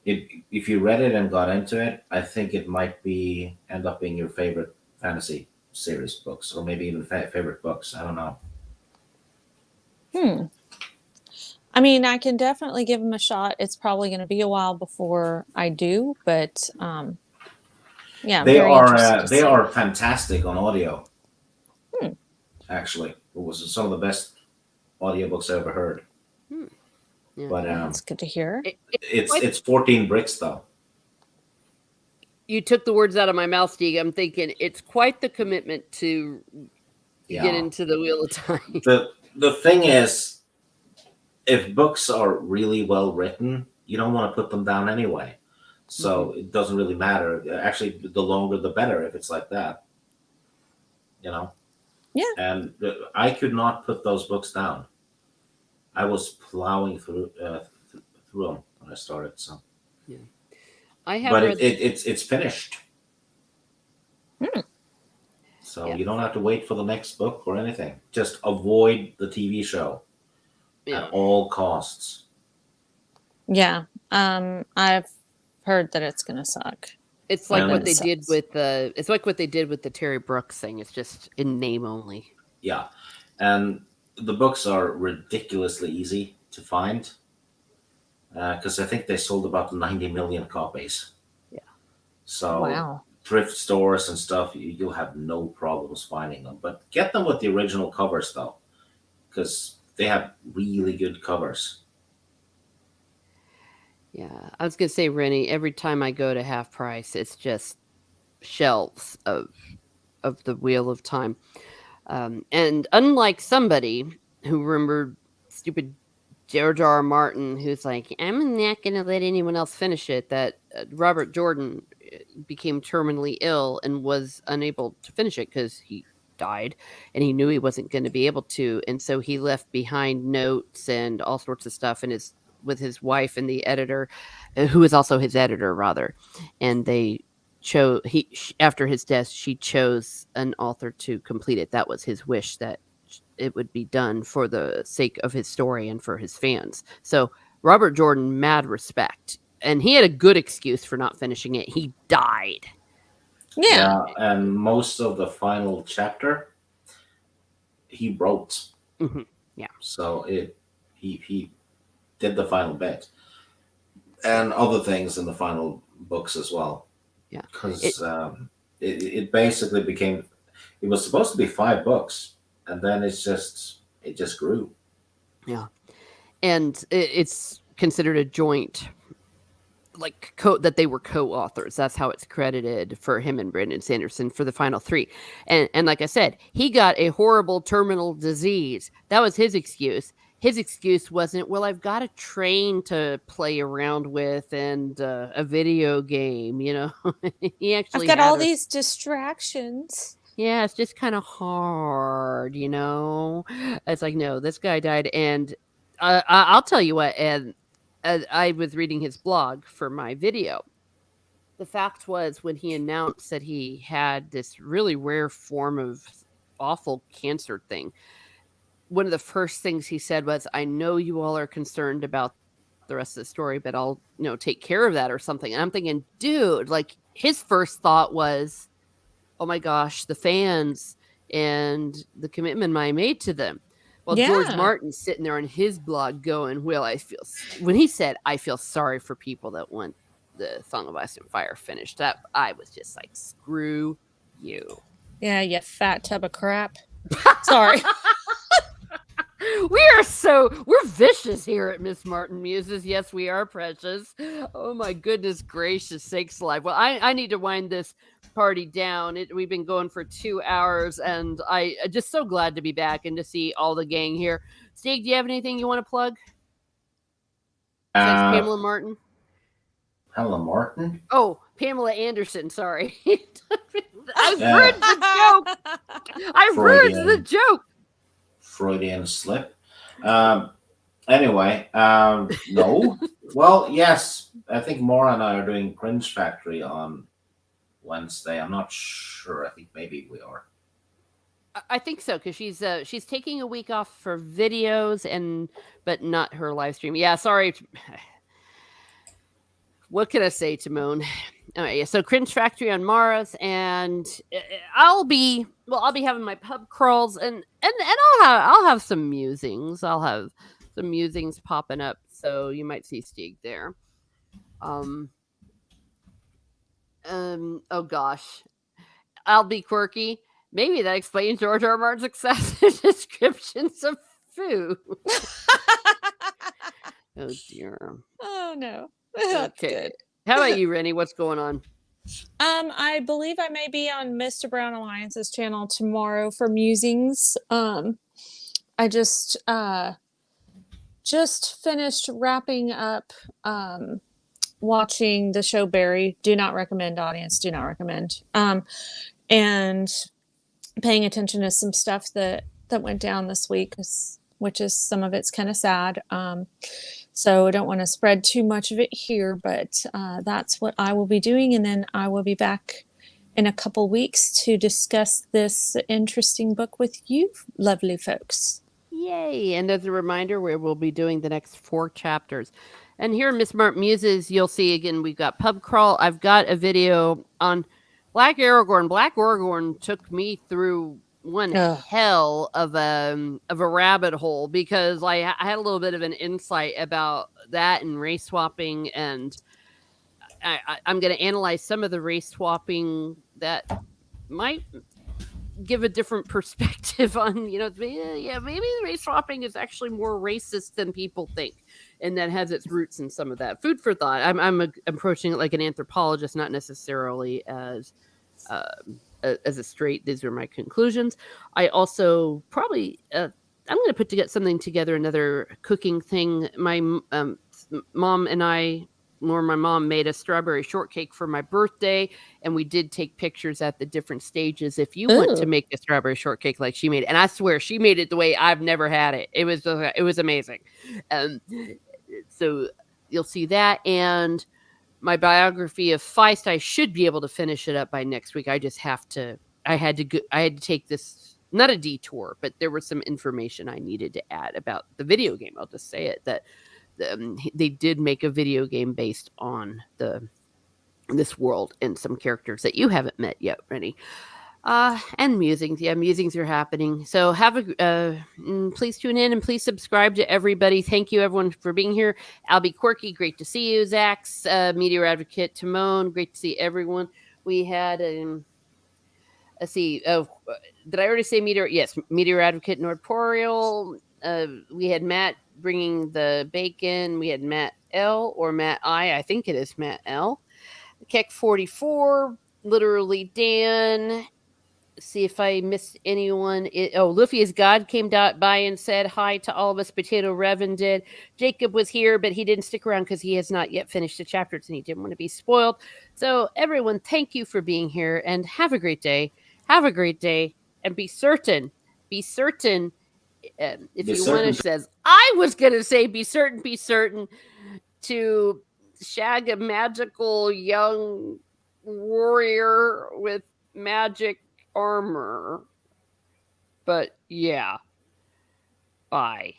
Speaker 3: If you read it and got into it, I think it might end up being your favorite fantasy series books, or maybe even favorite books. I don't know.
Speaker 2: Hmm. I mean, I can definitely give him a shot. It's probably going to be a while before I do, but yeah,
Speaker 3: They
Speaker 2: very interested
Speaker 3: are
Speaker 2: to
Speaker 3: they
Speaker 2: see.
Speaker 3: are fantastic on audio.
Speaker 2: Hmm.
Speaker 3: Actually, it was some of the best audiobooks I ever heard.
Speaker 1: Yeah.
Speaker 3: But
Speaker 2: That's good to hear.
Speaker 3: it's 14 bricks though.
Speaker 1: You took the words out of my mouth, Steve. I'm thinking it's quite the commitment to get
Speaker 3: Yeah.
Speaker 1: into the Wheel of Time.
Speaker 3: The thing is, if books are really well written, you don't want to put them down anyway. So it doesn't really matter. Actually, the longer the better if it's like that.
Speaker 2: Yeah.
Speaker 3: And I could not put those books down. I was plowing through them when I started. So,
Speaker 1: Yeah. I have
Speaker 3: but
Speaker 1: read.
Speaker 3: it's finished.
Speaker 2: Hmm.
Speaker 3: So
Speaker 1: Yeah.
Speaker 3: you don't have to wait for the next book or anything. Just avoid the TV show
Speaker 1: Yeah.
Speaker 3: at all costs.
Speaker 2: Yeah. I've heard that it's going to suck.
Speaker 1: It's like
Speaker 3: And
Speaker 1: what they
Speaker 2: it
Speaker 1: did
Speaker 2: sucks.
Speaker 1: with it's like what they did with the Terry Brooks thing. It's just in name only.
Speaker 3: Yeah, and the books are ridiculously easy to find because I think they sold about 90 million copies.
Speaker 1: Yeah.
Speaker 3: So
Speaker 2: Wow.
Speaker 3: thrift stores and stuff, you'll have no problems finding them. But get them with the original covers though, because they have really good covers.
Speaker 1: Yeah. I was gonna say, Rennie, every time I go to Half Price, it's just shelves of the Wheel of Time. And unlike somebody who remembered stupid George R. R. Martin, who's like, I'm not going to let anyone else finish it, that Robert Jordan became terminally ill and was unable to finish it because he died and he knew he wasn't going to be able to. And so he left behind notes and all sorts of stuff and with his wife and the editor, who was also his editor, rather. And they chose after his death she chose an author to complete it. That was his wish, that it would be done for the sake of his story and for his fans. So Robert Jordan, mad respect, and he had a good excuse for not finishing it. He died.
Speaker 2: Yeah.
Speaker 3: And most of the final chapter he wrote.
Speaker 1: Mm-hmm. Yeah.
Speaker 3: So he did the final bit and other things in the final books as well.
Speaker 1: Yeah,
Speaker 3: because it basically became, it was supposed to be 5 books, and then it just grew.
Speaker 1: Yeah, and it's considered a joint like that they were co-authors. That's how it's credited for him and Brandon Sanderson for the final 3. And like I said, he got a horrible terminal disease. That was his excuse. His excuse wasn't, well, I've got a train to play around with and a video game, He
Speaker 2: I've
Speaker 1: actually
Speaker 2: got
Speaker 1: had
Speaker 2: all these distractions.
Speaker 1: Yeah, it's just kind of hard, It's like, no, this guy died, and I'll tell you what. And I was reading his blog for my video. The fact was, when he announced that he had this really rare form of awful cancer thing, one of the first things he said was, "I know you all are concerned about the rest of the story, but I'll, take care of that or something." And I'm thinking, dude, like his first thought was, oh my gosh, the fans and the commitment I made to them. Well, George
Speaker 2: Yeah.
Speaker 1: Martin's sitting there on his blog going, well, when he said, I feel sorry for people that want the Song of Ice and Fire finished up, I was just like, screw you.
Speaker 2: Yeah, you fat tub of crap. Sorry.
Speaker 1: We're vicious here at Miss Martin Muses. Yes, we are precious. Oh my goodness gracious sakes alive. Well, I need to wind this party down. We've been going for 2 hours, and I just so glad to be back and to see all the gang here. Steve, do you have anything you want to plug? Besides Pamela Martin?
Speaker 3: Pamela Martin?
Speaker 1: Oh, Pamela Anderson, sorry. I ruined the joke. I ruined the joke.
Speaker 3: Freudian slip. Anyway, no. Well, yes, I think Maura and I are doing Cringe Factory on Wednesday. I'm not sure. I think maybe we are.
Speaker 1: I think so, because she's taking a week off for videos but not her live stream. Yeah, sorry. What can I say, Timon? All right, so Cringe Factory on Mara's, and I'll be having my pub crawls, and I'll have some musings. I'll have some musings popping up, so you might see Stieg there. Oh gosh, I'll be quirky. Maybe that explains George R. R. Martin's excessive descriptions of food. Oh dear.
Speaker 2: Oh no.
Speaker 1: That's
Speaker 2: okay.
Speaker 1: Good. How about you, Rennie? What's going on?
Speaker 2: I believe I may be on Mr. Brown Alliance's channel tomorrow for musings. I just finished wrapping up watching the show Barry. Do not recommend, audience. Do not recommend. And paying attention to some stuff that went down this week, which is some of it's kind of sad. So I don't want to spread too much of it here, but that's what I will be doing. And then I will be back in a couple weeks to discuss this interesting book with you lovely folks.
Speaker 1: Yay. And as a reminder, we will be doing the next 4 chapters. And here in Miss Martin Muses, you'll see again, we've got Pub Crawl. I've got a video on Black Aragorn. Black Aragorn took me through one hell of a rabbit hole, because I had a little bit of an insight about that and race swapping, and I'm going to analyze some of the race swapping that might give a different perspective on, maybe the race swapping is actually more racist than people think, and that has its roots in some of that. Food for thought. I'm approaching it like an anthropologist, not necessarily as a straight. These are my conclusions. I also probably I'm going to put something together, another cooking thing. My mom and I, or my mom, made a strawberry shortcake for my birthday, and we did take pictures at the different stages. If you want to make a strawberry shortcake like she made it, and I swear she made it the way I've never had it. It was amazing. So you'll see that, and my biography of Feist, I should be able to finish it up by next week. I had to take this, not a detour, but there was some information I needed to add about the video game. I'll just say it, that they did make a video game based on this world and some characters that you haven't met yet, Rennie. And musings. Yeah, musings are happening. So please tune in and please subscribe to everybody. Thank you, everyone, for being here. Albie Quirky, great to see you. Zax, Meteor Advocate, Timon, great to see everyone. We had, let's see, did I already say Meteor? Yes, Meteor Advocate, Nordporial. We had Matt bringing the bacon. We had Matt L or Matt I. I think it is Matt L. Keck 44, literally Dan. See if I missed anyone. Luffy is God came by and said hi to all of us. Potato Revan did. Jacob was here, but he didn't stick around because he has not yet finished the chapters and he didn't want to be spoiled. So, everyone, thank you for being here and have a great day. Have a great day and be certain. Be certain. If
Speaker 3: Be
Speaker 1: you want to,
Speaker 3: certain.
Speaker 1: says, I was going to say, be certain to shag a magical young warrior with magic armor. But yeah. Bye.